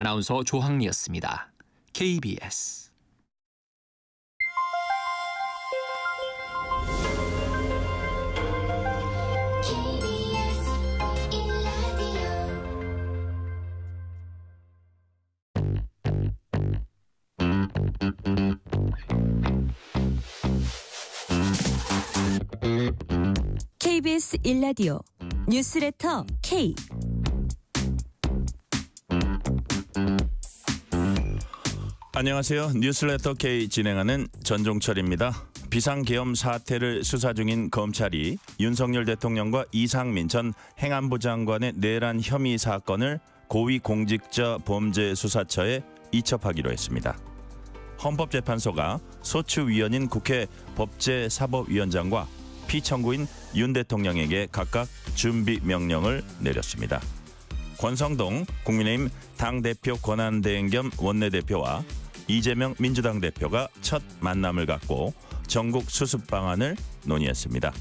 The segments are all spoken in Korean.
아나운서 조항리였습니다. KBS KBS 1라디오 뉴스레터 K. 안녕하세요. 뉴스레터 K 진행하는 전종철입니다. 비상계엄 사태를 수사 중인 검찰이 윤석열 대통령과 이상민 전 행안부 장관의 내란 혐의 사건을 고위공직자범죄수사처에 이첩하기로 했습니다. 헌법재판소가 소추위원인 국회 법제사법위원장과 피청구인 윤 대통령에게 각각 준비 명령을 내렸습니다. 권성동 국민의힘 당대표 권한대행 겸 원내대표와 이재명 민주당 대표가 첫 만남을 갖고 전국 수습 방안을 논의했습니다.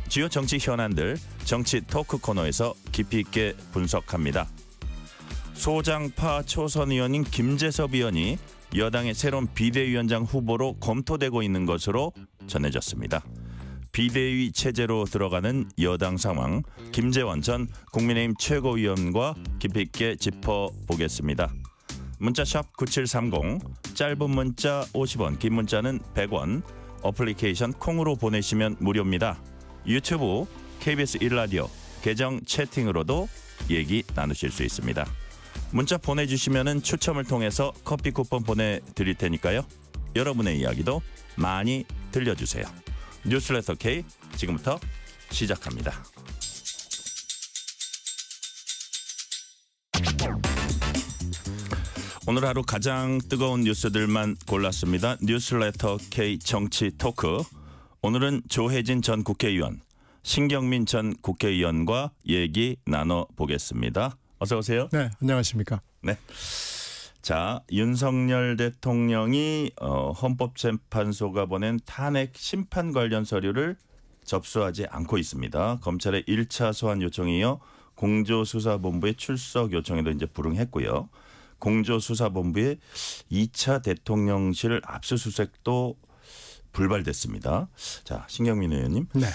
주요 정치 현안들 정치 토크 코너에서 깊이 있게 분석합니다. 소장파 초선 의원인 김재섭 의원이 여당의 새로운 비대위원장 후보로 검토되고 있는 것으로 전해졌습니다. 비대위 체제로 들어가는 여당 상황, 김재원 전 국민의힘 최고위원과 깊이 있게 짚어보겠습니다. 문자샵 9730, 짧은 문자 50원, 긴 문자는 100원, 어플리케이션 콩으로 보내시면 무료입니다. 유튜브 KBS 1라디오 계정 채팅으로도 얘기 나누실 수 있습니다. 문자 보내주시면 추첨을 통해서 커피 쿠폰 보내드릴 테니까요. 여러분의 이야기도 많이 들려주세요. 뉴스레터 K 지금부터 시작합니다. 오늘 하루 가장 뜨거운 뉴스들만 골랐습니다. 뉴스레터 K 정치 토크. 오늘은 조혜진 전 국회의원, 신경민 전 국회의원과 얘기 나눠보겠습니다. 어서 오세요. 네, 안녕하십니까. 네. 자, 윤석열 대통령이 헌법재판소가 보낸 탄핵 심판 관련 서류를 접수하지 않고 있습니다. 검찰의 1차 소환 요청에 이어 공조수사본부의 출석 요청에도 이제 불응했고요. 공조수사본부의 2차 대통령실 압수수색도 불발됐습니다. 자, 신경민 의원님. 네.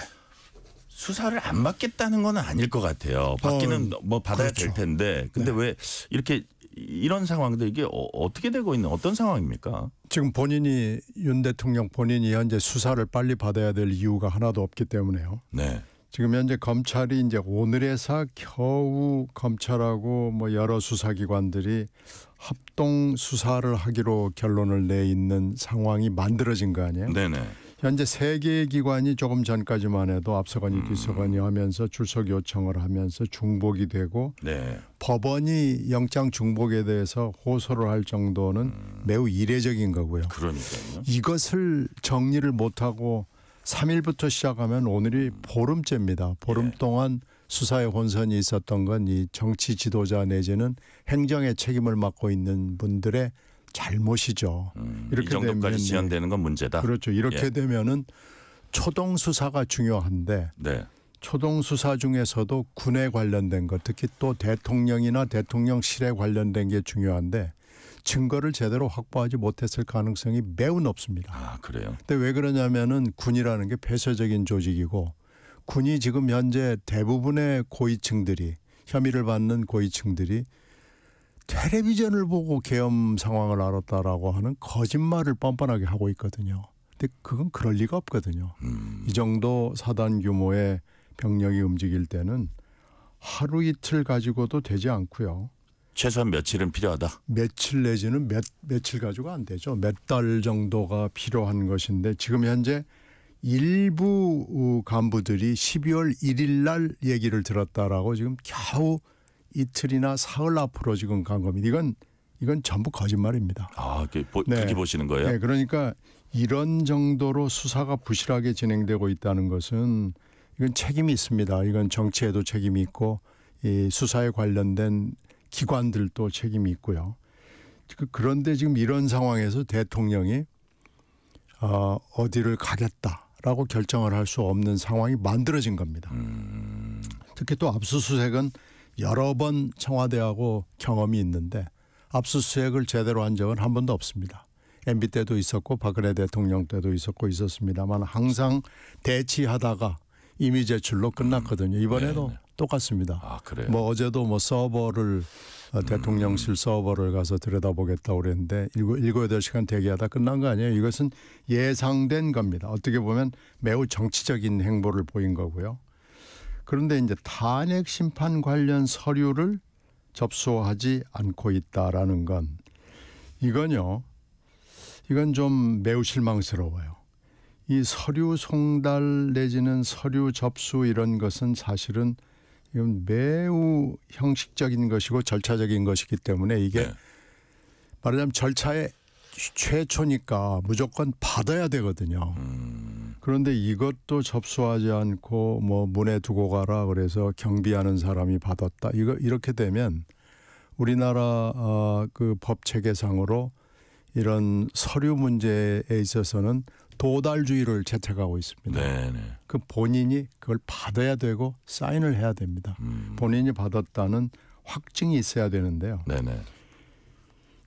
수사를 안 받겠다는 건 아닐 것 같아요. 받기는 뭐 받아야 그렇죠. 될 텐데. 근데 네. 왜 이렇게 이런 상황들 이게 어떻게 되고 있는 어떤 상황입니까? 지금 본인이 윤 대통령 본인이 현재 수사를 빨리 받아야 될 이유가 하나도 없기 때문에요. 네. 지금 현재 검찰이 이제 오늘에서 겨우 검찰하고 뭐 여러 수사기관들이 합동 수사를 하기로 결론을 내 있는 상황이 만들어진 거 아니에요? 네네. 현재 세 개의 기관이 조금 전까지만 해도 앞서거니 뒤서거니 하면서 출석 요청을 하면서 중복이 되고 네. 법원이 영장 중복에 대해서 호소를 할 정도는 매우 이례적인 거고요. 그러니까요. 이것을 정리를 못하고 3일부터 시작하면 오늘이 보름째입니다. 보름 동안 수사의 혼선이 있었던 건 이 정치 지도자 내지는 행정의 책임을 맡고 있는 분들의 잘못이죠. 이렇게 이 정도까지 되면, 지연되는 건 문제다. 그렇죠. 이렇게 되면은 초동 수사가 중요한데 네. 초동 수사 중에서도 군에 관련된 것, 특히 또 대통령이나 대통령실에 관련된 게 중요한데 증거를 제대로 확보하지 못했을 가능성이 매우 높습니다. 아, 그래요? 근데 왜 그러냐면은 군이라는 게 폐쇄적인 조직이고 군이 지금 현재 대부분의 고위층들이 혐의를 받는 고위층들이 텔레비전을 보고 계엄 상황을 알았다라고 하는 거짓말을 뻔뻔하게 하고 있거든요. 근데 그건 그럴 리가 없거든요. 이 정도 사단 규모의 병력이 움직일 때는 하루 이틀 가지고도 되지 않고요. 최소한 며칠은 필요하다. 며칠 내지는 며칠 가지고 안 되죠. 몇 달 정도가 필요한 것인데 지금 현재 일부 간부들이 12월 1일 날 얘기를 들었다라고 지금 겨우 이틀이나 사흘 앞으로 지금 간 겁니다. 이건 전부 거짓말입니다. 아, 그렇게 보시는 거예요? 네, 그러니까 이런 정도로 수사가 부실하게 진행되고 있다는 것은 이건 책임이 있습니다. 이건 정치에도 책임이 있고 이 수사에 관련된 기관들도 책임이 있고요. 그런데 지금 이런 상황에서 대통령이 어디를 가겠다라고 결정을 할 수 없는 상황이 만들어진 겁니다. 특히 또 압수수색은 여러 번 청와대하고 경험이 있는데 압수수색을 제대로 한 적은 한 번도 없습니다. MB 때도 있었고 박근혜 대통령 때도 있었습니다만 항상 대치하다가 임의 제출로 끝났거든요. 이번에도 네네. 똑같습니다. 아, 그래요? 뭐 어제도 뭐 서버를 대통령실 서버를 가서 들여다보겠다고 그랬는데 7, 8시간 대기하다 끝난 거 아니에요. 이것은 예상된 겁니다. 어떻게 보면 매우 정치적인 행보를 보인 거고요. 그런데 이제 탄핵 심판 관련 서류를 접수하지 않고 있다라는 건 이건 좀 매우 실망스러워요. 이 서류 송달 내지는 서류 접수 이런 것은 사실은 이건 매우 형식적인 것이고 절차적인 것이기 때문에 이게 네. 말하자면 절차의 최초니까 무조건 받아야 되거든요. 그런데 이것도 접수하지 않고 뭐 문에 두고 가라 그래서 경비하는 사람이 받았다. 이렇게 되면 우리나라 그 법 체계상으로 이런 서류 문제에 있어서는 도달주의를 채택하고 있습니다. 네네. 그 본인이 그걸 받아야 되고 사인을 해야 됩니다. 본인이 받았다는 확증이 있어야 되는데요. 네네.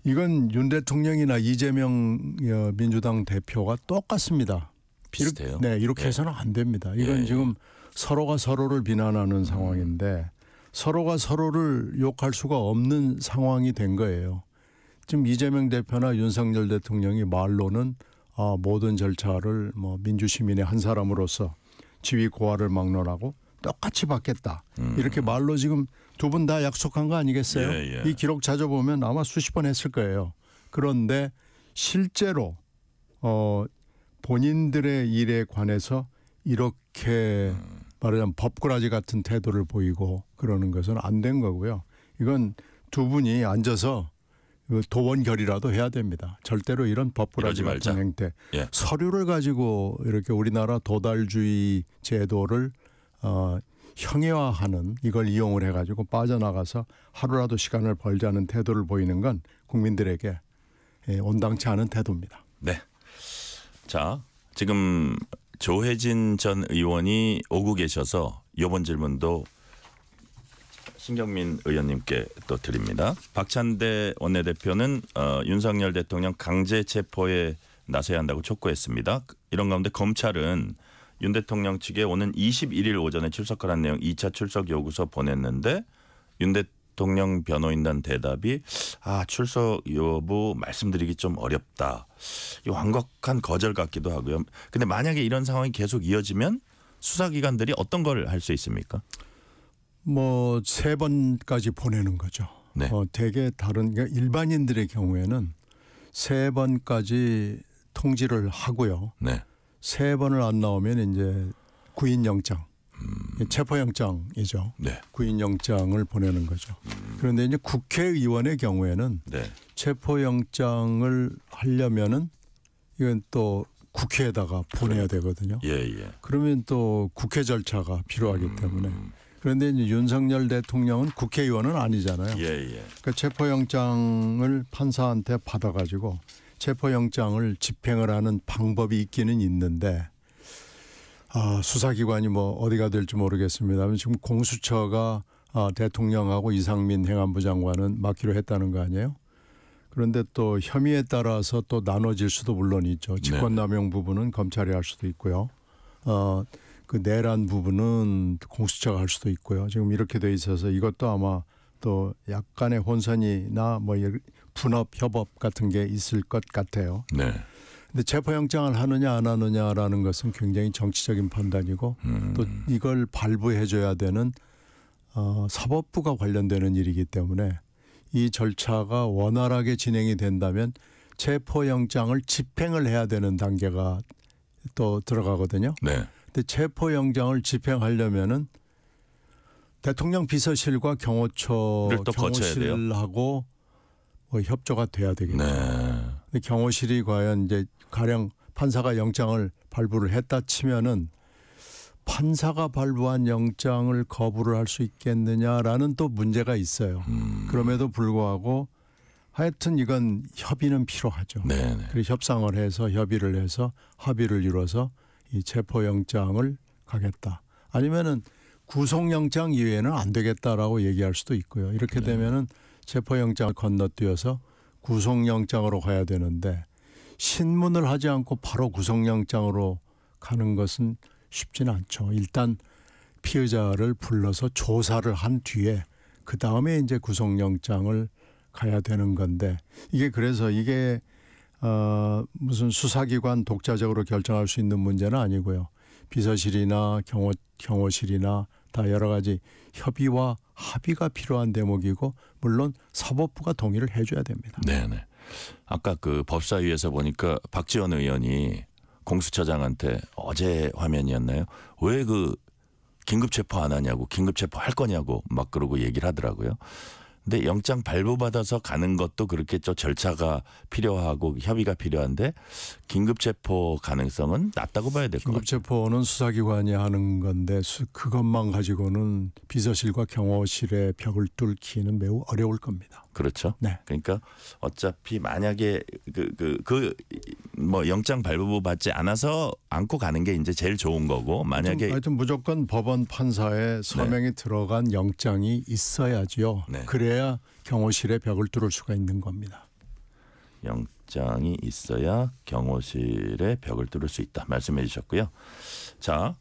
이건 윤 대통령이나 이재명 민주당 대표가 똑같습니다. 비슷해요? 네, 이렇게 예. 해서는 안 됩니다. 이건 예. 지금 서로가 서로를 비난하는 상황인데 서로가 서로를 욕할 수가 없는 상황이 된 거예요. 지금 이재명 대표나 윤석열 대통령이 말로는 모든 절차를 뭐 민주시민의 한 사람으로서 지위 고하를 막론하고 똑같이 받겠다. 이렇게 말로 지금 두 분 다 약속한 거 아니겠어요? 예. 이 기록 찾아보면 아마 수십 번 했을 거예요. 그런데 실제로 본인들의 일에 관해서 이렇게 말하자면 법꾸라지 같은 태도를 보이고 그러는 것은 안 된 거고요. 이건 두 분이 앉아서 도원결의라도 해야 됩니다. 절대로 이런 법꾸라지 이러지 말자. 같은 행태. 예. 서류를 가지고 이렇게 우리나라 도달주의 제도를 형해화하는 이걸 이용을 해가지고 빠져나가서 하루라도 시간을 벌자는 태도를 보이는 건 국민들에게 온당치 않은 태도입니다. 네. 자, 지금 조혜진 전 의원이 오고 계셔서 이번 질문도 신경민 의원님께 또 드립니다. 박찬대 원내대표는 윤석열 대통령 강제 체포에 나서야 한다고 촉구했습니다. 이런 가운데 검찰은 윤 대통령 측에 오는 21일 오전에 출석하라는 내용 2차 출석 요구서 보냈는데 윤 대통령 변호인단 대답이 출석 여부 말씀드리기 좀 어렵다. 이 완곡한 거절 같기도 하고요. 근데 만약에 이런 상황이 계속 이어지면 수사기관들이 어떤 걸 할 수 있습니까? 뭐 3번까지 보내는 거죠. 네. 대개 다른 그러니까 일반인들의 경우에는 3번까지 통지를 하고요. 네. 3번을 안 나오면 이제 구인영장, 체포영장이죠. 네. 구인영장을 보내는 거죠. 그런데 이제 국회의원의 경우에는 네. 체포영장을 하려면은 이건 또 국회에다가 보내야 되거든요. 예. 그러면 또 국회 절차가 필요하기 때문에. 그런데 이제 윤석열 대통령은 국회의원은 아니잖아요. 예. 그러니까 체포영장을 판사한테 받아가지고 체포영장을 집행을 하는 방법이 있기는 있는데 수사기관이 뭐 어디가 될지 모르겠습니다만 지금 공수처가 대통령하고 이상민 행안부 장관은 맡기로 했다는 거 아니에요? 그런데 또 혐의에 따라서 또 나눠질 수도 물론 있죠. 직권남용 부분은 검찰이 할 수도 있고요. 그 내란 부분은 공수처가 할 수도 있고요. 지금 이렇게 돼 있어서 이것도 아마 또 약간의 혼선이나 뭐 분업 협업 같은 게 있을 것 같아요. 네. 근데 체포영장을 하느냐 안 하느냐라는 것은 굉장히 정치적인 판단이고 또 이걸 발부해줘야 되는 사법부가 관련되는 일이기 때문에 이 절차가 원활하게 진행이 된다면 체포영장을 집행을 해야 되는 단계가 또 들어가거든요. 네. 근데 체포영장을 집행하려면은 대통령 비서실과 를 또 거쳐야 돼요? 경호실하고 뭐 협조가 돼야 되겠죠. 네. 근데 경호실이 과연 이제 가령 판사가 영장을 발부를 했다 치면은 판사가 발부한 영장을 거부를 할 수 있겠느냐라는 또 문제가 있어요. 그럼에도 불구하고 하여튼 이건 협의는 필요하죠. 네. 그래서 협상을 해서 협의를 해서 합의를 이뤄서 이 체포영장을 가겠다. 아니면은 구속영장 이외에는 안 되겠다라고 얘기할 수도 있고요. 이렇게 되면은 체포영장을 건너뛰어서 구속영장으로 가야 되는데 신문을 하지 않고 바로 구속영장으로 가는 것은 쉽지는 않죠. 일단 피의자를 불러서 조사를 한 뒤에 그 다음에 이제 구속영장을 가야 되는 건데 이게 그래서 이게 무슨 수사기관 독자적으로 결정할 수 있는 문제는 아니고요. 비서실이나 경호실이나 다 여러 가지 협의와 합의가 필요한 대목이고 물론 사법부가 동의를 해줘야 됩니다. 네네. 아까 그 법사위에서 보니까 박지원 의원이 공수처장한테 어제 화면이었나요? 왜 그 긴급 체포 안 하냐고 긴급 체포 할 거냐고 막 그러고 얘기를 하더라고요. 근데 영장 발부받아서 가는 것도 그렇게 좀 절차가 필요하고 협의가 필요한데 긴급 체포 가능성은 낮다고 봐야 될 것 같아요. 긴급 체포는 수사기관이 하는 건데 그것만 가지고는 비서실과 경호실의 벽을 뚫기는 매우 어려울 겁니다. 그렇죠. 네. 그러니까 어차피 만약에 뭐 영장 발부 받지 않아서 안고 가는 게 이제 제일 좋은 거고 만약에 하여튼 무조건 법원 판사에 서명이 들어간 영장이 있어야지요. 네. 그래야 경호실의 벽을 뚫을 수가 있는 겁니다. 영장이 있어야 경호실의 벽을 뚫을 수 있다 말씀해 주셨고요. 자,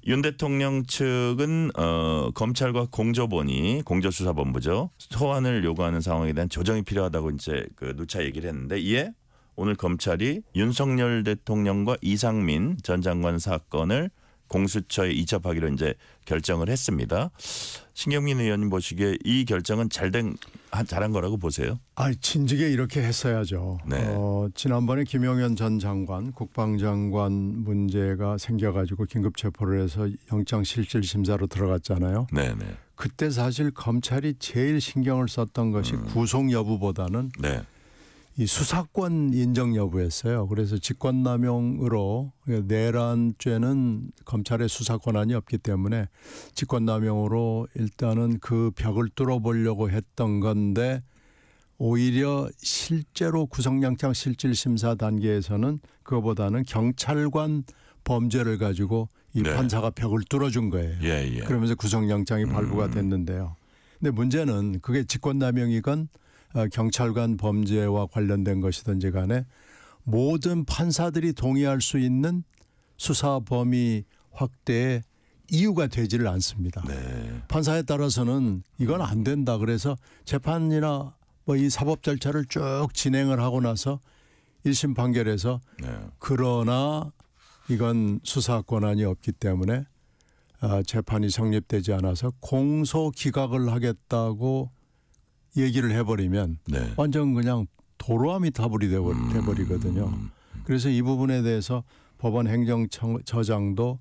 윤 대통령 측은 검찰과 공조수사본부죠. 소환을 요구하는 상황에 대한 조정이 필요하다고 이제 그 누차 얘기를 했는데 이에 오늘 검찰이 윤석열 대통령과 이상민 전 장관 사건을 공수처에 이첩하기로 이제 결정을 했습니다. 신경민 의원님 보시기에 이 결정은 잘한 거라고 보세요? 진즉에 이렇게 했어야죠. 네. 지난번에 김용현 전 장관 국방장관 문제가 생겨가지고 긴급 체포를 해서 영장실질심사로 들어갔잖아요. 네네. 그때 사실 검찰이 제일 신경을 썼던 것이 구속 여부보다는 네. 이 수사권 인정 여부였어요. 그래서 직권남용으로 내란죄는 검찰의 수사 권한이 없기 때문에 직권남용으로 일단은 그 벽을 뚫어보려고 했던 건데 오히려 실제로 구속영장 실질심사 단계에서는 그거보다는 경찰관 범죄를 가지고 이 네. 판사가 벽을 뚫어준 거예요. 예. 그러면서 구속영장이 발부가 됐는데요. 근데 문제는 그게 직권남용이건 경찰관 범죄와 관련된 것이든지 간에 모든 판사들이 동의할 수 있는 수사 범위 확대의 이유가 되지를 않습니다. 네. 판사에 따라서는 이건 안 된다. 그래서 재판이나 뭐 이 사법 절차를 쭉 진행을 하고 나서 1심 판결에서 네. 그러나 이건 수사 권한이 없기 때문에 재판이 성립되지 않아서 공소 기각을 하겠다고 얘기를 해버리면 네. 완전 그냥 도로아미 타불이 돼버리거든요. 그래서 이 부분에 대해서 법원 행정처장도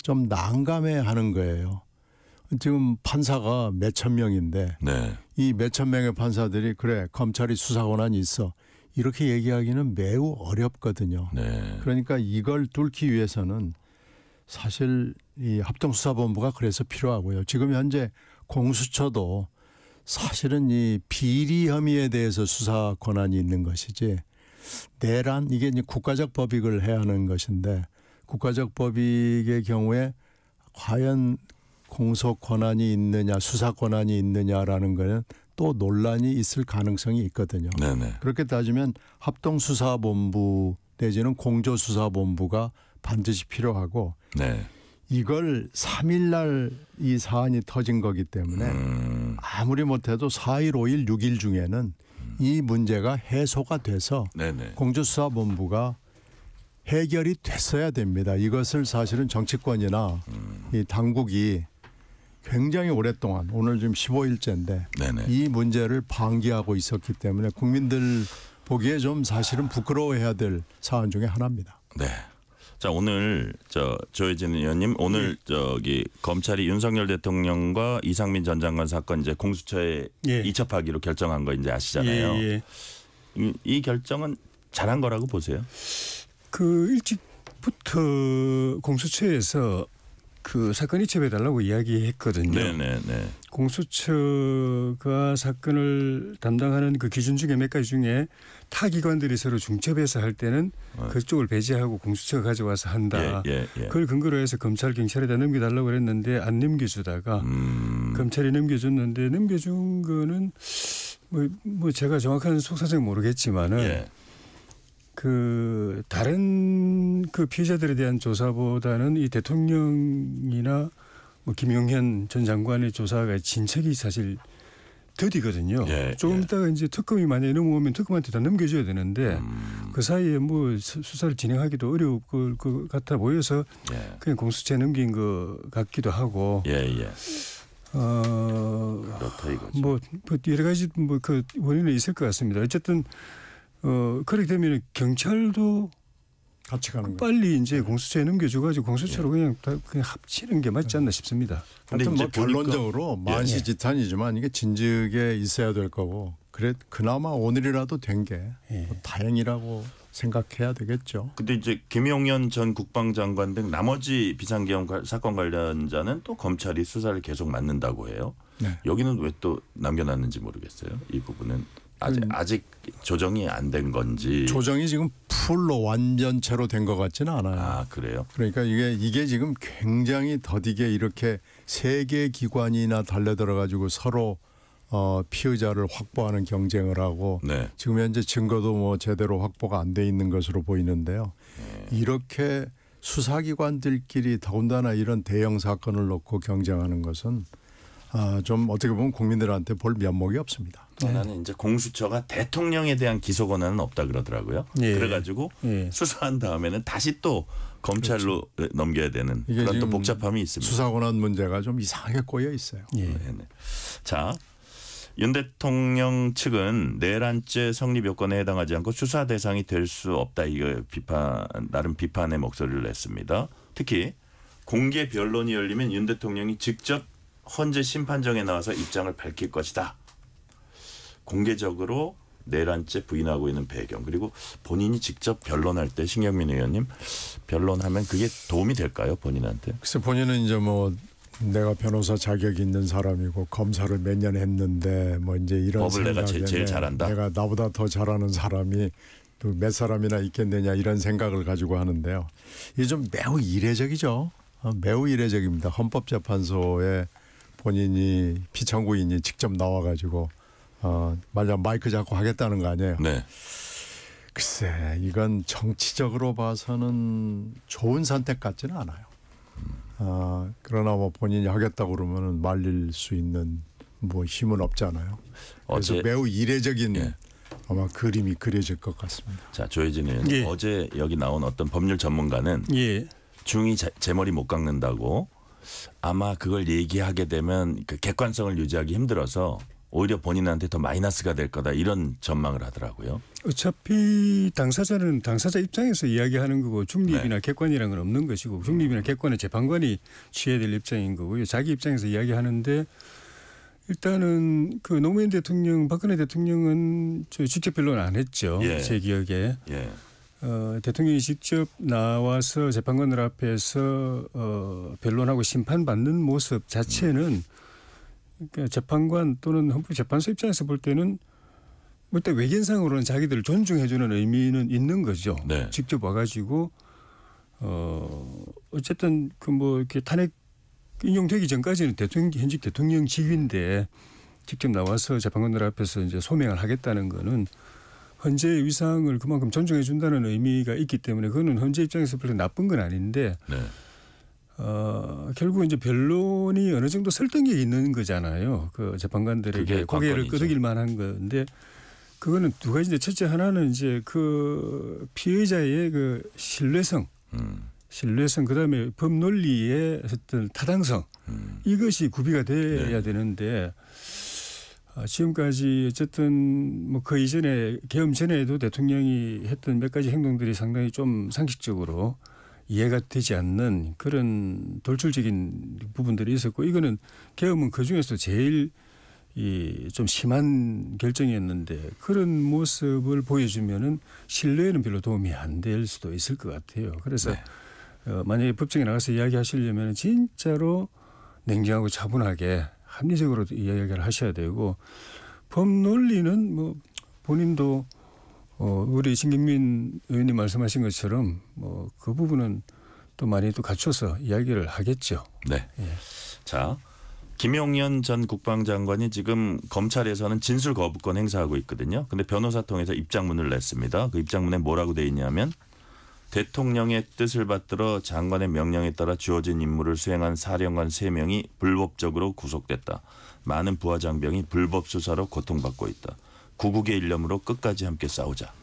좀 난감해하는 거예요. 지금 판사가 몇천 명인데 네. 이 몇천 명의 판사들이 그래 검찰이 수사 권한이 있어 이렇게 얘기하기는 매우 어렵거든요. 네. 그러니까 이걸 뚫기 위해서는 사실 이 합동수사본부가 그래서 필요하고요. 지금 현재 공수처도 사실은 이 비리 혐의에 대해서 수사 권한이 있는 것이지 내란 이게 이제 국가적 법익을 해야 하는 것인데 국가적 법익의 경우에 과연 공소 권한이 있느냐 수사 권한이 있느냐라는 거는 또 논란이 있을 가능성이 있거든요. 네네. 그렇게 따지면 합동수사본부 내지는 공조수사본부가 반드시 필요하고 네. 이걸 3일 날 이 사안이 터진 거기 때문에 아무리 못해도 4일, 5일, 6일 중에는 이 문제가 해소가 돼서 네네. 공조수사본부가 해결이 됐어야 됩니다. 이것을 사실은 정치권이나 이 당국이 굉장히 오랫동안 오늘 지금 15일째인데 네네. 이 문제를 방기하고 있었기 때문에 국민들 보기에 좀 사실은 부끄러워해야 될 사안 중에 하나입니다. 네. 자 오늘 조혜진 의원님 오늘 저기 검찰이 윤석열 대통령과 이상민 전 장관 사건 이제 공수처에 이첩하기로 결정한 거 이제 아시잖아요. 이 결정은 잘한 거라고 보세요? 그 일찍부터 공수처에서 그 사건 이첩해달라고 이야기했거든요. 네네네. 공수처가 사건을 담당하는 그 기준 중에 몇 가지 중에 타 기관들이 서로 중첩해서 할 때는 그쪽을 배제하고 공수처가 가져와서 한다. 그걸 근거로 해서 검찰 경찰에다 넘겨달라고 그랬는데 안 넘겨주다가 검찰이 넘겨줬는데 넘겨준 거는 뭐 제가 정확한 속사정은 모르겠지만은 예. 그 다른 그 피해자들에 대한 조사보다는 이 대통령이나 뭐 김용현 전 장관의 조사가 진척이 사실 더디거든요. 예, 조금 예. 있다가 이제 특검이 만약에 넘어오면 특검한테 다 넘겨줘야 되는데 그 사이에 뭐 수사를 진행하기도 어려울 것 같아 보여서 예. 그냥 공수처에 넘긴 것 같기도 하고. 예. 그렇다 이거죠. 뭐 여러 가지 뭐 그 원인은 있을 것 같습니다. 어쨌든 그렇게 되면 경찰도 같이 가는 거예요. 빨리 이제 공수처에 넘겨줘가지고 공수처로 그냥 합치는 게 맞지 않나 싶습니다. 근데 하여튼 뭐 이제 보니까- 결론적으로 만시지탄이지만 이게 진즉에 있어야 될 거고 그래 그나마 오늘이라도 된 게 뭐 다행이라고 생각해야 되겠죠. 근데 이제 김용현 전 국방장관 등 나머지 비상계엄 사건 관련자는 또 검찰이 수사를 계속 맡는다고 해요. 네. 여기는 왜 또 남겨놨는지 모르겠어요. 이 부분은 아직 조정이 안 된 건지. 조정이 지금 풀로 완전체로 된 것 같지는 않아요. 아 그래요? 그러니까 이게 지금 굉장히 더디게 이렇게 세 개 기관이나 달려들어 가지고 서로 피의자를 확보하는 경쟁을 하고 네. 지금 현재 증거도 뭐 제대로 확보가 안 돼 있는 것으로 보이는데요. 이렇게 수사기관들끼리 더군다나 이런 대형 사건을 놓고 경쟁하는 것은 좀 어떻게 보면 국민들한테 볼 면목이 없습니다. 나는 이제 공수처가 대통령에 대한 기소 권한은 없다 그러더라고요. 예. 그래가지고 예. 수사한 다음에는 다시 또 검찰로 넘겨야 되는 이게 그런 또 지금 복잡함이 있습니다. 수사권한 문제가 좀 이상하게 꼬여 있어요. 예. 네네. 자, 윤 대통령 측은 내란죄 성립 요건에 해당하지 않고 수사 대상이 될 수 없다. 이거 나름 비판의 목소리를 냈습니다. 특히 공개 변론이 열리면 윤 대통령이 직접 헌재 심판정에 나와서 입장을 밝힐 것이다. 공개적으로 내란죄 부인하고 있는 배경 그리고 본인이 직접 변론할 때 신경민 의원님 변론하면 그게 도움이 될까요 본인한테? 글쎄 본인은 이제 뭐 내가 변호사 자격이 있는 사람이고 검사를 몇 년 했는데 뭐 이제 이런 법을 내가 생각에 제일 잘한다. 내가 나보다 더 잘하는 사람이 또 몇 사람이나 있겠느냐 이런 생각을 가지고 하는데요. 이게 좀 매우 이례적이죠. 매우 이례적입니다. 헌법재판소에 본인이 피청구인이 직접 나와가지고 만약 마이크 잡고 하겠다는 거 아니에요. 네. 글쎄 이건 정치적으로 봐서는 좋은 선택 같지는 않아요. 그러나 뭐 본인이 하겠다고 그러면은 말릴 수 있는 뭐 힘은 없잖아요. 그래서 어제 매우 이례적인 예. 아마 그림이 그려질 것 같습니다. 자 조혜진 의원 예. 어제 여기 나온 어떤 법률 전문가는 예. 중이 제 머리 못 깎는다고 아마 그걸 얘기하게 되면 그 객관성을 유지하기 힘들어서 오히려 본인한테 더 마이너스가 될 거다 이런 전망을 하더라고요. 어차피 당사자는 당사자 입장에서 이야기하는 거고 중립이나 네. 객관이라는 건 없는 것이고 중립이나 객관은 재판관이 취해야 될 입장인 거고요. 자기 입장에서 이야기하는데 일단은 그 노무현 대통령 박근혜 대통령은 직접 변론 안 했죠. 예. 제 기억에. 예. 대통령이 직접 나와서 재판관들 앞에서 변론하고 심판받는 모습 자체는 그러니까 재판관 또는 헌법재판소 입장에서 볼 때는 뭐 일단 외견상으로는 자기들을 존중해주는 의미는 있는 거죠. 네. 직접 와가지고 어쨌든 그 뭐 이렇게 탄핵 인용되기 전까지는 현직 대통령 직위인데 직접 나와서 재판관들 앞에서 이제 소명을 하겠다는 거는 헌재의 위상을 그만큼 존중해 준다는 의미가 있기 때문에 그거는 헌재 입장에서 별로 나쁜 건 아닌데 네. 결국 이제 변론이 어느 정도 설득력이 있는 거잖아요. 그 재판관들에게 그게 고개를 관건이죠. 끄덕일 만한 건데 그거는 두 가지인데 첫째 하나는 이제 그 피의자의 그 신뢰성 그다음에 법 논리의 어떤 타당성 이것이 구비가 돼야 네. 되는데 지금까지 어쨌든 뭐 그 이전에 계엄 전에도 대통령이 했던 몇 가지 행동들이 상당히 좀 상식적으로 이해가 되지 않는 그런 돌출적인 부분들이 있었고 이거는 계엄은 그중에서 제일 좀 심한 결정이었는데 그런 모습을 보여주면은 신뢰에는 별로 도움이 안 될 수도 있을 것 같아요. 그래서 만약에 법정에 나가서 이야기하시려면 진짜로 냉정하고 차분하게 합리적으로 이야기를 하셔야 되고 법 논리는 뭐 본인도 우리 신경민 의원님 말씀하신 것처럼 뭐 그 부분은 또 많이 또 갖춰서 이야기를 하겠죠. 네. 예. 자 김용현 전 국방장관이 지금 검찰에서는 진술 거부권 행사하고 있거든요. 근데 변호사 통해서 입장문을 냈습니다. 그 입장문에 뭐라고 돼 있냐면 대통령의 뜻을 받들어 장관의 명령에 따라 주어진 임무를 수행한 사령관 3명이 불법적으로 구속됐다. 많은 부하 장병이 불법 수사로 고통받고 있다. 구국의 일념으로 끝까지 함께 싸우자.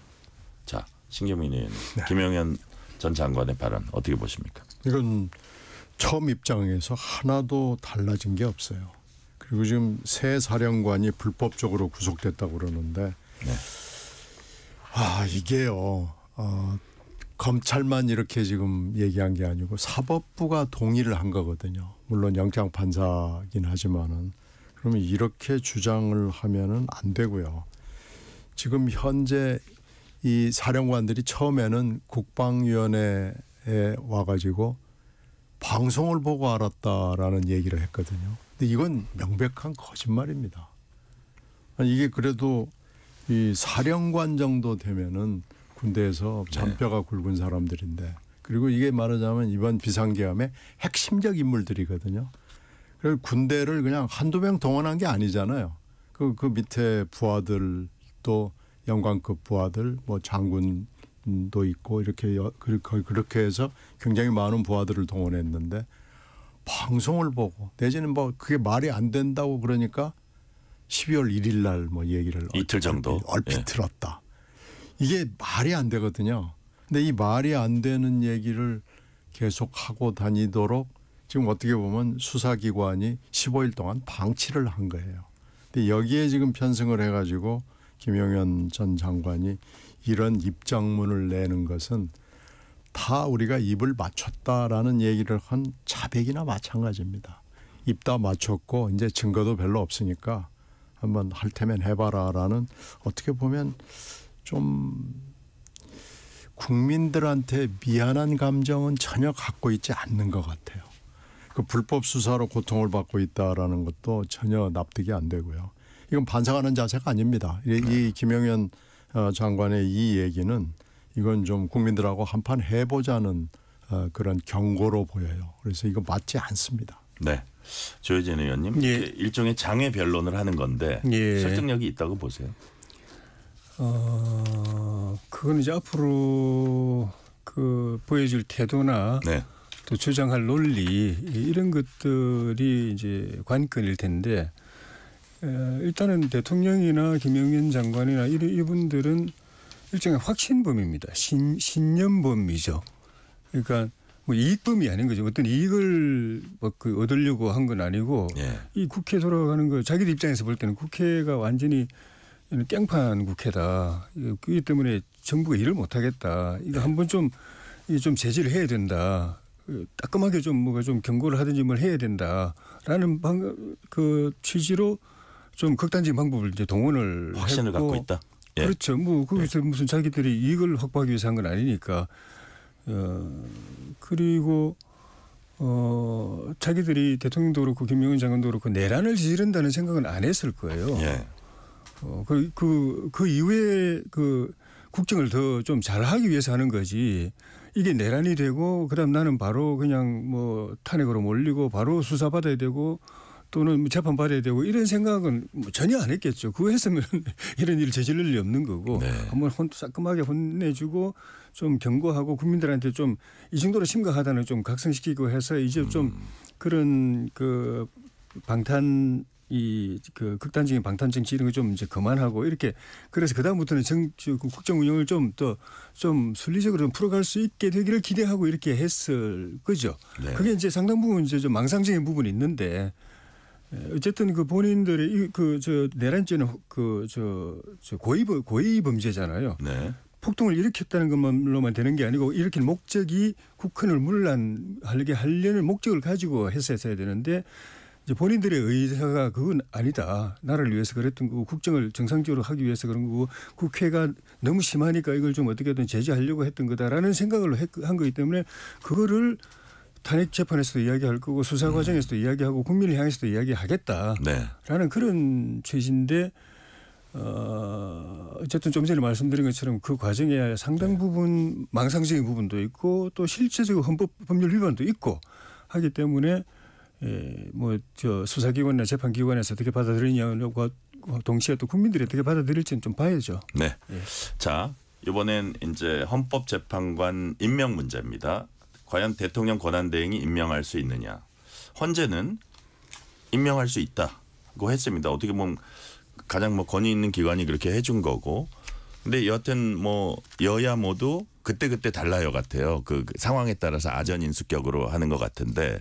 자, 신경민 의원님, 네. 김용현 전 장관의 발언 어떻게 보십니까? 이건 처음 입장에서 하나도 달라진 게 없어요. 그리고 지금 새 사령관이 불법적으로 구속됐다고 그러는데 네. 이게요. 검찰만 이렇게 지금 얘기한 게 아니고 사법부가 동의를 한 거거든요. 물론 영장 판사긴 하지만은 그러면 이렇게 주장을 하면은 안 되고요. 지금 현재 이 사령관들이 처음에는 국방위원회에 와가지고 방송을 보고 알았다라는 얘기를 했거든요. 근데 이건 명백한 거짓말입니다. 아니 이게 그래도 이 사령관 정도 되면은 군대에서 잔뼈가 굵은 사람들인데 그리고 이게 말하자면 이번 비상계엄의 핵심적 인물들이거든요. 그래서 군대를 그냥 한두 명 동원한 게 아니잖아요. 그 밑에 부하들도 영관급 부하들 뭐 장군도 있고 이렇게 그렇게 해서 굉장히 많은 부하들을 동원했는데 방송을 보고 내지는 뭐 그게 말이 안 된다고 그러니까 12월 1일 날 뭐 얘기를 이틀 정도 얼핏 들었다. 이게 말이 안 되거든요. 근데 이 말이 안 되는 얘기를 계속 하고 다니도록 지금 어떻게 보면 수사기관이 15일 동안 방치를 한 거예요. 근데 여기에 지금 편승을 해가지고 김용현 전 장관이 이런 입장문을 내는 것은 다 우리가 입을 맞췄다라는 얘기를 한 자백이나 마찬가지입니다. 입 다 맞췄고 이제 증거도 별로 없으니까 한번 할 테면 해봐라라는 어떻게 보면 좀 국민들한테 미안한 감정은 전혀 갖고 있지 않는 것 같아요. 그 불법 수사로 고통을 받고 있다라는 것도 전혀 납득이 안 되고요. 이건 반성하는 자세가 아닙니다. 이 김용현 장관의 이 얘기는 이건 좀 국민들하고 한판 해보자는 그런 경고로 보여요. 그래서 이거 맞지 않습니다. 네. 조혜진 의원님, 예. 일종의 장애 변론을 하는 건데 예. 설득력이 있다고 보세요? 그건 이제 앞으로 그 보여줄 태도나 네. 또 주장할 논리 이런 것들이 이제 관건일 텐데 일단은 대통령이나 김용현 장관이나 이분들은 일종의 확신범입니다. 신념범이죠. 그러니까 뭐 이익범이 아닌 거죠. 어떤 이익을 뭐 그 얻으려고 한 건 아니고 예. 이 국회 돌아가는 거 자기들 입장에서 볼 때는 국회가 완전히 깽판 국회다. 그렇기 때문에 정부가 일을 못하겠다. 이거 한번 좀 제지를 해야 된다. 따끔하게 좀 뭐가 좀 경고를 하든지 뭘 해야 된다라는 그 취지로 좀 극단적인 방법을 이제 동원을 확신을 했고. 갖고 있다. 예. 그렇죠. 뭐 거기서 무슨 자기들이 이익을 확보하기 위해서 한 건 아니니까. 그리고 자기들이 대통령도 그렇고 김용현 장관도 그렇고 내란을 저지른다는 생각은 안 했을 거예요. 예. 그 이후에 그 국정을 더 좀 잘하기 위해서 하는 거지. 이게 내란이 되고 그다음 나는 바로 그냥 뭐 탄핵으로 몰리고 바로 수사받아야 되고 또는 재판 받아야 되고 이런 생각은 뭐 전혀 안 했겠죠. 그거 했으면 이런 일을 저지를 일이 없는 거고 네. 한번 따끔하게 혼내주고 좀 경고하고 국민들한테 좀 이 정도로 심각하다는 좀 각성시키고 해서 이제 좀 그런 그 방탄 그 극단적인 방탄 정치 이런 거 좀 이제 그만하고 이렇게 그래서 그다음부터는 국정 운영을 좀 더 좀 순리적으로 좀 풀어갈 수 있게 되기를 기대하고 이렇게 했을 거죠. 네. 그게 이제 상당 부분 이제 좀 망상적인 부분이 있는데 어쨌든 그 본인들의 저 내란죄는 고의 범죄잖아요. 네. 폭동을 일으켰다는 것만로만 되는 게 아니고 일으킨 목적이 국헌을 문란하게 하려는 목적을 가지고 했어야 되는데 이제 본인들의 의사가 그건 아니다. 나라를 위해서 그랬던 거고 국정을 정상적으로 하기 위해서 그런 거고 국회가 너무 심하니까 이걸 좀 어떻게든 제재하려고 했던 거다라는 생각을 한 거기 때문에 그거를 탄핵 재판에서도 이야기할 거고 수사 과정에서도 이야기하고 국민을 향해서도 이야기하겠다라는 네. 그런 취지인데 어쨌든 좀 전에 말씀드린 것처럼 그 과정에 상당 부분 망상적인 부분도 있고 또 실제적으로 헌법 법률 위반도 있고 하기 때문에 뭐 저 수사기관이나 재판기관에서 어떻게 받아들이냐과 동시에 또 국민들이 어떻게 받아들일지는 좀 봐야죠. 네. 예. 자, 이번엔 이제 헌법재판관 임명 문제입니다. 과연 대통령 권한대행이 임명할 수 있느냐? 헌재는 임명할 수 있다고 했습니다. 어떻게 보면 가장 뭐 권위 있는 기관이 그렇게 해준 거고. 근데 여하튼 뭐 여야 모두 그때그때 달라요 같아요. 그 상황에 따라서 아전인수격으로 하는 것 같은데,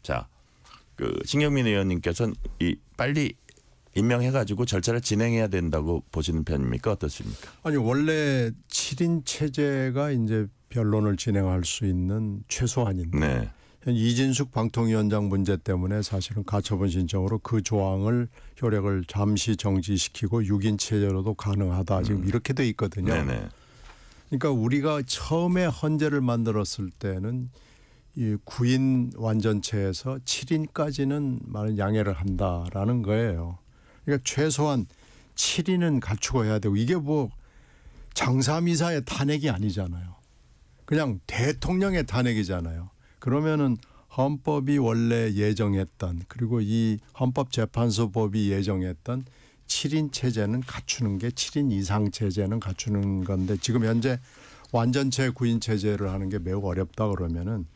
자, 그 신경민 의원님께서는 이 빨리 임명해가지고 절차를 진행해야 된다고 보시는 편입니까? 어떻습니까? 아니 원래 7인 체제가 이제 변론을 진행할 수 있는 최소한인데 네. 이진숙 방통위원장 문제 때문에 사실은 가처분 신청으로 그 조항을 효력을 잠시 정지시키고 6인 체제로도 가능하다 지금 이렇게 돼 있거든요. 네네. 그러니까 우리가 처음에 헌재를 만들었을 때는 이 9인 완전체에서 7인까지는 많은 양해를 한다라는 거예요. 그러니까 최소한 7인은 갖추고 해야 되고 이게 뭐 장사미사의 탄핵이 아니잖아요. 그냥 대통령의 탄핵이잖아요. 그러면은 헌법이 원래 예정했던 그리고 이 헌법재판소법이 예정했던 7인 체제는 갖추는 게 7인 이상 체제는 갖추는 건데 지금 현재 완전체 9인 체제를 하는 게 매우 어렵다 그러면은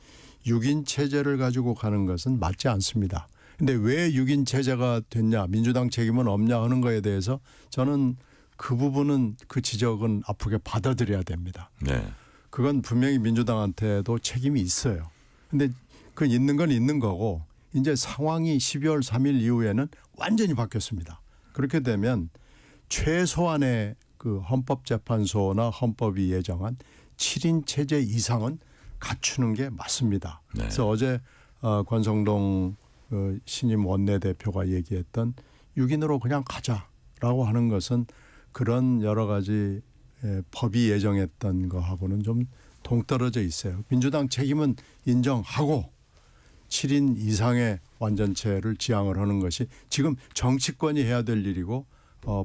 6인 체제를 가지고 가는 것은 맞지 않습니다. 근데 왜 6인 체제가 됐냐 민주당 책임은 없냐 하는 거에 대해서 저는 그 부분은 그 지적은 아프게 받아들여야 됩니다. 네. 그건 분명히 민주당한테도 책임이 있어요. 근데 그 있는 건 있는 거고 이제 상황이 12월 3일 이후에는 완전히 바뀌었습니다. 그렇게 되면 최소한의 그 헌법재판소나 헌법이 예정한 7인 체제 이상은 갖추는 게 맞습니다. 네. 그래서 어제 권성동 신임 원내대표가 얘기했던 6인으로 그냥 가자라고 하는 것은 그런 여러 가지 법이 예정했던 거하고는 좀 동떨어져 있어요. 민주당 책임은 인정하고 7인 이상의 완전체를 지향을 하는 것이 지금 정치권이 해야 될 일이고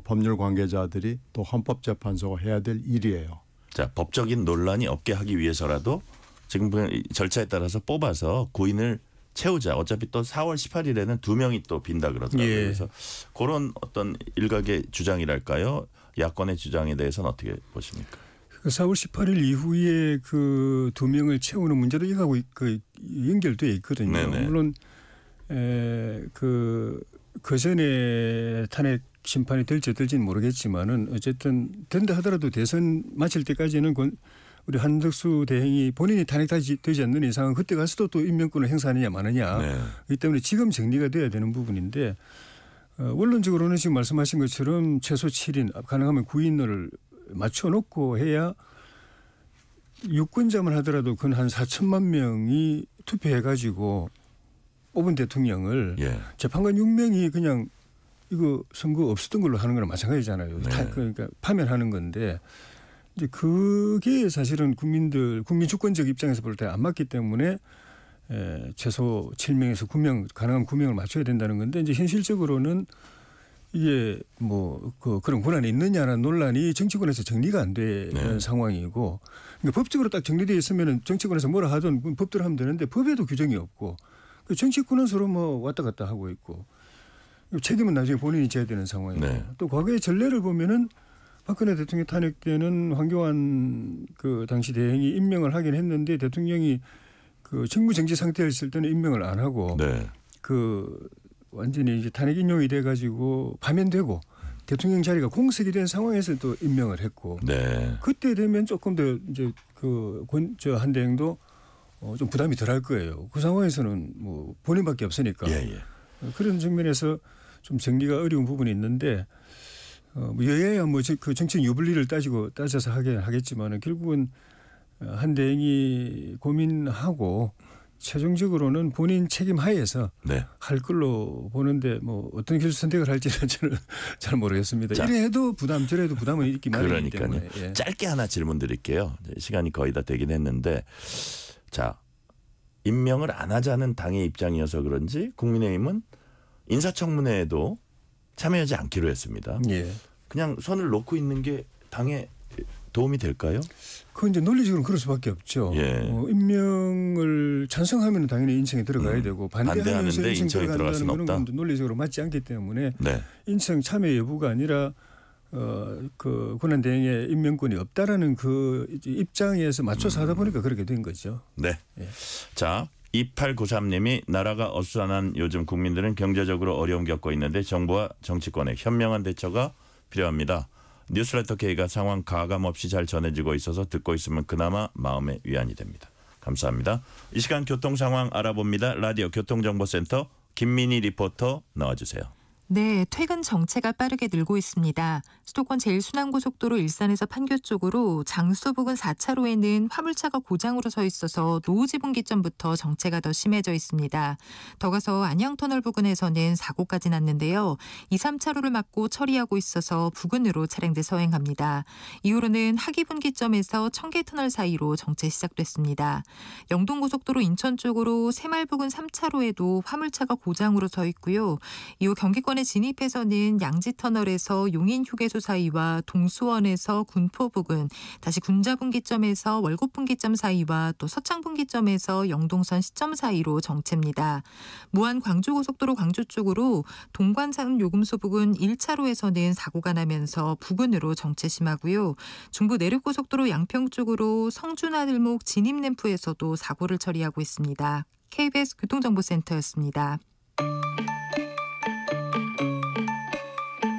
법률 관계자들이 또 헌법재판소가 해야 될 일이에요. 자, 법적인 논란이 없게 하기 위해서라도 지금 절차에 따라서 뽑아서 9인을 채우자. 어차피 또 4월 18일에는 2명이 또 빈다 그러더라고요. 예. 그래서 그런 어떤 일각의 주장이랄까요? 야권의 주장에 대해서는 어떻게 보십니까? 4월 18일 이후에 그 2명을 채우는 문제도 이거하고 그 연결돼 있거든요. 네네. 물론 그 전에 탄핵 심판이 될지 어떨지는 모르겠지만은 어쨌든 된다 하더라도 대선 마칠 때까지는 우리 한덕수 대행이 본인이 탄핵되지 않는 이상은 그때 가서도 또 임명권을 행사하느냐 마느냐. 네. 그렇기 때문에 지금 정리가 돼야 되는 부분인데 원론적으로는 지금 말씀하신 것처럼 최소 7인 가능하면 9인을 맞춰놓고 해야 유권자만 하더라도 근 한 4천만 명이 투표해가지고 뽑은 대통령을 예. 재판관 6명이 그냥 이거 선거 없었던 걸로 하는 거랑 마찬가지잖아요. 네. 그러니까 파면하는 건데 이제 그게 사실은 국민 주권적 입장에서 볼 때 안 맞기 때문에 최소 7명에서 9명 가능한 9명을 맞춰야 된다는 건데 이제 현실적으로는 이게 뭐 그런 권한이 있느냐라는 논란이 정치권에서 정리가 안 되는 네. 상황이고 그러니까 법적으로 딱 정리되어 있으면 정치권에서 뭐라 하든 법대로 하면 되는데 법에도 규정이 없고 정치권은 서로 뭐 왔다 갔다 하고 있고 책임은 나중에 본인이 져야 되는 상황이고 네. 또 과거의 전례를 보면은 박근혜 대통령 탄핵 때는 황교안 그 당시 대행이 임명을 하긴 했는데 대통령이 그 직무정지 상태에 있을 때는 임명을 안 하고 네. 그 완전히 이제 탄핵 인용이 돼가지고 파면되고 대통령 자리가 공석이 된 상황에서 또 임명을 했고 네. 그때 되면 조금 더 이제 저 한대행도 좀 부담이 덜할 거예요. 그 상황에서는 뭐 본인밖에 없으니까 예, 예. 그런 측면에서 좀 정리가 어려운 부분이 있는데 여야야 뭐 그 정책 유불리를 따져서 하겠지만은 결국은 한대행이 고민하고 최종적으로는 본인 책임 하에서 네. 할 걸로 보는데 뭐 어떤 길 선택을 할지는 저는 잘 모르겠습니다. 자, 이래도 부담 저래도 부담은 있기 마련이기 그러니까요. 때문에. 예. 짧게 하나 질문 드릴게요. 시간이 거의 다 되긴 했는데 자 임명을 안 하자는 당의 입장이어서 그런지 국민의힘은 인사청문회에도 참여하지 않기로 했습니다. 예. 그냥 손을 놓고 있는 게 당의 도움이 될까요? 그 이제 논리적으로는 그럴 수밖에 없죠. 예. 임명을 찬성하면 당연히 인청에 들어가야 되고 반대하면서 반대하는데 인청 인청에 들어갈 들어간다는 수는 거는 없다. 논리적으로 맞지 않기 때문에 네. 인청 참여 여부가 아니라 그 권한대행의 임명권이 없다라는 그 입장에서 맞춰서 하다 보니까 그렇게 된 거죠. 네. 예. 자, 2893님이 나라가 어수선한 요즘 국민들은 경제적으로 어려움 겪고 있는데 정부와 정치권의 현명한 대처가 필요합니다. 뉴스레터 K가 상황 가감 없이 잘 전해지고 있어서 듣고 있으면 그나마 마음의 위안이 됩니다. 감사합니다. 이 시간 교통 상황 알아봅니다. 라디오 교통정보센터 김민희 리포터 나와주세요. 네, 퇴근 정체가 빠르게 늘고 있습니다. 수도권 제1순환고속도로 일산에서 판교 쪽으로 장수 부근 4차로에는 화물차가 고장으로 서 있어서 노우지 분기점부터 정체가 더 심해져 있습니다. 더 가서 안양터널 부근에서는 사고까지 났는데요. 2, 3차로를 막고 처리하고 있어서 부근으로 차량들 서행합니다. 이후로는 하기 분기점에서 청계터널 사이로 정체 시작됐습니다. 영동고속도로 인천 쪽으로 새말 부근 3차로에도 화물차가 고장으로 서 있고요. 이후 경기권에 진입해서는 양지터널에서 용인휴게소 사이와 동수원에서 군포 부근, 다시 군자 분기점에서 월곶 분기점 사이와 또 서창 분기점에서 영동선 시점 사이로 정체입니다. 무안 광주고속도로 광주 쪽으로 동관산 요금소 부근 1차로에서는 사고가 나면서 부근으로 정체 심하고요. 중부 내륙고속도로 양평 쪽으로 성준하들목 진입램프에서도 사고를 처리하고 있습니다. KBS 교통정보센터였습니다.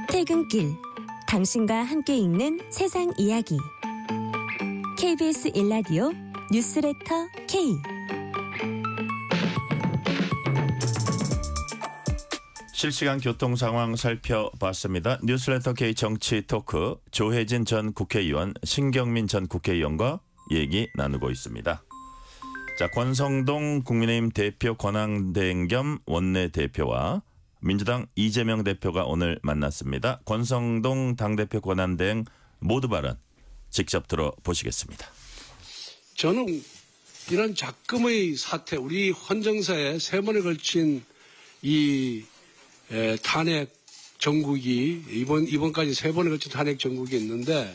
퇴근길 당신과 함께 읽는 세상 이야기 KBS 1라디오 뉴스레터 K 실시간 교통 상황 살펴봤습니다. 뉴스레터 K 정치 토크 조혜진 전 국회의원, 신경민 전 국회의원과 얘기 나누고 있습니다. 자, 권성동 국민의힘 대표 권한대행 겸 원내대표와 민주당 이재명 대표가 오늘 만났습니다. 권성동 당대표 권한대행 모두 발언 직접 들어보시겠습니다. 저는 이런 작금의 사태, 우리 헌정사에 3번에 걸친 이 탄핵 정국이 이번까지 3번에 걸친 탄핵 정국이 있는데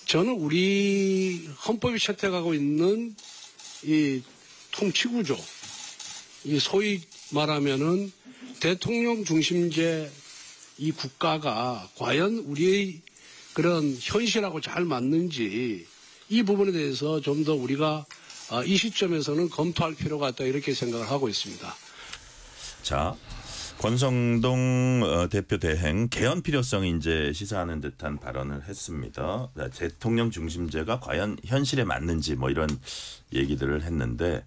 저는 우리 헌법이 채택하고 있는 이 통치구조, 이 소위 말하면은 대통령 중심제 이 국가가 과연 우리의 그런 현실하고 잘 맞는지 이 부분에 대해서 좀 더 우리가 이 시점에서는 검토할 필요가 있다 이렇게 생각을 하고 있습니다. 자, 권성동 대표 대행 개헌 필요성이 이제 시사하는 듯한 발언을 했습니다. 대통령 중심제가 과연 현실에 맞는지 뭐 이런 얘기들을 했는데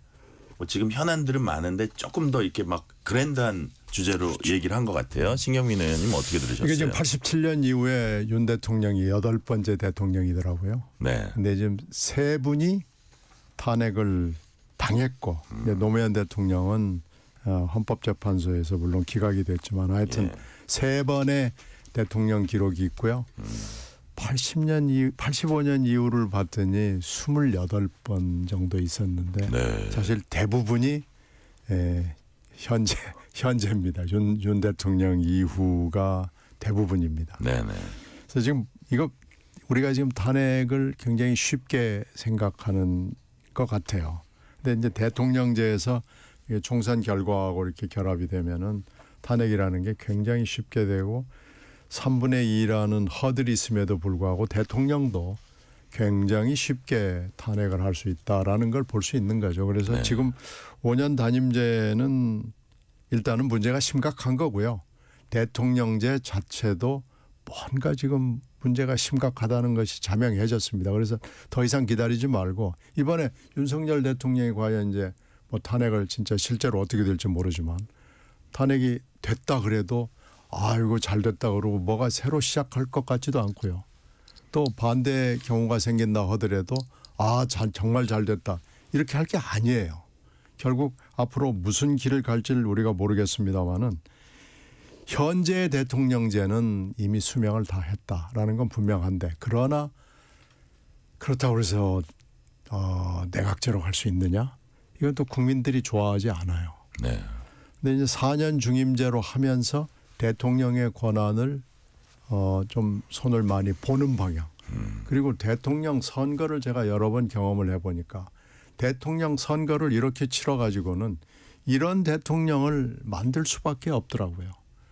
뭐 지금 현안들은 많은데 조금 더 이렇게 막 그랜드한 주제로 얘기를 한 것 같아요. 신경민 의원님 어떻게 들으셨어요? 이게 지금 87년 이후에 윤 대통령이 8번째 대통령이더라고요. 네. 근데 지금 3분이 탄핵을 당했고 노무현 대통령은 헌법재판소에서 물론 기각이 됐지만 하여튼 3번의 대통령 기록이 있고요. 85년 이후를 봤더니 28번 정도 있었는데 네. 사실 대부분이 현재입니다. 윤 대통령 이후가 대부분입니다. 네네. 그래서 지금 이거 우리가 지금 탄핵을 굉장히 쉽게 생각하는 것 같아요. 근데 이제 대통령제에서 총선 결과하고 이렇게 결합이 되면은 탄핵이라는 게 굉장히 쉽게 되고 3분의 2라는 허들이 있음에도 불구하고 대통령도 굉장히 쉽게 탄핵을 할 수 있다라는 걸 볼 수 있는 거죠. 그래서 네. 지금 5년 단임제는 일단은 문제가 심각한 거고요. 대통령제 자체도 뭔가 지금 문제가 심각하다는 것이 자명해졌습니다. 그래서 더 이상 기다리지 말고 이번에 윤석열 대통령이 과연 이제 뭐 탄핵을 진짜 실제로 어떻게 될지 모르지만 탄핵이 됐다 그래도 아이고 잘 됐다 그러고 뭐가 새로 시작할 것 같지도 않고요. 또 반대 경우가 생긴다 하더라도 정말 잘 됐다 이렇게 할 게 아니에요. 결국 앞으로 무슨 길을 갈지를 우리가 모르겠습니다만은 현재 대통령제는 이미 수명을 다 했다라는 건 분명한데 그러나 그렇다고 해서 내각제로 갈 수 있느냐? 이건 또 국민들이 좋아하지 않아요. 네. 근데 이제 4년 중임제로 하면서 대통령의 권한을 좀 손을 많이 보는 방향. 그리고 대통령 선거를 제가 여러 번 경험을 해보니까 대통령 선거를 이렇게 치러가지고는 이런 대통령을 만들 수밖에 없더라고요.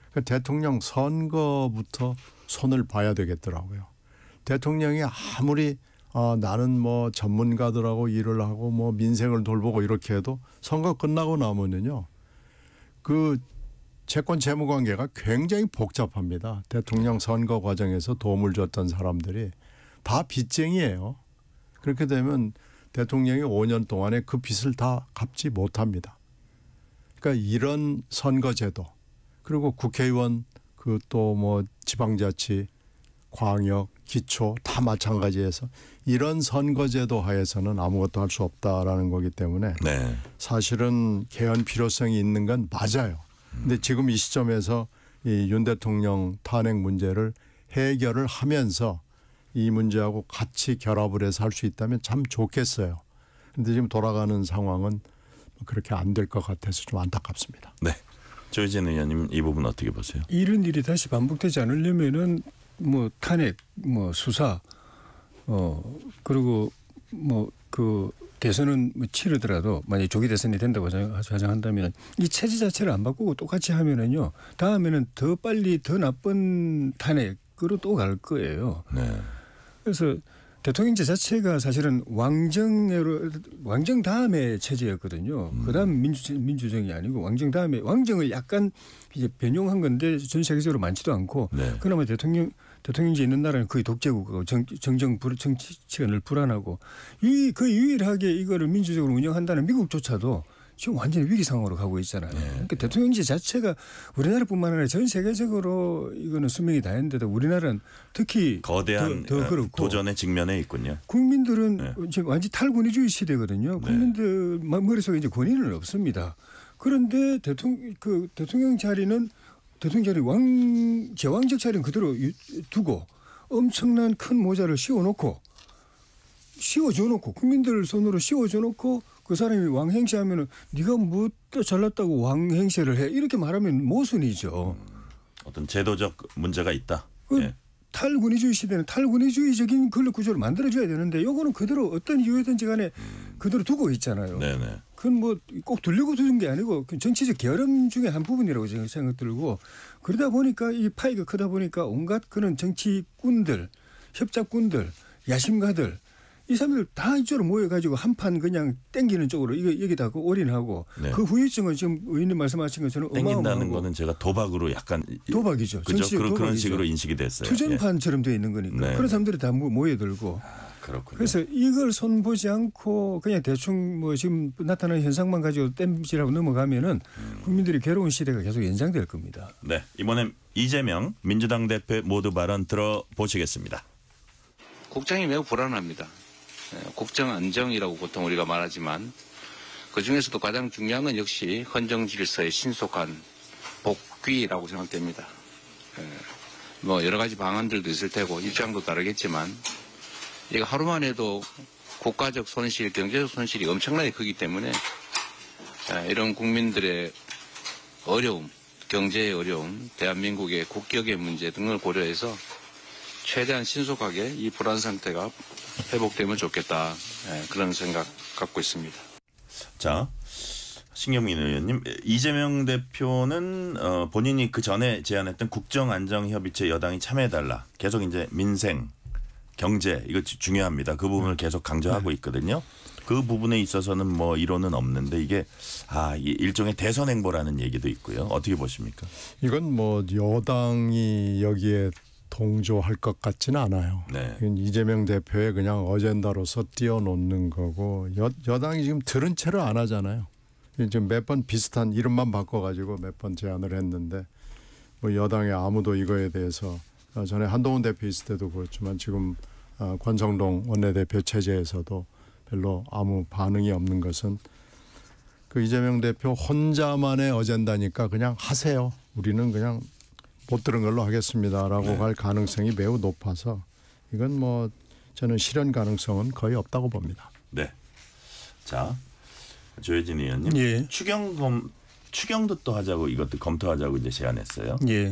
그러니까 대통령 선거부터 손을 봐야 되겠더라고요. 대통령이 아무리 나는 뭐 전문가들하고 일을 하고 뭐 민생을 돌보고 이렇게 해도 선거 끝나고 나면은요. 그 채권 채무 관계가 굉장히 복잡합니다. 대통령 선거 과정에서 도움을 줬던 사람들이 다 빚쟁이에요. 그렇게 되면 대통령이 5년 동안에 그 빚을 다 갚지 못합니다. 그러니까 이런 선거제도 그리고 국회의원 그 또 뭐 지방자치, 광역, 기초 다 마찬가지에서 이런 선거제도 하에서는 아무것도 할 수 없다라는 거기 때문에 네. 사실은 개헌 필요성이 있는 건 맞아요. 근데 지금 이 시점에서 이 윤 대통령 탄핵 문제를 해결을 하면서 이 문제하고 같이 결합을 해서 할 수 있다면 참 좋겠어요. 근데 지금 돌아가는 상황은 그렇게 안 될 것 같아서 좀 안타깝습니다. 네. 조혜진 의원님 이 부분 어떻게 보세요? 이런 일이 다시 반복되지 않으려면은 뭐 탄핵, 뭐 수사, 그리고 뭐 그 대선은 뭐 치르더라도 만약 조기 대선이 된다고 가정한다면 이 체제 자체를 안 바꾸고 똑같이 하면은요 다음에는 더 빨리 더 나쁜 탄핵으로 또 갈 거예요. 네. 그래서 대통령제 자체가 사실은 왕정 다음의 체제였거든요. 그다음 민주정이 아니고 왕정 다음에 왕정을 약간 이제 변용한 건데 전 세계적으로 많지도 않고 네. 그나마 대통령제 있는 나라는 거의 독재국가고 정치가 늘 불안하고 그 유일하게 이거를 민주적으로 운영한다는 미국조차도 지금 완전히 위기 상황으로 가고 있잖아요. 네. 그러니까 대통령제 자체가 우리나라뿐만 아니라 전 세계적으로 이거는 수명이 다했는데도 우리나라는 특히 거대한 더 그렇고 도전에 직면해 있군요. 국민들은 네. 지금 완전 탈권위주의 시대거든요. 국민들 머릿속에 이제 권위는 없습니다. 그런데 대통령 자리는 제왕적 자리는 그대로 두고 엄청난 큰 모자를 씌워줘놓고 국민들 손으로 씌워줘놓고 그 사람이 왕행세하면은 네가 뭐 잘났다고 왕행세를 해 이렇게 말하면 모순이죠. 어떤 제도적 문제가 있다. 예. 탈권위주의 시대는 탈권위주의적인 권력 구조를 만들어줘야 되는데 요거는 그대로 어떤 이유든지 간에 그대로 두고 있잖아요. 네네. 그건 뭐 꼭 돌리고 두는 게 아니고 정치적 결함 중에 한 부분이라고 저는 생각 들고 그러다 보니까 이 파이가 크다 보니까 온갖 그런 정치꾼들, 협작꾼들, 야심가들 이 사람들 다 이쪽으로 모여가지고 한판 그냥 땡기는 쪽으로 여기다 올인하고 네. 그 후유증은 지금 의원님 말씀하신 것처럼 땡긴다는 어마어마하고 거는 제가 도박으로 약간 도박이죠. 그죠? 정치적 그런 도박이죠. 식으로 인식이 됐어요. 투쟁판처럼 되어 있는 거니까 네. 그런 사람들이 다 모여들고 그렇군요. 그래서 이걸 손보지 않고 그냥 대충 뭐 지금 나타나는 현상만 가지고 땜질하고 넘어가면은 국민들이 괴로운 시대가 계속 연장될 겁니다. 네, 이번엔 이재명 민주당 대표 모두 발언 들어보시겠습니다. 국정이 매우 불안합니다. 국정 안정이라고 보통 우리가 말하지만 그중에서도 가장 중요한 건 역시 헌정 질서의 신속한 복귀라고 생각됩니다. 뭐 여러 가지 방안들도 있을 테고 입장도 다르겠지만 이거 하루만 해도 국가적 손실, 경제적 손실이 엄청나게 크기 때문에 이런 국민들의 어려움, 경제의 어려움, 대한민국의 국격의 문제 등을 고려해서 최대한 신속하게 이 불안 상태가 회복되면 좋겠다. 그런 생각 갖고 있습니다. 자, 신경민 의원님, 이재명 대표는 본인이 그 전에 제안했던 국정안정협의체 여당이 참여해달라. 계속 이제 민생, 경제 이거 중요합니다. 그 부분을 계속 강조하고 있거든요. 그 부분에 있어서는 뭐 이론은 없는데 이게 일종의 대선 행보라는 얘기도 있고요. 어떻게 보십니까? 이건 뭐 여당이 여기에 동조할 것 같지는 않아요. 네. 이건 이재명 대표의 그냥 어젠다로서 띄워놓는 거고 여당이 지금 들은 채를 안 하잖아요. 지금 몇 번 비슷한 이름만 바꿔가지고 몇 번 제안을 했는데 뭐 여당에 아무도 이거에 대해서 전에 한동훈 대표 있을 때도 그렇지만 지금 권성동 원내대표 체제에서도 별로 아무 반응이 없는 것은 그 이재명 대표 혼자만의 어젠다니까 그냥 하세요. 우리는 그냥 못 들은 걸로 하겠습니다라고 네. 할 가능성이 매우 높아서 이건 뭐 저는 실현 가능성은 거의 없다고 봅니다. 네. 자, 조혜진 의원님, 예. 추경도 또 하자고 이것도 검토하자고 이제 제안했어요. 예.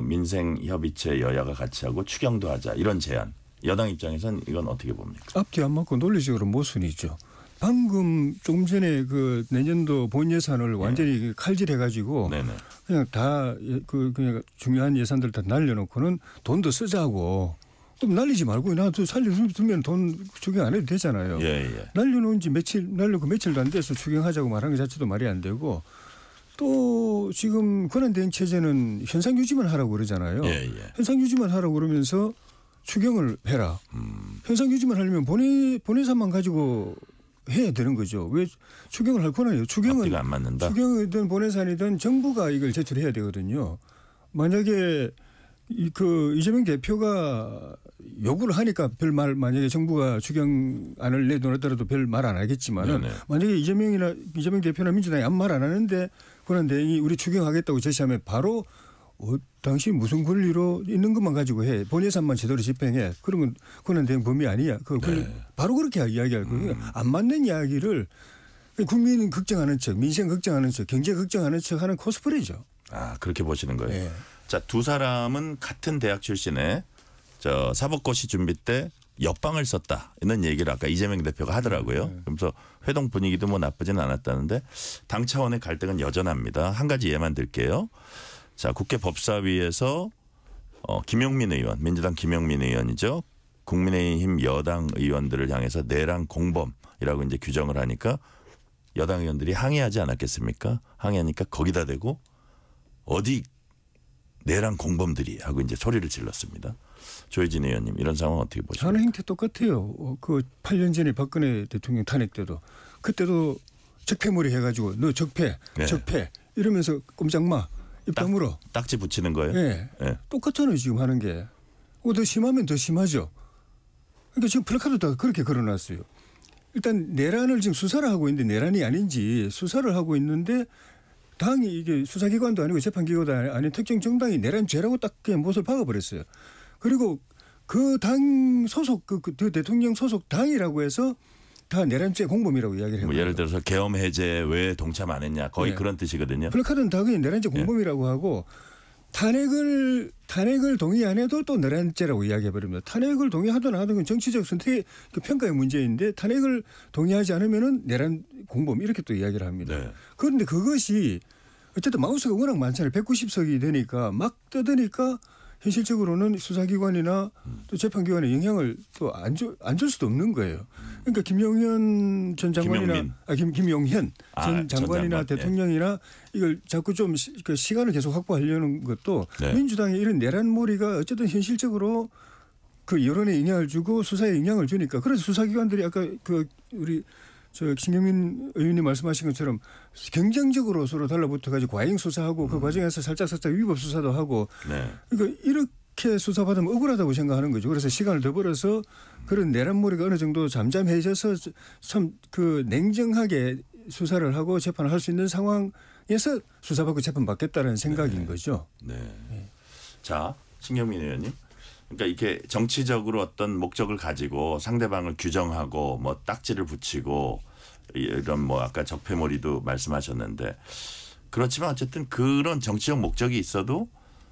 민생 협의체 여야가 같이 하고 추경도 하자 이런 제안. 여당 입장에선 이건 어떻게 봅니까? 앞뒤 안 맞고 논리적으로 모순이죠. 방금 조금 전에 그 내년도 본 예산을 완전히 칼질해가지고 네네. 그냥 다 그냥 중요한 예산들 다 날려놓고는 돈도 쓰자고. 좀 날리지 말고 나도 살려두면 돈 추경 안 해도 되잖아요. 예. 날려놓은 지 날려고 며칠도 안 돼서 추경하자고 말하는 것 자체도 말이 안 되고 또 지금 권한대행 체제는 현상 유지만 하라고 그러잖아요. 예. 현상 유지만 하라고 그러면서 추경을 해라. 현상 유지만 하려면 본 예산만 가지고 해야 되는 거죠. 왜 추경을 할 권한이에요? 추경은 앞뒤가 안 맞는다. 추경이든 본 예산이든 정부가 이걸 제출해야 되거든요. 만약에 이재명 대표가 요구를 하니까 만약에 정부가 추경안을 내놓았더라도 별 말 안 하겠지만은 네네. 만약에 이재명 대표나 민주당이 아무 말 안 하는데 권한대행이 우리 추경하겠다고 제시하면 바로 당신 무슨 권리로 있는 것만 가지고 해. 본 예산만 제대로 집행해. 그러면 권한대행 범위 아니야. 바로 그렇게 이야기할 거예요. 안 맞는 이야기를 국민 걱정하는 척, 민생 걱정하는 척, 경제 걱정하는 척 하는 코스프레죠. 아, 그렇게 보시는 거예요. 네. 자, 두 사람은 같은 대학 출신에 사법고시 준비 때 옆방을 썼다 이런 얘기를 아까 이재명 대표가 하더라고요. 그러면서 회동 분위기도 뭐 나쁘지는 않았다는데 당 차원의 갈등은 여전합니다. 한 가지 예만 들게요. 자, 국회 법사위에서 김용민 의원, 민주당 김용민 의원이죠. 국민의힘 여당 의원들을 향해서 내란 공범이라고 이제 규정을 하니까 여당 의원들이 항의하지 않았겠습니까? 항의하니까 거기다 대고 어디 내란 공범들이 하고 이제 소리를 질렀습니다. 조혜진 의원님 이런 상황 어떻게 보십니까? 하는 행태 똑같아요. 그 8년 전에 박근혜 대통령 탄핵 때도 그때도 적폐몰이 해가지고 너 적폐 이러면서 꼼짝 마 입 다물어. 딱지 붙이는 거예요? 네. 네. 똑같잖아요 지금 하는 게. 더 심하면 더 심하죠. 그러니까 지금 플래카드 다 그렇게 걸어놨어요. 일단 내란을 지금 수사를 하고 있는데 내란이 아닌지 수사를 하고 있는데 당이 이게 수사기관도 아니고 재판기관도 아닌 특정 정당이 내란죄라고 딱 그냥 못을 박아버렸어요. 그리고 그 당 소속 그 대통령 소속 당이라고 해서 다 내란죄 공범이라고 이야기를 해요. 뭐 예를 들어서 계엄 해제 왜 동참 안 했냐 거의 네. 그런 뜻이거든요. 플래카드는 다 그냥 내란죄 공범이라고 하고 탄핵을 동의 안 해도 또 내란죄라고 이야기해버립니다. 탄핵을 동의하든 안 하든 정치적 선택 그 평가의 문제인데 탄핵을 동의하지 않으면은 내란 공범 이렇게 또 이야기를 합니다. 네. 그런데 그것이 어쨌든 마우스가 워낙 많잖아요. 190석이 되니까 막 떠드니까 현실적으로는 수사기관이나 또 재판기관에 영향을 또 안 줄 수도 없는 거예요. 그러니까 김용현 전 장관이나 김용현 전 장관이나 대통령이나 이걸 자꾸 좀 시간을 계속 확보하려는 것도 네. 민주당의 이런 내란몰이가 어쨌든 현실적으로 그 여론에 영향을 주고 수사에 영향을 주니까 그래서 수사기관들이 아까 우리 김경민 의원님 말씀하신 것처럼 경쟁적으로 서로 달라붙어가지고 과잉 수사하고 그 과정에서 살짝 위법 수사도 하고 네. 그러니까 이렇게 수사받으면 억울하다고 생각하는 거죠. 그래서 시간을 더 벌어서 그런 내란몰이가 어느 정도 잠잠해져서 참 그 냉정하게 수사를 하고 재판을 할 수 있는 상황에서 수사받고 재판받겠다는 생각인 거죠. 네. 자, 신경민 의원님. 그러니까 이렇게 정치적으로 어떤 목적을 가지고 상대방을 규정하고 뭐 딱지를 붙이고 이런 뭐 아까 적폐몰이도 말씀하셨는데 그렇지만 어쨌든 그런 정치적 목적이 있어도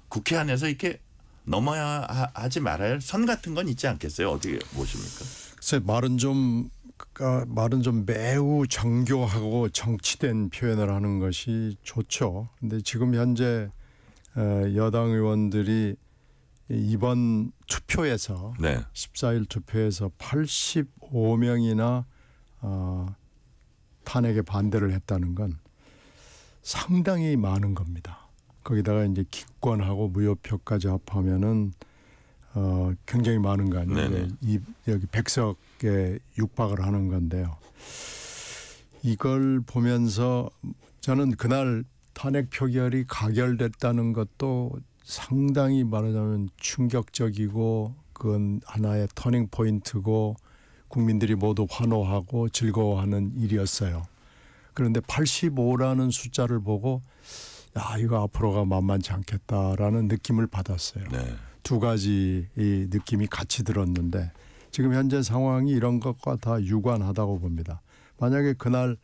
국회 안에서 이렇게 넘어야 하지 말아야 할 선 같은 건 있지 않겠어요? 어떻게 보십니까? 글쎄 말은 좀 매우 정교하고 정치된 표현을 하는 것이 좋죠. 근데 지금 현재 여당 의원들이 이번 투표에서 네. 14일 투표에서 85명이나 탄핵에 반대를 했다는 건 상당히 많은 겁니다. 거기다가 이제 기권하고 무효표까지 합하면은 굉장히 많은 거 아니에요. 여기 100석에 육박을 하는 건데요. 이걸 보면서 저는 그날 탄핵 표결이 가결됐다는 것도 상당히 말하자면 충격적이고 그건 하나의 터닝 포인트고 국민들이 모두 환호하고 즐거워하는 일이었어요. 그런데 85라는 숫자를 보고 야 이거 앞으로가 만만치 않겠다라는 느낌을 받았어요. 네. 두 가지 이 느낌이 같이 들었는데 지금 현재 상황이 이런 것과 다 유관하다고 봅니다. 만약에 그날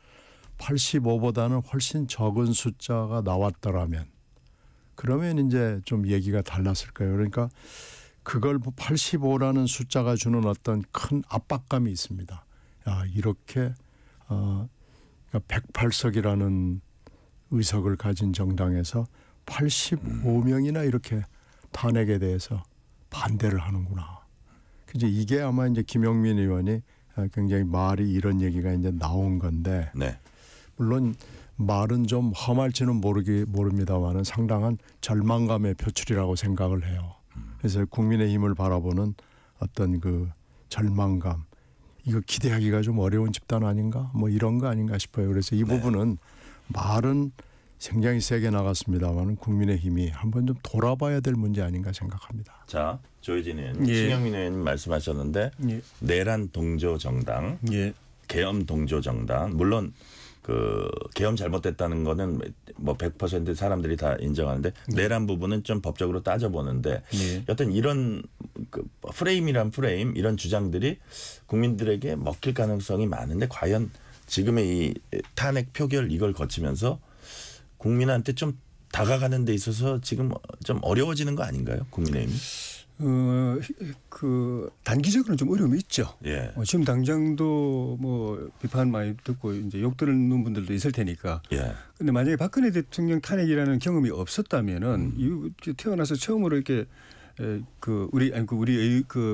85보다는 훨씬 적은 숫자가 나왔더라면 그러면 이제 좀 얘기가 달랐을 거예요. 그러니까 그걸 85라는 숫자가 주는 어떤 큰 압박감이 있습니다. 야, 이렇게 108석이라는 의석을 가진 정당에서 85명이나 이렇게 탄핵에 대해서 반대를 하는구나. 이제 이게 아마 이제 김영민 의원이 굉장히 말이 이런 얘기가 이제 나온 건데 네. 물론 말은 좀 험할지는 모릅니다만은 상당한 절망감의 표출이라고 생각을 해요. 그래서 국민의힘을 바라보는 어떤 그 절망감, 이거 기대하기가 좀 어려운 집단 아닌가? 뭐 이런 거 아닌가 싶어요. 그래서 이 부분은 말은 굉장히 세게 나갔습니다만 국민의힘이 한번 좀 돌아봐야 될 문제 아닌가 생각합니다. 자, 조혜진 의원, 예. 신경민 의원님 말씀하셨는데 예. 내란 동조 정당, 예. 계엄 동조 정당, 물론 그 계엄 잘못됐다는 거는 뭐 100% 사람들이 다 인정하는데 내란 부분은 좀 법적으로 따져보는데 예. 여튼 이런 그 프레임이란 프레임 이런 주장들이 국민들에게 먹힐 가능성이 많은데 과연 지금의 이 탄핵 표결 이걸 거치면서 국민한테 좀 다가가는 데 있어서 지금 좀 어려워지는 거 아닌가요? 국민의힘이? 그 단기적으로는 좀 어려움이 있죠. 예. 지금 당장도 뭐 비판 많이 듣고 이제 욕 들은 분들도 있을 테니까. 예. 근데 만약에 박근혜 대통령 탄핵이라는 경험이 없었다면은 태어나서 처음으로 이렇게 우리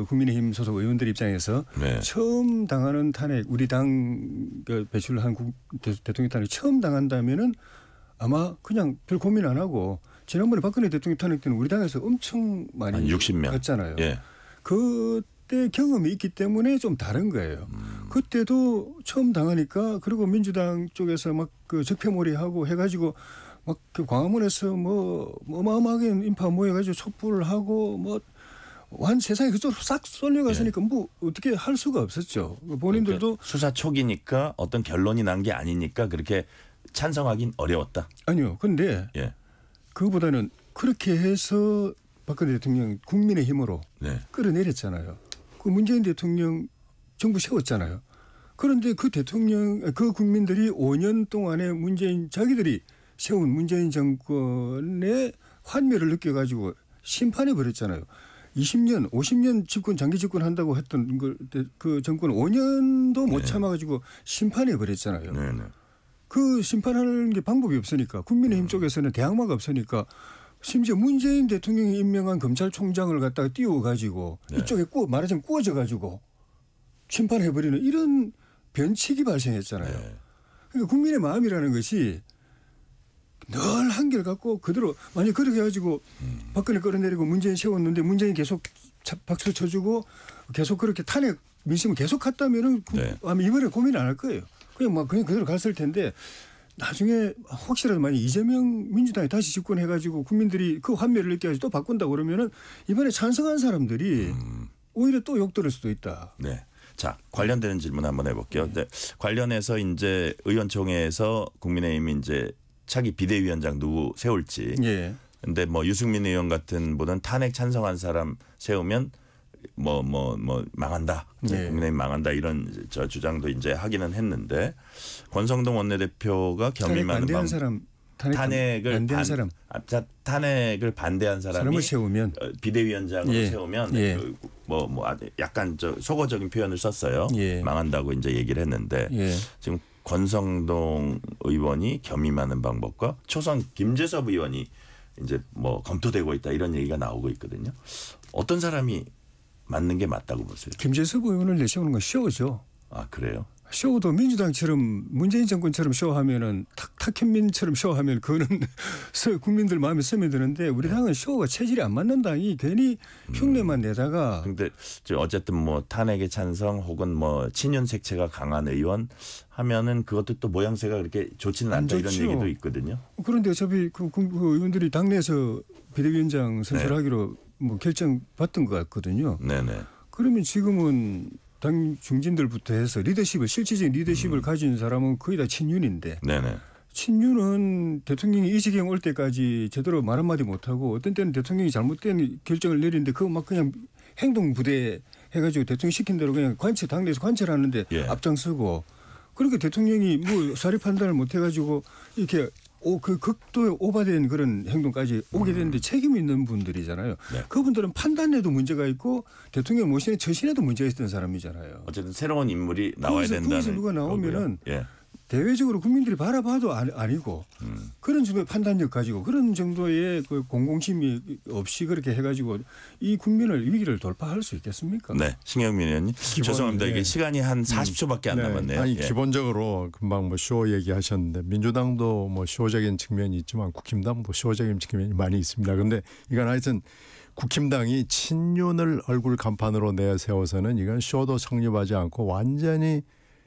국민의힘 소속 의원들 입장에서 네. 처음 당하는 탄핵, 우리 당 배출한 대통령 탄핵 처음 당한다면은 아마 그냥 별 고민 안 하고 지난번에 박근혜 대통령 탄핵 때는 우리 당에서 엄청 많이 한 60명 갔잖아요. 예. 그때 경험이 있기 때문에 좀 다른 거예요. 그때도 처음 당하니까 그리고 민주당 쪽에서 막 그 적폐몰이하고 해가지고 막 그 광화문에서 뭐 어마어마하게 인파 모여가지고 촛불을 하고 뭐 완 세상에 그쪽으로 싹 쏠려갔으니까 뭐 어떻게 할 수가 없었죠. 본인들도 그러니까 수사 초기니까 어떤 결론이 난 게 아니니까 그렇게 찬성하긴 어려웠다. 아니요. 근데 예. 그거보다는 그렇게 해서 박근혜 대통령 국민의힘으로 네. 끌어내렸잖아요. 그 문재인 대통령 정부 세웠잖아요. 그런데 그 국민들이 5년 동안에 자기들이 세운 문재인 정권의 환멸을 느껴가지고 심판해 버렸잖아요. 20년, 50년 집권 장기 집권 한다고 했던 그 정권 5년도 못 참아가지고 심판해 버렸잖아요. 네. 그 심판하는 게 방법이 없으니까 국민의힘 쪽에서는 대항마가 없으니까 심지어 문재인 대통령이 임명한 검찰총장을 갖다가 띄워가지고 이쪽에 말하자면 구워져가지고 심판해버리는 이런 변칙이 발생했잖아요. 그러니까 국민의 마음이라는 것이 늘 한결같고 그대로 만약 그렇게 해가지고 박근혜 끌어내리고 문재인 세웠는데 문재인 계속 박수 쳐주고 계속 그렇게 탄핵 민심을 계속 갔다면은 아마 이번에 고민 안 할 거예요. 그냥 그대로 갔을 텐데 나중에 혹시라도 만약 이재명 민주당이 다시 집권해가지고 국민들이 그 환멸을 느껴가지고 또 바꾼다 그러면은 이번에 찬성한 사람들이 오히려 또 욕 들을 수도 있다. 네. 자, 관련되는 질문 한번 해볼게요. 네. 관련해서 이제 의원총회에서 국민의힘이 이제 차기 비대위원장 누구 세울지. 예. 근데 뭐 유승민 의원 같은 분은 탄핵 찬성한 사람 세우면 뭐 망한다. 네. 국민의힘 망한다 이런 저 주장도 이제 하기는 했는데 권성동 원내대표가 겸임하는 반대한 사람 탄핵을 반대한 사람을 세우면 비대위원장으로 예. 세우면 예. 약간 속어적인 표현을 썼어요. 예. 망한다고 이제 얘기를 했는데 예. 지금 권성동 의원이 겸임하는 방법과 초선 김재섭 의원이 이제 뭐 검토되고 있다 이런 얘기가 나오고 있거든요. 어떤 사람이 맞는 게 맞다고 보세요? 김재섭 의원을 내세우는 건 쇼죠. 아 그래요? 쇼도 민주당처럼 문재인 정권처럼 쇼하면은 탁현민처럼 쇼하면 그거는 국민들 마음에 스며드는데 우리 당은 쇼가 체질이 안 맞는 당이 괜히 흉내만 내다가. 근데 어쨌든 뭐 탄핵에 찬성 혹은 뭐 친윤 색채가 강한 의원 하면은 그것도 또 모양새가 그렇게 좋지는 않다 이런 얘기도 있거든요. 그런데 어차피 그 의원들이 당내에서 비대위원장 선출을 하기로 뭐 결정 받던 것 같거든요. 네네. 그러면 지금은 당 중진들부터 해서 실질적인 리더십을 가진 사람은 거의 다 친윤인데. 네네. 친윤은 대통령이 이 지경 올 때까지 제대로 말 한마디 못하고 어떤 때는 대통령이 잘못된 결정을 내리는데 그거 막 그냥 행동부대 해가지고 대통령 시킨 대로 그냥 당내에서 관철하는데 예. 앞장서고 그렇게 대통령이 뭐 사리 판단을 못해가지고 이렇게 그 극도의 오바된 그런 행동까지 오게 되는데 책임 있는 분들이잖아요. 네. 그분들은 판단에도 문제가 있고 대통령 모신의 처신에도 문제가 있던 사람이잖아요. 어쨌든 새로운 인물이 나와야 된다는 거기서 누가 나오면은 거고요. 예. 대외적으로 국민들이 바라봐도 아니고 그런 정도의 판단력 가지고 그런 정도의 그 공공심이 없이 그렇게 해가지고 이 국민을 위기를 돌파할 수 있겠습니까? 네, 신경민 의원님 죄송합니다. 이게 시간이 한 40초밖에 안 남았네요. 아니 예. 기본적으로 금방 뭐 쇼 얘기하셨는데 민주당도 뭐 쇼적인 측면이 있지만 국힘당도 쇼적인 측면이 많이 있습니다. 그런데 이건 하여튼 국힘당이 친윤을 얼굴 간판으로 내세워서는 이건 쇼도 성립하지 않고 완전히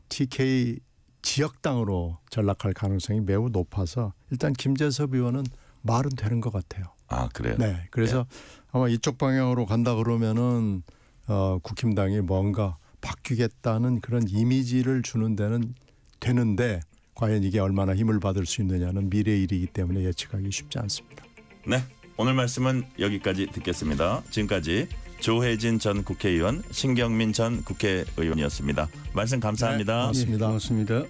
TK 지역당으로 전락할 가능성이 매우 높아서 일단 김재섭 의원은 말은 되는 것 같아요. 아 그래요? 네, 그래서 아마 이쪽 방향으로 간다 그러면은 국힘당이 뭔가 바뀌겠다는 그런 이미지를 주는 데는 되는데 과연 이게 얼마나 힘을 받을 수 있느냐는 미래의 일이기 때문에 예측하기 쉽지 않습니다. 네, 오늘 말씀은 여기까지 듣겠습니다. 지금까지 조혜진 전 국회의원, 신경민 전 국회의원이었습니다. 말씀 감사합니다. 네, 고맙습니다. 고맙습니다.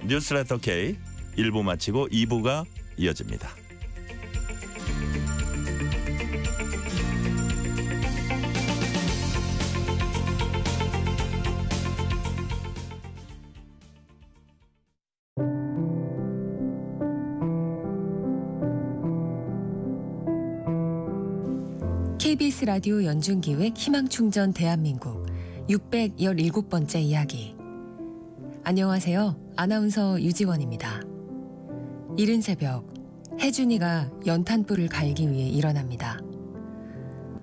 뉴스레터 K 1부 마치고 2부가 이어집니다. KBS 라디오 연중기획 희망충전 대한민국 617번째 이야기. 안녕하세요. 아나운서 유지원입니다. 이른 새벽 혜준이가 연탄불을 갈기 위해 일어납니다.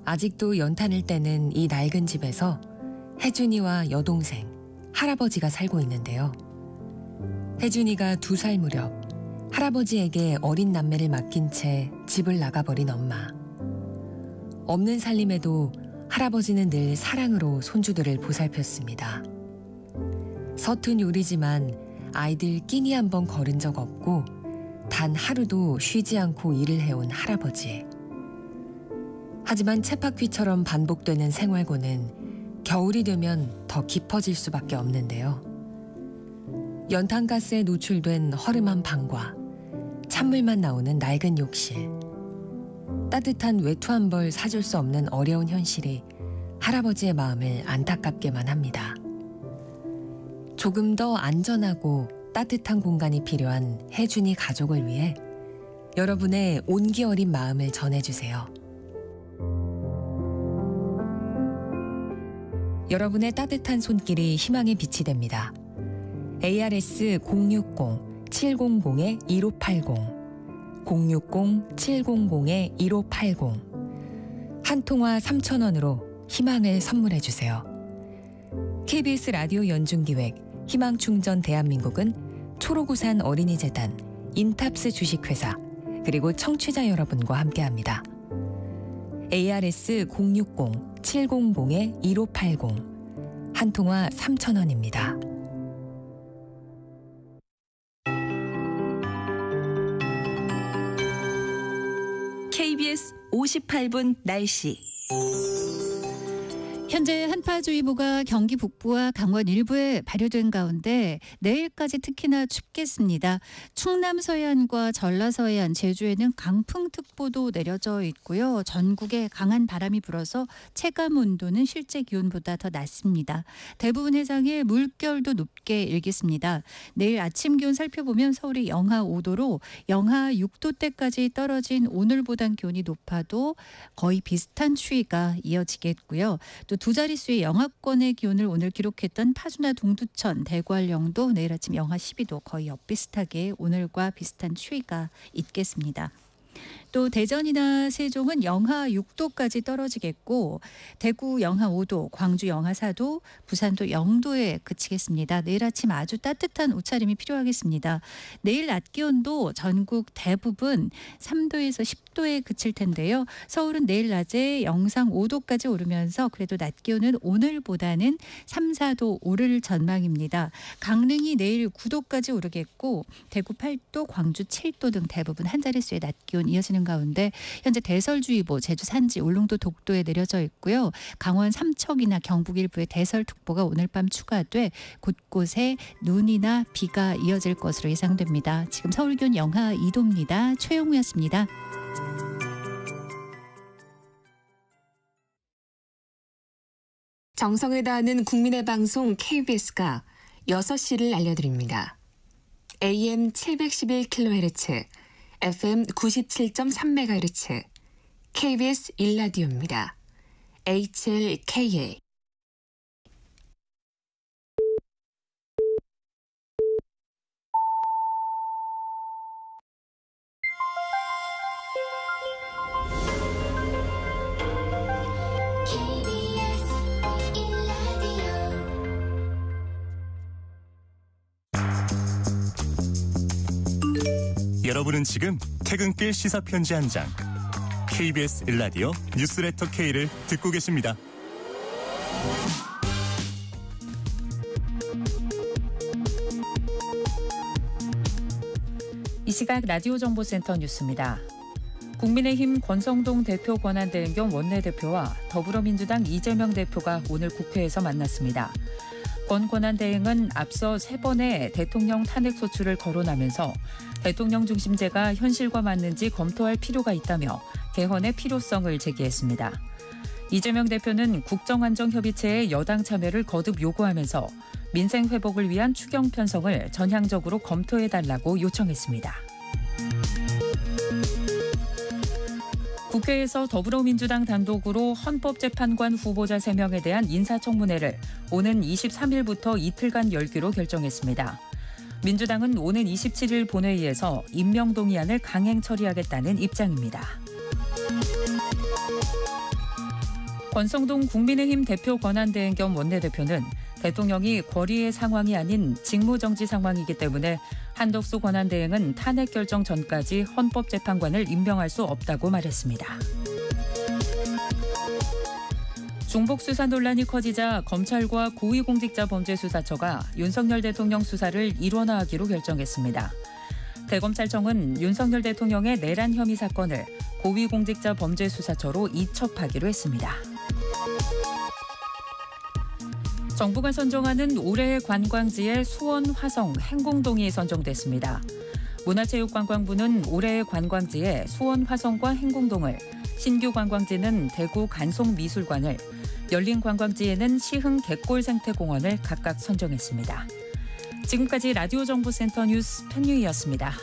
아직도 연탄을 떼는 이 낡은 집에서 혜준이와 여동생, 할아버지가 살고 있는데요. 혜준이가 2살 무렵 할아버지에게 어린 남매를 맡긴 채 집을 나가버린 엄마. 없는 살림에도 할아버지는 늘 사랑으로 손주들을 보살폈습니다. 서툰 요리지만 아이들 끼니 한 번 거른 적 없고 단 하루도 쉬지 않고 일을 해온 할아버지. 하지만 쳇바퀴처럼 반복되는 생활고는 겨울이 되면 더 깊어질 수밖에 없는데요. 연탄가스에 노출된 허름한 방과 찬물만 나오는 낡은 욕실. 따뜻한 외투 한 벌 사줄 수 없는 어려운 현실이 할아버지의 마음을 안타깝게만 합니다. 조금 더 안전하고 따뜻한 공간이 필요한 혜준이 가족을 위해 여러분의 온기 어린 마음을 전해주세요. 여러분의 따뜻한 손길이 희망의 빛이 됩니다. ARS 060-700-1580 060-700-1580 한 통화 3,000원으로 희망을 선물해 주세요. KBS 라디오 연중기획 희망충전 대한민국은 초록우산 어린이재단, 인탑스 주식회사 그리고 청취자 여러분과 함께합니다. ARS 060-700-1580 한 통화 3,000원입니다. KBS 58분 날씨. 현재 한파주의보가 경기 북부와 강원 일부에 발효된 가운데 내일까지 특히나 춥겠습니다. 충남 서해안과 전라 서해안, 제주에는 강풍특보도 내려져 있고요. 전국에 강한 바람이 불어서 체감 온도는 실제 기온보다 더 낮습니다. 대부분 해상에 물결도 높게 일겠습니다. 내일 아침 기온 살펴보면 서울이 영하 5도로 영하 6도대까지 떨어진 오늘보단 기온이 높아도 거의 비슷한 추위가 이어지겠고요. 또 두 자릿수의 영하권의 기온을 오늘 기록했던 파주나 동두천, 대관령도 내일 아침 영하 12도, 거의 엇비슷하게 오늘과 비슷한 추위가 있겠습니다. 또 대전이나 세종은 영하 6도까지 떨어지겠고 대구 영하 5도, 광주 영하 4도, 부산도 0도에 그치겠습니다. 내일 아침 아주 따뜻한 옷차림이 필요하겠습니다. 내일 낮 기온도 전국 대부분 3도에서 10도에 그칠 텐데요. 서울은 내일 낮에 영상 5도까지 오르면서 그래도 낮 기온은 오늘보다는 3, 4도 오를 전망입니다. 강릉이 내일 9도까지 오르겠고 대구 8도, 광주 7도 등 대부분 한 자릿수의 낮 기온 이어지는 발효되는 가운데 현재 대설주의보 제주 산지, 울릉도 독도에 내려져 있고요. 강원 삼척이나 경북 일부에 대설특보가 오늘 밤 추가돼 곳곳에 눈이나 비가 이어질 것으로 예상됩니다. 지금 서울 기온 영하 2도입니다. 최영우였습니다. 정성을 다하는 국민의 방송 KBS가 6시를 알려드립니다. AM 711kHz, FM 97.3MHz, KBS 1라디오입니다. HLKA. 여러분은 지금 퇴근길 시사편지 한 장, KBS 1라디오 뉴스레터 K를 듣고 계십니다. 이 시각 라디오 정보센터 뉴스입니다. 국민의힘 권성동 대표 권한대행 겸 원내대표와 더불어민주당 이재명 대표가 오늘 국회에서 만났습니다. 권 권한대행은 앞서 3번의 대통령 탄핵소추를 거론하면서 대통령 중심제가 현실과 맞는지 검토할 필요가 있다며 개헌의 필요성을 제기했습니다. 이재명 대표는 국정안정협의체의 여당 참여를 거듭 요구하면서 민생 회복을 위한 추경 편성을 전향적으로 검토해달라고 요청했습니다. 국회에서 더불어민주당 단독으로 헌법재판관 후보자 3명에 대한 인사청문회를 오는 23일부터 이틀간 열기로 결정했습니다. 민주당은 오는 27일 본회의에서 임명동의안을 강행 처리하겠다는 입장입니다. 권성동 국민의힘 대표 권한대행 겸 원내대표는 대통령이 권리의 상황이 아닌 직무정지 상황이기 때문에 한덕수 권한대행은 탄핵 결정 전까지 헌법재판관을 임명할 수 없다고 말했습니다. 중복수사 논란이 커지자 검찰과 고위공직자범죄수사처가 윤석열 대통령 수사를 일원화하기로 결정했습니다. 대검찰청은 윤석열 대통령의 내란 혐의 사건을 고위공직자범죄수사처로 이첩하기로 했습니다. 정부가 선정하는 올해의 관광지에 수원, 화성, 행궁동이 선정됐습니다. 문화체육관광부는 올해의 관광지에 수원, 화성과 행궁동을, 신규 관광지는 대구 간송미술관을, 열린 관광지에는 시흥 갯골생태공원을 각각 선정했습니다. 지금까지 라디오 정보센터 뉴스 편유희였습니다.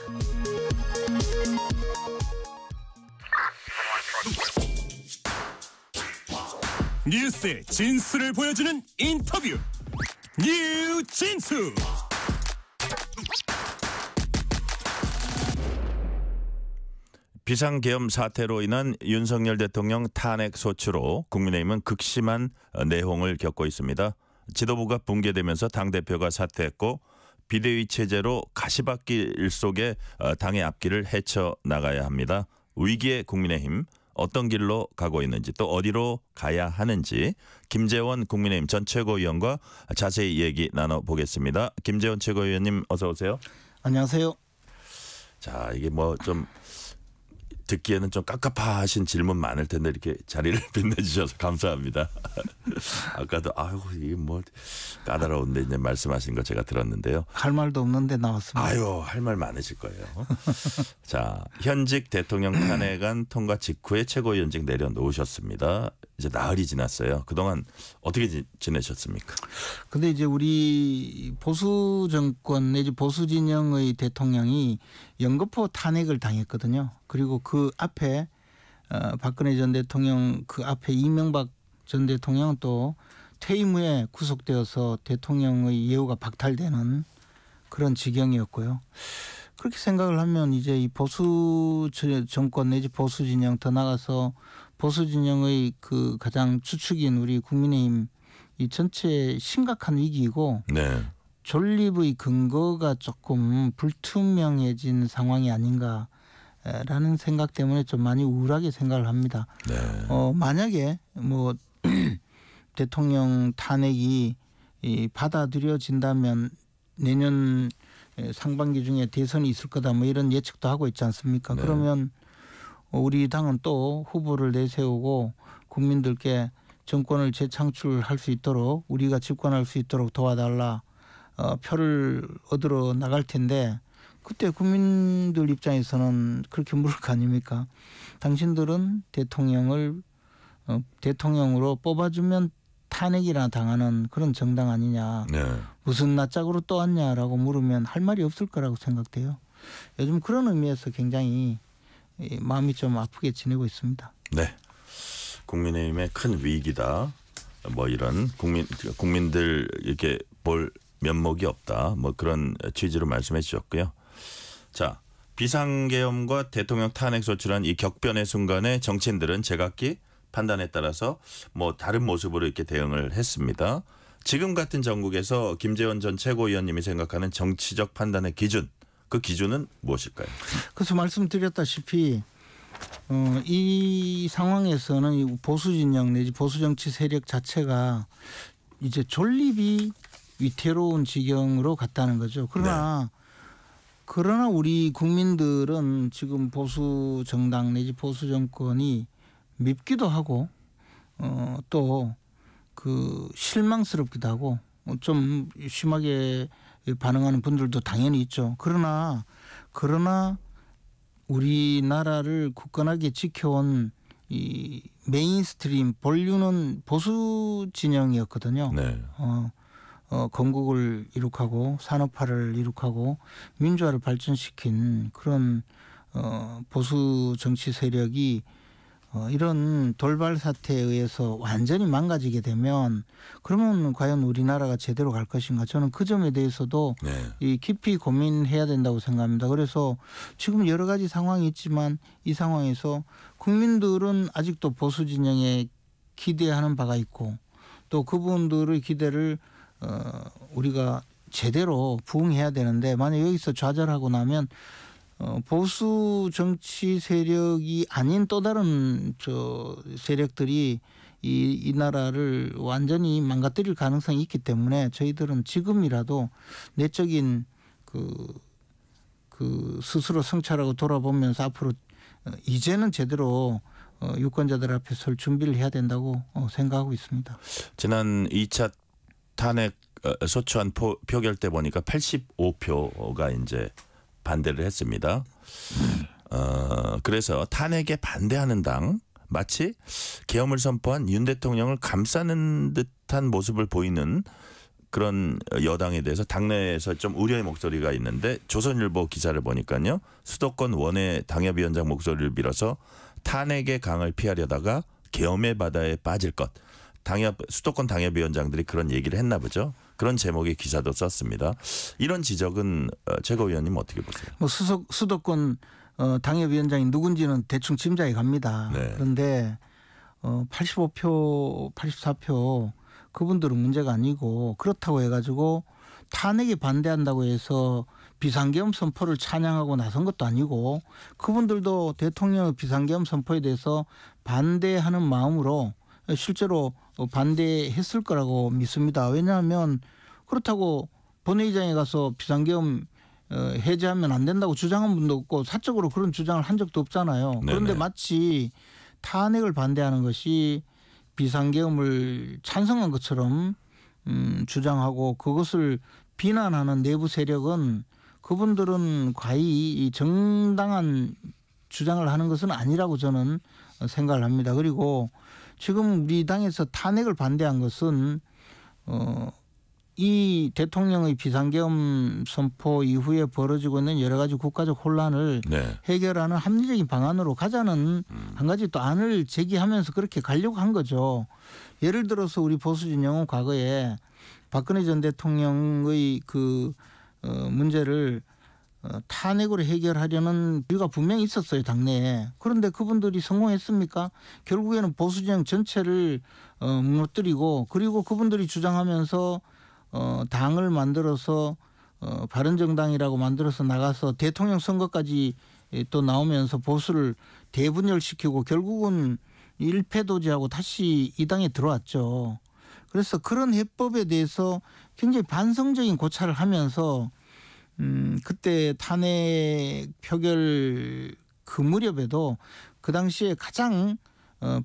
뉴스의 진수를 보여주는 인터뷰, 뉴진수. 비상계엄 사태로 인한 윤석열 대통령 탄핵 소추로 국민의힘은 극심한 내홍을 겪고 있습니다. 지도부가 붕괴되면서 당대표가 사퇴했고 비대위 체제로 가시밭길 속에 당의 앞길을 헤쳐나가야 합니다. 위기의 국민의힘 어떤 길로 가고 있는지 또 어디로 가야 하는지 김재원 국민의힘 전 최고위원과 자세히 얘기 나눠보겠습니다. 김재원 최고위원님 어서 오세요. 안녕하세요. 자, 이게 뭐 좀 듣기에는 좀 깝깝하신 질문 많을 텐데 이렇게 자리를 빛내주셔서 감사합니다. 아까도 아유 이게 뭐 까다로운데 이제 말씀하신 거 제가 들었는데요. 할 말도 없는데 나왔습니다. 아유 할 말 많으실 거예요. 자, 현직 대통령 탄핵안 통과 직후에 최고위원직 내려놓으셨습니다. 이제 나흘이 지났어요. 그동안 어떻게 지내셨습니까? 근데 이제 우리 보수 정권 내지 보수 진영의 대통령이 연거푸 탄핵을 당했거든요. 그리고 그 앞에 박근혜 전 대통령 그 앞에 이명박 전 대통령 또 퇴임 후에 구속되어서 대통령의 예우가 박탈되는 그런 지경이었고요. 그렇게 생각을 하면 이제 이 보수 정권 내지 보수 진영 더 나가서 보수 진영의 그 가장 주축인 우리 국민의힘 이 전체 심각한 위기이고 네. 존립의 근거가 조금 불투명해진 상황이 아닌가라는 생각 때문에 좀 많이 우울하게 생각을 합니다. 네. 만약에 뭐 대통령 탄핵이 받아들여진다면 내년 상반기 중에 대선이 있을 거다 뭐 이런 예측도 하고 있지 않습니까? 네. 그러면 우리 당은 또 후보를 내세우고 국민들께 정권을 재창출할 수 있도록 우리가 집권할 수 있도록 도와달라 표를 얻으러 나갈 텐데 그때 국민들 입장에서는 그렇게 물을 거 아닙니까? 당신들은 대통령으로 뽑아주면 탄핵이나 당하는 그런 정당 아니냐. 네. 무슨 낯짝으로 또 왔냐라고 물으면 할 말이 없을 거라고 생각돼요. 요즘 그런 의미에서 굉장히 마음이 좀 아프게 지내고 있습니다. 네. 국민의힘의 큰 위기다. 뭐 이런 국민들 이렇게 볼 면목이 없다. 뭐 그런 취지로 말씀해 주셨고요. 자, 비상계엄과 대통령 탄핵 소추란 이 격변의 순간에 정치인들은 제각기 판단에 따라서 뭐 다른 모습으로 이렇게 대응을 했습니다. 지금 같은 정국에서 김재원 전 최고위원님이 생각하는 정치적 판단의 기준, 그 기준은 무엇일까요? 그래서 말씀드렸다시피 이 상황에서는 이 보수 진영 내지 보수 정치 세력 자체가 이제 존립이 위태로운 지경으로 갔다는 거죠. 그러나 우리 국민들은 지금 보수 정당 내지 보수 정권이 밉기도 하고 또 그 실망스럽기도 하고 좀 심하게 반응하는 분들도 당연히 있죠. 그러나 우리나라를 굳건하게 지켜온 이 메인스트림 본류는 보수 진영이었거든요. 네. 건국을 이룩하고 산업화를 이룩하고 민주화를 발전시킨 그런 보수 정치 세력이 이런 돌발 사태에 의해서 완전히 망가지게 되면 그러면 과연 우리나라가 제대로 갈 것인가? 저는 그 점에 대해서도 이 깊이 고민해야 된다고 생각합니다. 그래서 지금 여러 가지 상황이 있지만 이 상황에서 국민들은 아직도 보수 진영에 기대하는 바가 있고 또 그분들의 기대를 우리가 제대로 부응해야 되는데 만약 여기서 좌절하고 나면 보수 정치 세력이 아닌 또 다른 세력들이 이 나라를 완전히 망가뜨릴 가능성이 있기 때문에 저희들은 지금이라도 내적인 그 스스로 성찰하고 돌아보면서 앞으로 이제는 제대로 유권자들 앞에 설 준비를 해야 된다고 생각하고 있습니다. 지난 2차 탄핵 소추안 표결 때 보니까 85표가 이제 반대를 했습니다. 그래서 탄핵에 반대하는 당 마치 계엄을 선포한 윤 대통령을 감싸는 듯한 모습을 보이는 그런 여당에 대해서 당내에서 좀 우려의 목소리가 있는데 조선일보 기사를 보니까요. 수도권 원외 당협위원장 목소리를 빌어서 탄핵의 강을 피하려다가 계엄의 바다에 빠질 것. 수도권 당협위원장들이 그런 얘기를 했나 보죠. 그런 제목의 기사도 썼습니다. 이런 지적은 최고위원님 어떻게 보세요? 뭐 수도권 당협위원장이 누군지는 대충 짐작이 갑니다. 네. 그런데 85표, 84표 그분들은 문제가 아니고 그렇다고 해가지고 탄핵에 반대한다고 해서 비상계엄 선포를 찬양하고 나선 것도 아니고 그분들도 대통령의 비상계엄 선포에 대해서 반대하는 마음으로 실제로 반대했을 거라고 믿습니다. 왜냐하면 그렇다고 본회의장에 가서 비상계엄 해제하면 안 된다고 주장한 분도 없고 사적으로 그런 주장을 한 적도 없잖아요. 그런데 마치 탄핵을 반대하는 것이 비상계엄을 찬성한 것처럼 주장하고 그것을 비난하는 내부 세력은 그분들은 과히 이 정당한 주장을 하는 것은 아니라고 저는 생각을 합니다. 그리고 지금 우리 당에서 탄핵을 반대한 것은 이 대통령의 비상계엄 선포 이후에 벌어지고 있는 여러 가지 국가적 혼란을 해결하는 합리적인 방안으로 가자는 한 가지 또 안을 제기하면서 그렇게 가려고 한 거죠. 예를 들어서 우리 보수 진영은 과거에 박근혜 전 대통령의 그 문제를 탄핵으로 해결하려는 이유가 분명히 있었어요. 당내에. 그런데 그분들이 성공했습니까? 결국에는 보수 진영 전체를 무너뜨리고 그리고 그분들이 주장하면서 당을 만들어서 바른정당이라고 만들어서 나가서 대통령 선거까지 또 나오면서 보수를 대분열시키고 결국은 일패도지하고 다시 이 당에 들어왔죠. 그래서 그런 해법에 대해서 굉장히 반성적인 고찰을 하면서 그때 탄핵 표결 그 무렵에도 그 당시에 가장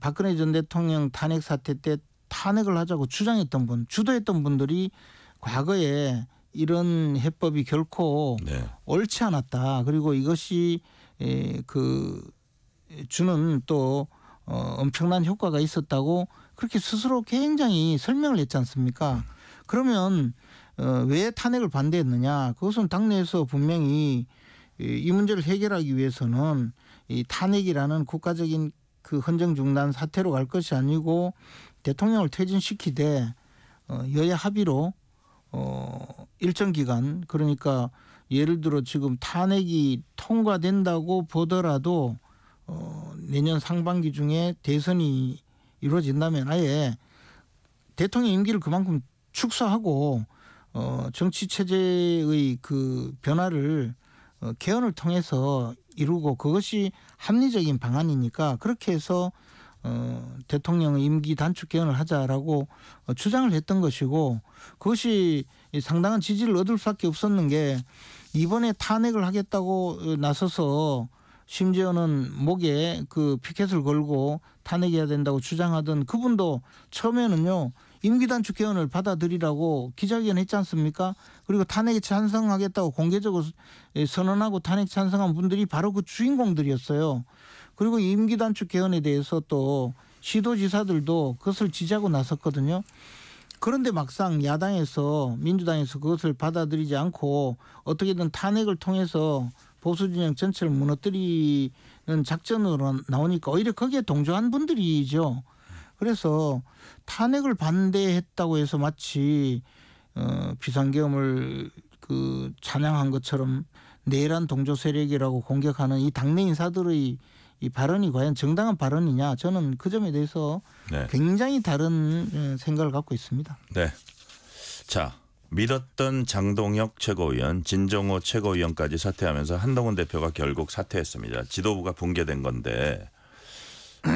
박근혜 전 대통령 탄핵 사태 때 탄핵을 하자고 주장했던 분, 주도했던 분들이 과거에 이런 해법이 결코 네. 옳지 않았다. 그리고 이것이 주는 또 엄청난 효과가 있었다고 그렇게 스스로 굉장히 설명을 했지 않습니까? 그러면 왜 탄핵을 반대했느냐? 그것은 당내에서 분명히 이 문제를 해결하기 위해서는 이 탄핵이라는 국가적인 그 헌정 중단 사태로 갈 것이 아니고 대통령을 퇴진시키되 여야 합의로 일정 기간, 그러니까 예를 들어 지금 탄핵이 통과된다고 보더라도 내년 상반기 중에 대선이 이루어진다면 아예 대통령 임기를 그만큼 축소하고 정치 체제의 그 변화를 개헌을 통해서 이루고 그것이 합리적인 방안이니까 그렇게 해서 대통령의 임기 단축 개헌을 하자라고 주장을 했던 것이고, 그것이 상당한 지지를 얻을 수밖에 없었는 게 이번에 탄핵을 하겠다고 나서서 심지어는 목에 그 피켓을 걸고 탄핵해야 된다고 주장하던 그분도 처음에는요 임기 단축 개헌을 받아들이라고 기자회견 했지 않습니까? 그리고 탄핵에 찬성하겠다고 공개적으로 선언하고 탄핵 찬성한 분들이 바로 그 주인공들이었어요. 그리고 임기 단축 개헌에 대해서 또 시도지사들도 그것을 지지하고 나섰거든요. 그런데 막상 야당에서 민주당에서 그것을 받아들이지 않고 어떻게든 탄핵을 통해서 보수 진영 전체를 무너뜨리는 작전으로 나오니까 오히려 거기에 동조한 분들이죠. 그래서 탄핵을 반대했다고 해서 마치 비상계엄을 그 찬양한 것처럼 내란 동조 세력이라고 공격하는 이 당내 인사들의 이 발언이 과연 정당한 발언이냐, 저는 그 점에 대해서 네. 굉장히 다른 생각을 갖고 있습니다. 네. 자, 믿었던 장동혁 최고위원, 진정호 최고위원까지 사퇴하면서 한동훈 대표가 결국 사퇴했습니다. 지도부가 붕괴된 건데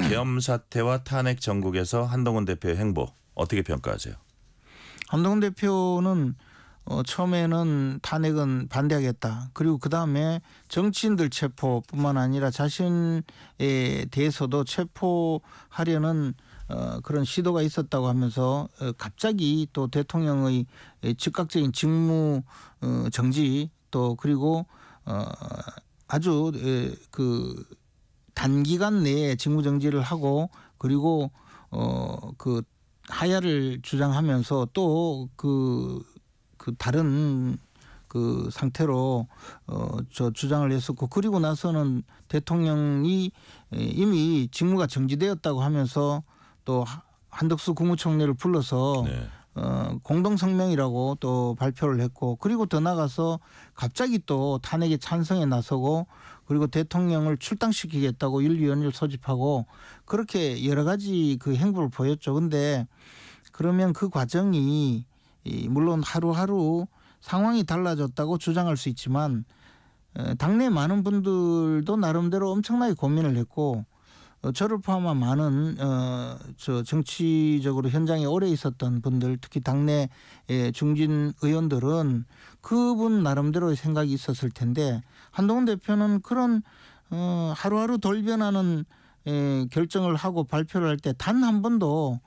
계엄 사태와 탄핵 전국에서 한동훈 대표의 행보 어떻게 평가하세요? 한동훈 대표는 처음에는 탄핵은 반대하겠다. 그리고 그다음에 정치인들 체포뿐만 아니라 자신에 대해서도 체포하려는 그런 시도가 있었다고 하면서 갑자기 또 대통령의 즉각적인 직무 정지, 또 그리고 아주 그 단기간 내에 직무 정지를 하고 그리고 그 하야를 주장하면서 또 그 다른 그 상태로 저 주장을 했었고, 그리고 나서는 대통령이 이미 직무가 정지되었다고 하면서 또 한덕수 국무총리를 불러서 네. 공동성명이라고 또 발표를 했고, 그리고 더 나가서 갑자기 또 탄핵에 찬성에 나서고 그리고 대통령을 출당시키겠다고 윤리위원회를 소집하고 그렇게 여러 가지 그 행보를 보였죠. 근데 그러면 그 과정이 물론 하루하루 상황이 달라졌다고 주장할 수 있지만 당내 많은 분들도 나름대로 엄청나게 고민을 했고, 저를 포함한 많은 저 정치적으로 현장에 오래 있었던 분들, 특히 당내 중진 의원들은 그분 나름대로의 생각이 있었을 텐데, 한동훈 대표는 그런 하루하루 돌변하는 결정을 하고 발표를 할 때 단 한 번도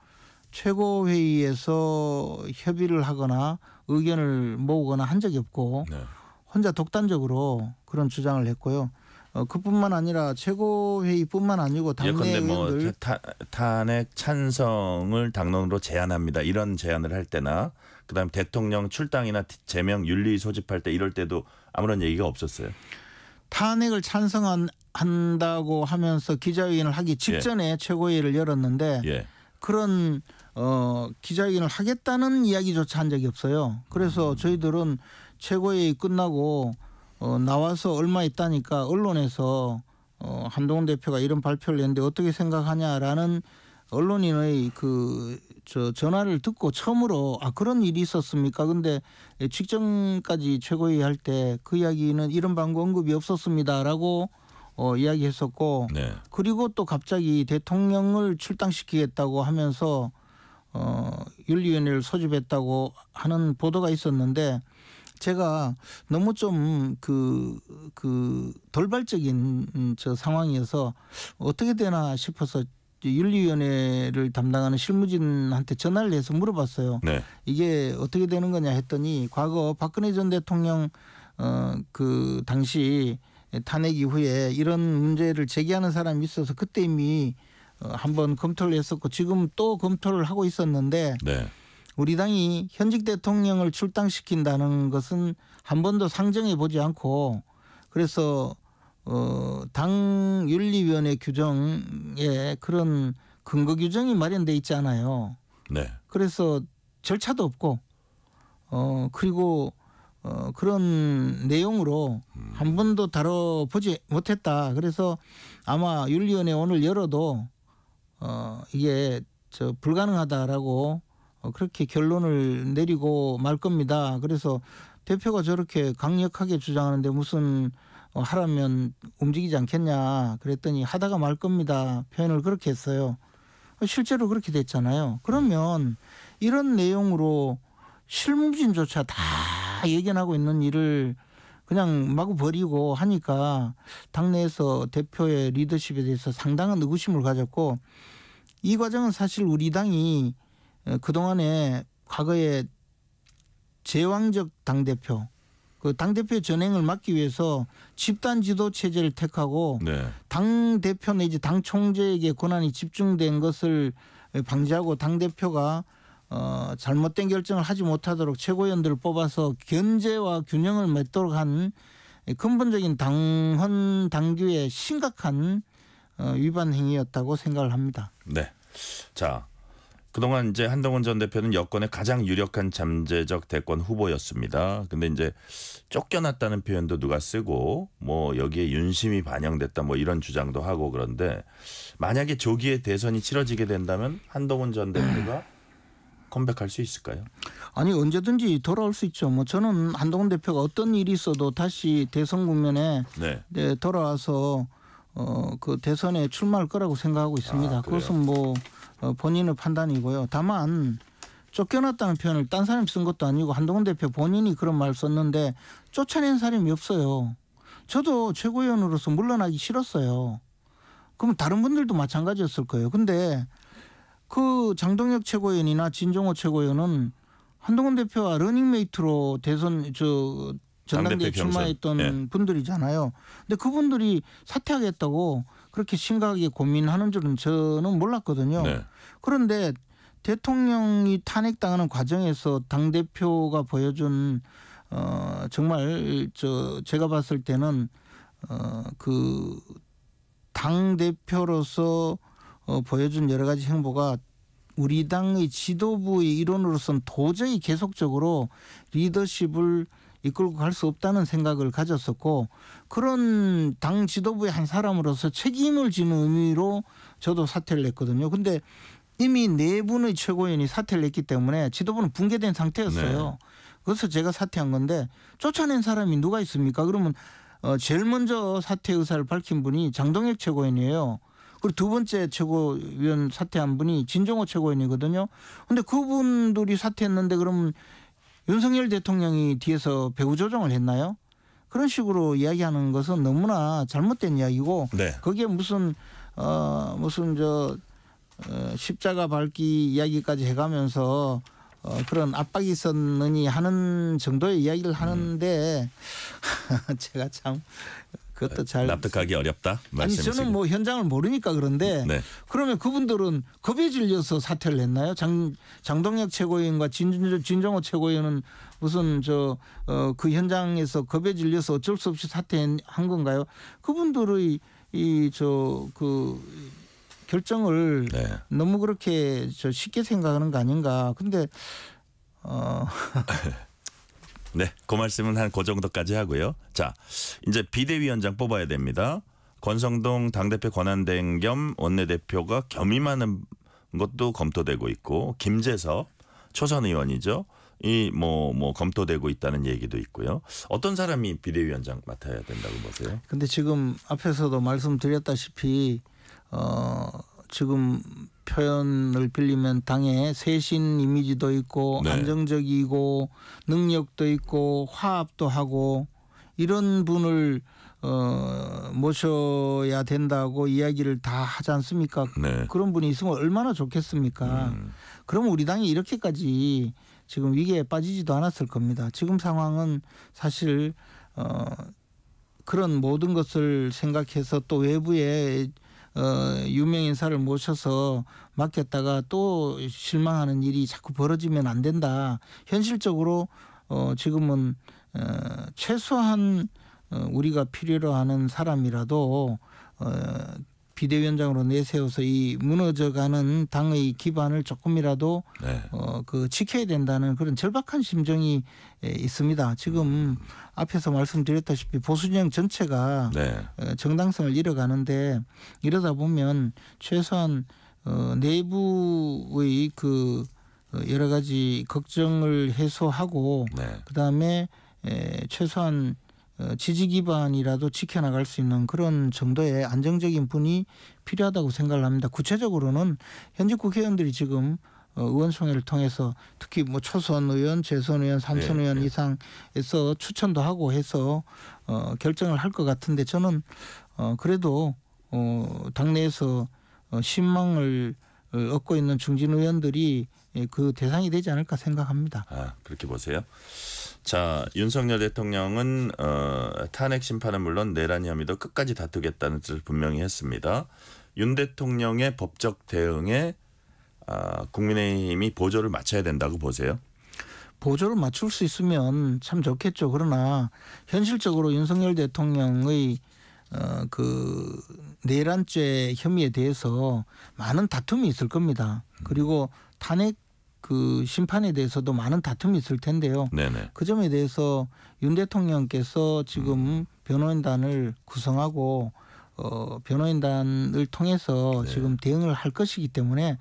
최고회의에서 협의를 하거나 의견을 모으거나 한 적이 없고 네. 혼자 독단적으로 그런 주장을 했고요. 그뿐만 아니라 최고회의뿐만 아니고 당내 의원들 탄핵 찬성을 당론으로 제안합니다. 이런 제안을 할 때나 그다음에 대통령 출당이나 제명 윤리 소집할 때 이럴 때도 아무런 얘기가 없었어요. 탄핵을 찬성한다고 하면서 기자회견을 하기 직전에 최고회의를 열었는데 그런 기자회견을 하겠다는 이야기조차 한 적이 없어요. 그래서 저희들은 최고회의 끝나고 나와서 얼마 있다니까 언론에서 한동훈 대표가 이런 발표를 했는데 어떻게 생각하냐라는 언론인의 전화를 듣고 처음으로 그런 일이 있었습니까? 근데 직전까지 최고회의 할 때 그 이야기는 이런 방법 언급이 없었습니다라고 이야기했었고, 네. 그리고 또 갑자기 대통령을 출당시키겠다고 하면서 윤리위원회를 소집했다고 하는 보도가 있었는데, 제가 너무 좀 그 돌발적인 저 상황이어서 어떻게 되나 싶어서 윤리위원회를 담당하는 실무진한테 전화를 해서 물어봤어요. 네. 이게 어떻게 되는 거냐 했더니 과거 박근혜 전 대통령 그 당시 탄핵 이후에 이런 문제를 제기하는 사람이 있어서 그때 이미 한번 검토를 했었고 지금 또 검토를 하고 있었는데 네. 우리 당이 현직 대통령을 출당시킨다는 것은 한 번도 상정해 보지 않고 그래서 당 윤리위원회 규정에 그런 근거 규정이 마련돼 있지 않아요. 네. 그래서 절차도 없고 그리고 그런 내용으로 한 번도 다뤄보지 못했다. 그래서 아마 윤리위원회 오늘 열어도 이게 불가능하다라고 그렇게 결론을 내리고 말 겁니다. 그래서 대표가 저렇게 강력하게 주장하는데 무슨 하라면 움직이지 않겠냐 그랬더니 하다가 말 겁니다. 표현을 그렇게 했어요. 실제로 그렇게 됐잖아요. 그러면 이런 내용으로 실무진조차 다 예견하고 있는 일을 그냥 마구 버리고 하니까 당내에서 대표의 리더십에 대해서 상당한 의구심을 가졌고 이 과정은 사실 우리 당이 그동안에 과거에 제왕적 당대표 그 당대표의 전행을 막기 위해서 집단 지도 체제를 택하고 네. 당대표 내지 당 총재에게 권한이 집중된 것을 방지하고 당대표가 잘못된 결정을 하지 못하도록 최고위원들을 뽑아서 견제와 균형을 맺도록 한 근본적인 당헌 당규의 심각한 위반 행위였다고 생각을 합니다. 네. 자, 그동안 이제 한동훈 전 대표는 여권의 가장 유력한 잠재적 대권 후보였습니다. 근데 이제 쫓겨났다는 표현도 누가 쓰고 뭐 여기에 윤심이 반영됐다 뭐 이런 주장도 하고 그런데 만약에 조기에 대선이 치러지게 된다면 한동훈 전 대표가 컴백할 수 있을까요? 아니 언제든지 돌아올 수 있죠. 뭐 저는 한동훈 대표가 어떤 일이 있어도 다시 대선 국면에 네, 돌아와서 그 대선에 출마할 거라고 생각하고 있습니다. 그것은 뭐 본인의 판단이고요. 다만 쫓겨났다는 표현을 딴 사람이 쓴 것도 아니고 한동훈 대표 본인이 그런 말 썼는데 쫓아낸 사람이 없어요. 저도 최고위원으로서 물러나기 싫었어요. 그럼 다른 분들도 마찬가지였을 거예요. 근데 그 장동혁 최고위원이나 진종호 최고위원은 한동훈 대표와 러닝메이트로 대선 전당대회 출마했던 분들이잖아요. 근데 그분들이 사퇴하겠다고 그렇게 심각하게 고민하는 줄은 저는 몰랐거든요. 네. 그런데 대통령이 탄핵당하는 과정에서 당대표가 보여준 정말 제가 봤을 때는 그 당대표로서 보여준 여러 가지 행보가 우리 당의 지도부의 일원으로서는 도저히 계속적으로 리더십을 이끌고 갈 수 없다는 생각을 가졌었고 그런 당 지도부의 한 사람으로서 책임을 지는 의미로 저도 사퇴를 했거든요. 근데 이미 네 분의 최고위원이 사퇴를 했기 때문에 지도부는 붕괴된 상태였어요. 네. 그래서 제가 사퇴한 건데 쫓아낸 사람이 누가 있습니까? 그러면 제일 먼저 사퇴 의사를 밝힌 분이 장동혁 최고위원이에요. 그리고 두 번째 최고위원 사퇴한 분이 진종호 최고위원이거든요. 근데 그분들이 사퇴했는데 그러면 윤석열 대통령이 뒤에서 배후 조정을 했나요? 그런 식으로 이야기하는 것은 너무나 잘못된 이야기고 네. 거기에 무슨 십자가 밟기 이야기까지 해가면서 그런 압박이 있었느니 하는 정도의 이야기를 하는데 제가 참 그것도 잘 납득하기 어렵다. 아니 저는 뭐 현장을 모르니까 그런데 네. 그러면 그분들은 겁에 질려서 사퇴를 했나요? 장동혁 최고위원과 진종호 최고위원은 무슨 그 현장에서 겁에 질려서 어쩔 수 없이 사퇴한 건가요? 그분들의 그 결정을 네. 너무 그렇게 쉽게 생각하는 거 아닌가? 근데 네, 그 말씀은 한 그 정도까지 하고요. 자, 이제 비대위원장 뽑아야 됩니다. 권성동 당대표 권한대행 겸 원내대표가 겸임하는 것도 검토되고 있고 김재섭 초선 의원이죠. 이 뭐 검토되고 있다는 얘기도 있고요. 어떤 사람이 비대위원장 맡아야 된다고 보세요? 근데 지금 앞에서도 말씀드렸다시피 지금 표현을 빌리면 당의 세신 이미지도 있고 네. 안정적이고 능력도 있고 화합도 하고 이런 분을 모셔야 된다고 이야기를 다 하지 않습니까? 네. 그런 분이 있으면 얼마나 좋겠습니까? 그러면 우리 당이 이렇게까지 지금 위기에 빠지지도 않았을 겁니다. 지금 상황은 사실 그런 모든 것을 생각해서 또 외부에 유명 인사를 모셔서 맡겼다가 또 실망하는 일이 자꾸 벌어지면 안 된다. 현실적으로 지금은 최소한 우리가 필요로 하는 사람이라도 비대위원장으로 내세워서 이 무너져가는 당의 기반을 조금이라도 네. 지켜야 된다는 그런 절박한 심정이 있습니다. 지금 앞에서 말씀드렸다시피 보수진영 전체가 네. 정당성을 잃어가는데 이러다 보면 최소한 내부의 그 여러 가지 걱정을 해소하고 네. 그다음에 최소한 지지 기반이라도 지켜나갈 수 있는 그런 정도의 안정적인 분이 필요하다고 생각을 합니다. 구체적으로는 현직 국회의원들이 지금 의원총회를 통해서 특히 뭐 초선 의원, 재선 의원, 삼선 네, 의원 네. 이상에서 추천도 하고 해서 결정을 할 것 같은데 저는 그래도 당내에서 신망을 얻고 있는 중진 의원들이 그 대상이 되지 않을까 생각합니다. 아, 그렇게 보세요. 자, 윤석열 대통령은 탄핵 심판은 물론 내란 혐의도 끝까지 다투겠다는 뜻을 분명히 했습니다. 윤 대통령의 법적 대응에 국민의힘이 보조를 맞춰야 된다고 보세요? 보조를 맞출 수 있으면 참 좋겠죠. 그러나 현실적으로 윤석열 대통령의 그 내란죄 혐의에 대해서 많은 다툼이 있을 겁니다. 그리고 탄핵 그 심판에 대해서도 많은 다툼이 있을 텐데요. 네네. 그 점에 대해서 윤 대통령께서 지금 변호인단을 구성하고 변호인단을 통해서 네. 지금 대응을 할 것이기 때문에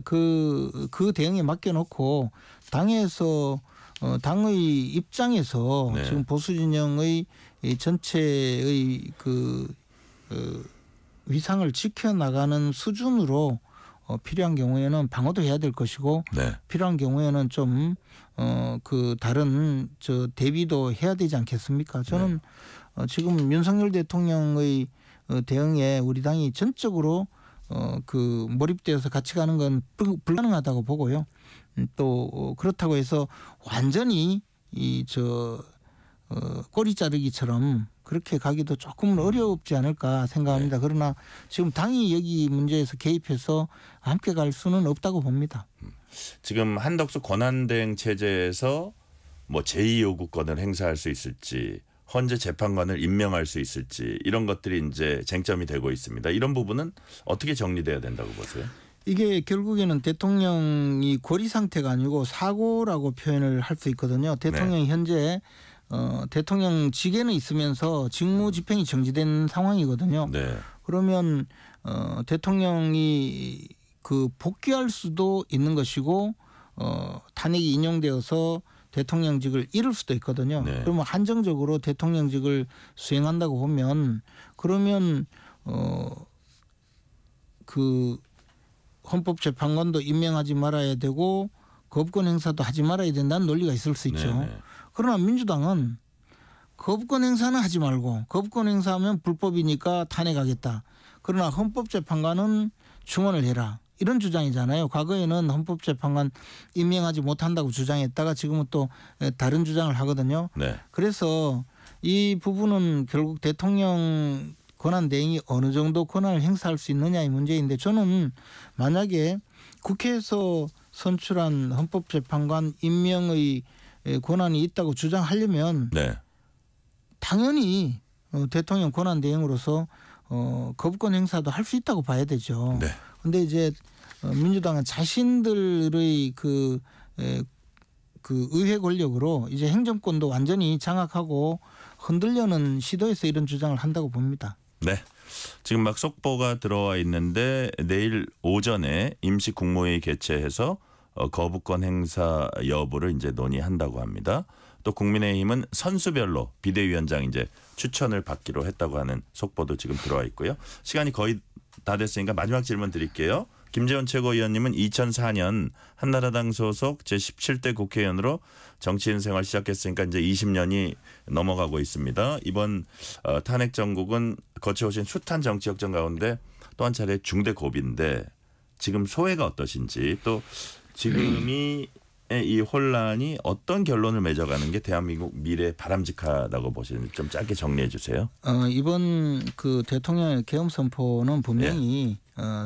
그 대응에 맡겨놓고 당에서 당의 입장에서 네. 지금 보수 진영의 이 전체의 그 위상을 지켜나가는 수준으로 필요한 경우에는 방어도 해야 될 것이고 네. 필요한 경우에는 좀 그 다른 대비도 해야 되지 않겠습니까? 저는 지금 윤석열 대통령의 대응에 우리 당이 전적으로 그 몰입되어서 같이 가는 건 불가능하다고 보고요. 또 그렇다고 해서 완전히 꼬리 자르기처럼 그렇게 가기도 조금은 어렵지 않을까 생각합니다. 그러나 지금 당이 여기 문제에서 개입해서 함께 갈 수는 없다고 봅니다. 지금 한덕수 권한대행 체제에서 뭐 제2요구권을 행사할 수 있을지 헌재 재판관을 임명할 수 있을지 이런 것들이 이제 쟁점이 되고 있습니다. 이런 부분은 어떻게 정리돼야 된다고 보세요? 이게 결국에는 대통령이 고리 상태가 아니고 사고라고 표현을 할 수 있거든요. 대통령이 현재 대통령 직에는 있으면서 직무 집행이 정지된 상황이거든요. 네. 그러면 대통령이 그 복귀할 수도 있는 것이고 탄핵이 인용되어서 대통령직을 잃을 수도 있거든요. 네. 그러면 한정적으로 대통령직을 수행한다고 보면 그러면 그 헌법재판관도 임명하지 말아야 되고 거부권 행사도 하지 말아야 된다는 논리가 있을 수 있죠. 네네. 그러나 민주당은 거부권 행사는 하지 말고 거부권 행사하면 불법이니까 탄핵하겠다. 그러나 헌법재판관은 충원을 해라. 이런 주장이잖아요. 과거에는 헌법재판관 임명하지 못한다고 주장했다가 지금은 또 다른 주장을 하거든요. 네. 그래서 이 부분은 결국 대통령 권한 대행이 어느 정도 권한을 행사할 수 있느냐의 문제인데 저는 만약에 국회에서 선출한 헌법재판관 임명의 권한이 있다고 주장하려면 네. 당연히 대통령 권한 대행으로서 거부권 행사도 할 수 있다고 봐야 되죠. 네. 근데 이제 민주당은 자신들의 그 의회 권력으로 이제 행정권도 완전히 장악하고 흔들려는 시도에서 이런 주장을 한다고 봅니다. 네. 지금 막 속보가 들어와 있는데 내일 오전에 임시 국무회의 개최해서 거부권 행사 여부를 이제 논의한다고 합니다. 또 국민의힘은 선수별로 비대위원장 이제 추천을 받기로 했다고 하는 속보도 지금 들어와 있고요. 시간이 거의 다 됐으니까 마지막 질문 드릴게요. 김재원 최고위원님은 2004년 한나라당 소속 제17대 국회의원으로 정치인 생활 시작했으니까 이제 20년이 넘어가고 있습니다. 이번 탄핵 정국은 거쳐오신 숱한 정치 역전 가운데 또 한 차례 중대 고비인데 지금 소회가 어떠신지 또 지금이 이 혼란이 어떤 결론을 맺어가는 게 대한민국 미래에 바람직하다고 보시는지 좀 짧게 정리해 주세요. 이번 그 대통령의 계엄 선포는 분명히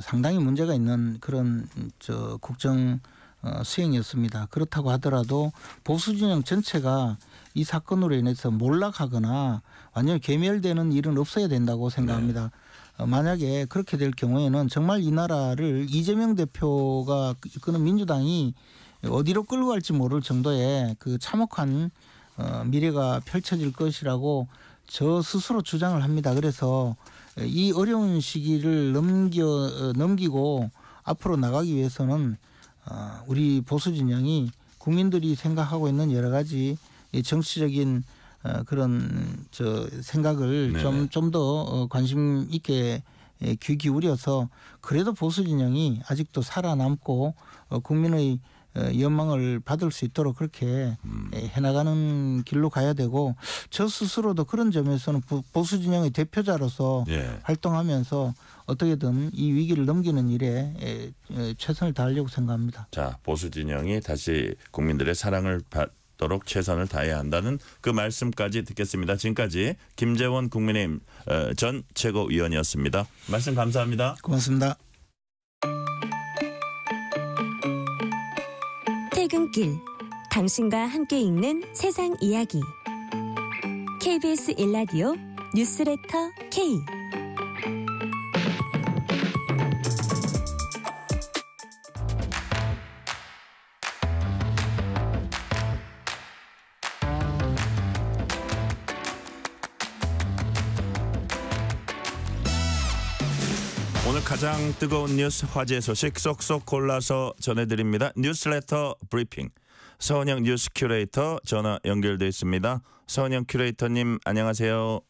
상당히 문제가 있는 그런 국정 수행이었습니다. 그렇다고 하더라도 보수 진영 전체가 이 사건으로 인해서 몰락하거나 완전히 괴멸되는 일은 없어야 된다고 생각합니다. 만약에 그렇게 될 경우에는 정말 이 나라를 이재명 대표가 이끄는 민주당이 어디로 끌고 갈지 모를 정도의 그 참혹한 미래가 펼쳐질 것이라고 저 스스로 주장을 합니다. 그래서 이 어려운 시기를 넘기고 앞으로 나가기 위해서는 우리 보수 진영이 국민들이 생각하고 있는 여러 가지 정치적인 그런 생각을 좀 더 관심 있게 귀 기울여서 그래도 보수 진영이 아직도 살아남고 국민의 연망을 받을 수 있도록 그렇게 해나가는 길로 가야 되고 저 스스로도 그런 점에서는 보수 진영의 대표자로서 활동하면서 어떻게든 이 위기를 넘기는 일에 최선을 다하려고 생각합니다. 자, 보수 진영이 다시 국민들의 사랑을 받도록 최선을 다해야 한다는 그 말씀까지 듣겠습니다. 지금까지 김재원 국민의힘 전 최고위원이었습니다. 말씀 감사합니다. 고맙습니다. 퇴근길, 당신과 함께 읽는 세상 이야기. KBS 1라디오 뉴스레터 K. 오늘 가장 뜨거운 뉴스 화제 소식 쏙쏙 골라서 전해드립니다. 뉴스레터 브리핑. 서은영 뉴스 큐레이터 전화 연결돼 있습니다. 서은영 큐레이터님 안녕하세요.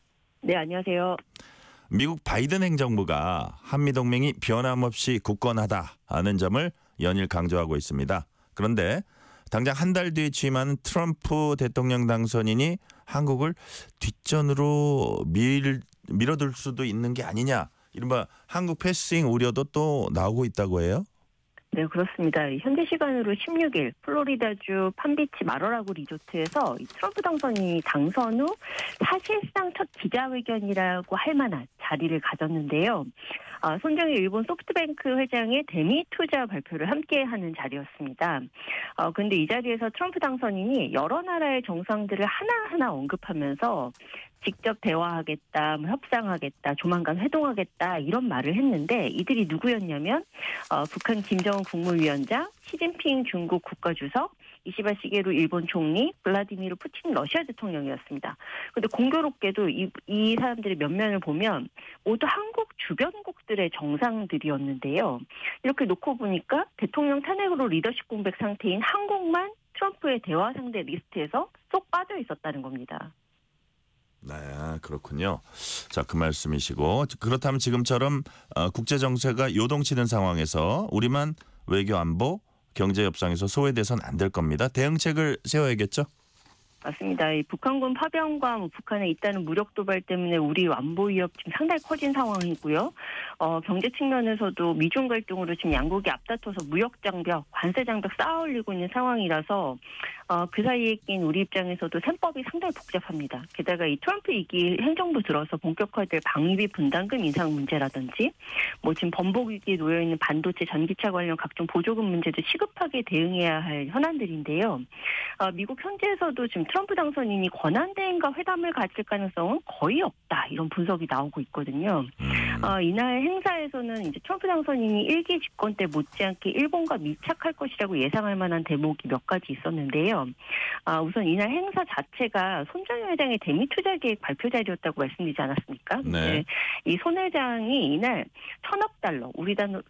네, 안녕하세요. 미국 바이든 행정부가 한미동맹이 변함없이 굳건하다는 점을 연일 강조하고 있습니다. 그런데 당장 한 달 뒤에 취임하는 트럼프 대통령 당선인이 한국을 뒷전으로 밀어둘 수도 있는 게 아니냐. 이른바 한국 패싱 우려도 또 나오고 있다고 해요? 네, 그렇습니다. 현재 시간으로 16일 플로리다주 팜비치 마러라고 리조트에서 트럼프 당선인이 당선 후 사실상 첫 기자회견이라고 할 만한 자리를 가졌는데요. 손정희 일본 소프트뱅크 회장의 대미 투자 발표를 함께하는 자리였습니다. 그런데 이 자리에서 트럼프 당선인이 여러 나라의 정상들을 하나하나 언급하면서 직접 대화하겠다, 협상하겠다, 조만간 회동하겠다 이런 말을 했는데 이들이 누구였냐면 북한 김정은 국무위원장, 시진핑 중국 국가주석, 이시바 시게루 일본 총리, 블라디미르 푸틴 러시아 대통령이었습니다. 그런데 공교롭게도 이 사람들의 면면을 보면 모두 한국 주변국들의 정상들이었는데요. 이렇게 놓고 보니까 대통령 탄핵으로 리더십 공백 상태인 한국만 트럼프의 대화 상대 리스트에서 쏙 빠져 있었다는 겁니다. 네, 그렇군요. 자, 그 말씀이시고 그렇다면 지금처럼 국제 정세가 요동치는 상황에서 우리만 외교 안보 경제 협상에서 소외돼서는 안 될 겁니다. 대응책을 세워야겠죠? 맞습니다. 이 북한군 파병과 북한의 잇따른 무력 도발 때문에 우리 안보 위협 지금 상당히 커진 상황이고요. 경제 측면에서도 미중 갈등으로 지금 양국이 앞다퉈서 무역 장벽, 관세 장벽 쌓아올리고 있는 상황이라서 그 사이에 낀 우리 입장에서도 셈법이 상당히 복잡합니다. 게다가 이 트럼프 2기 행정부 들어서 본격화될 방위비 분담금 인상 문제라든지 지금 번복 위기에 놓여 있는 반도체, 전기차 관련 각종 보조금 문제도 시급하게 대응해야 할 현안들인데요. 미국 현지에서도 지금 트럼프 당선인이 권한대행과 회담을 가질 가능성은 거의 없다 이런 분석이 나오고 있거든요. 이날 행사에서는 이제 트럼프 당선인이 일기 집권 때 못지않게 일본과 밀착할 것이라고 예상할 만한 대목이 몇 가지 있었는데요. 우선 이날 행사 자체가 손정희 회장의 대미 투자 계획 발표 자리였다고 말씀드리지 않았습니까? 네. 이 손 회장이 이날 $1,000억,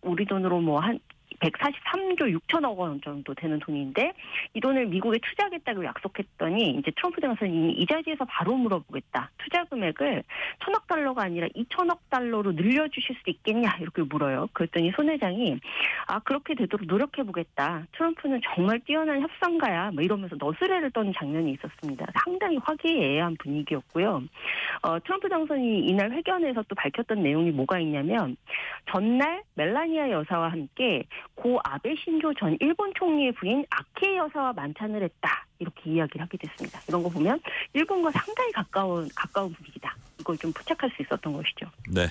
우리 돈으로 한 143조 6천억 원 정도 되는 돈인데 이 돈을 미국에 투자하겠다고 약속했더니 이제 트럼프 당선인이 이 자리에서 바로 물어보겠다. 투자 금액을 1,000억 달러가 아니라 2,000억 달러로 늘려주실 수 있겠냐 이렇게 물어요. 그랬더니 손 회장이 그렇게 되도록 노력해보겠다. 트럼프는 정말 뛰어난 협상가야. 뭐 이러면서 너스레를 떠는 장면이 있었습니다. 상당히 화기애애한 분위기였고요. 트럼프 당선인이 이날 회견에서 또 밝혔던 내용이 뭐가 있냐면 전날 멜라니아 여사와 함께 고 아베 신조 전 일본 총리의 부인 아케 여사와 만찬을 했다. 이렇게 이야기를 하게 됐습니다. 이런 거 보면 일본과 상당히 가까운 분위기다. 이걸 좀 포착할 수 있었던 것이죠. 네.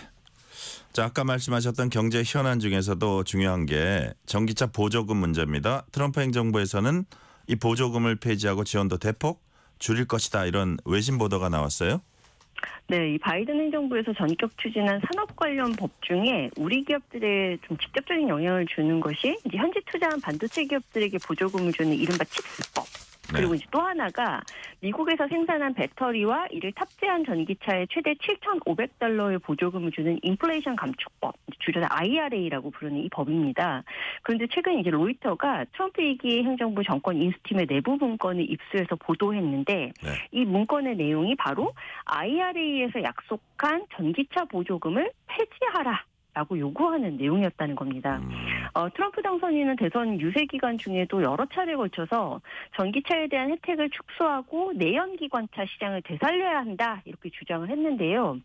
자, 아까 말씀하셨던 경제 현안 중에서도 중요한 게 전기차 보조금 문제입니다. 트럼프 행정부에서는 이 보조금을 폐지하고 지원도 대폭 줄일 것이다. 이런 외신 보도가 나왔어요. 네, 이 바이든 행정부에서 전격 추진한 산업 관련 법 중에 우리 기업들에 좀 직접적인 영향을 주는 것이 이제 현지 투자한 반도체 기업들에게 보조금을 주는 이른바 칩스법. 그리고 이제 또 하나가 미국에서 생산한 배터리와 이를 탑재한 전기차에 최대 7,500달러의 보조금을 주는 인플레이션 감축법, 줄여서 IRA라고 부르는 이 법입니다. 그런데 최근 이제 로이터가 트럼프 2기 행정부 정권 인수팀의 내부 문건을 입수해서 보도했는데 이 문건의 내용이 바로 IRA에서 약속한 전기차 보조금을 폐지하라. 라고 요구하는 내용이었다는 겁니다. 트럼프 당선인은 대선 유세 기간 중에도 여러 차례에 걸쳐서 전기차에 대한 혜택을 축소하고 내연기관차 시장을 되살려야 한다 이렇게 주장을 했는데요.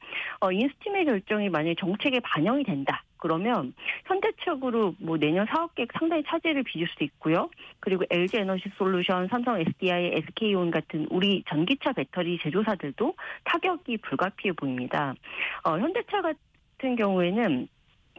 인수팀의 결정이 만약에 정책에 반영이 된다. 그러면 현대적으로 뭐 내년 사업 계획 상당히 차질을 빚을 수도 있고요. 그리고 LG 에너지 솔루션, 삼성 SDI, SK온 같은 우리 전기차 배터리 제조사들도 타격이 불가피해 보입니다. 현대차 같은 경우에는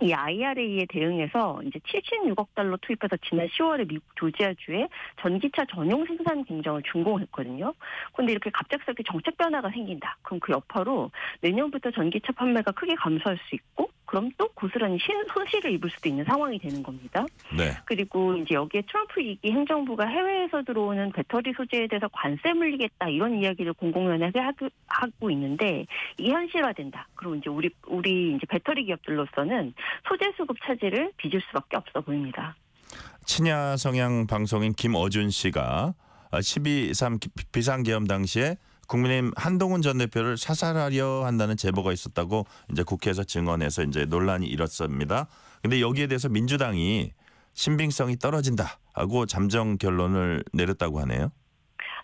이 IRA에 대응해서 이제 76억 달러 투입해서 지난 10월에 미국 조지아주에 전기차 전용 생산 공장을 준공했거든요. 그런데 이렇게 갑작스럽게 정책 변화가 생긴다. 그럼 그 여파로 내년부터 전기차 판매가 크게 감소할 수 있고 그럼 또 고스란히 손실을 입을 수도 있는 상황이 되는 겁니다. 네. 그리고 이제 여기에 트럼프 2기 행정부가 해외에서 들어오는 배터리 소재에 대해서 관세 물리겠다 이런 이야기를 공공연하게 하고 있는데 이게 현실화된다. 그리고 이제 우리 이제 배터리 기업들로서는 소재 수급 차질을 빚을 수밖에 없어 보입니다. 친야 성향 방송인 김어준 씨가 12.3 비상계엄 당시에 국민의힘 한동훈 전 대표를 사살하려 한다는 제보가 있었다고 이제 국회에서 증언해서 이제 논란이 일었습니다. 근데 여기에 대해서 민주당이 신빙성이 떨어진다고 잠정 결론을 내렸다고 하네요.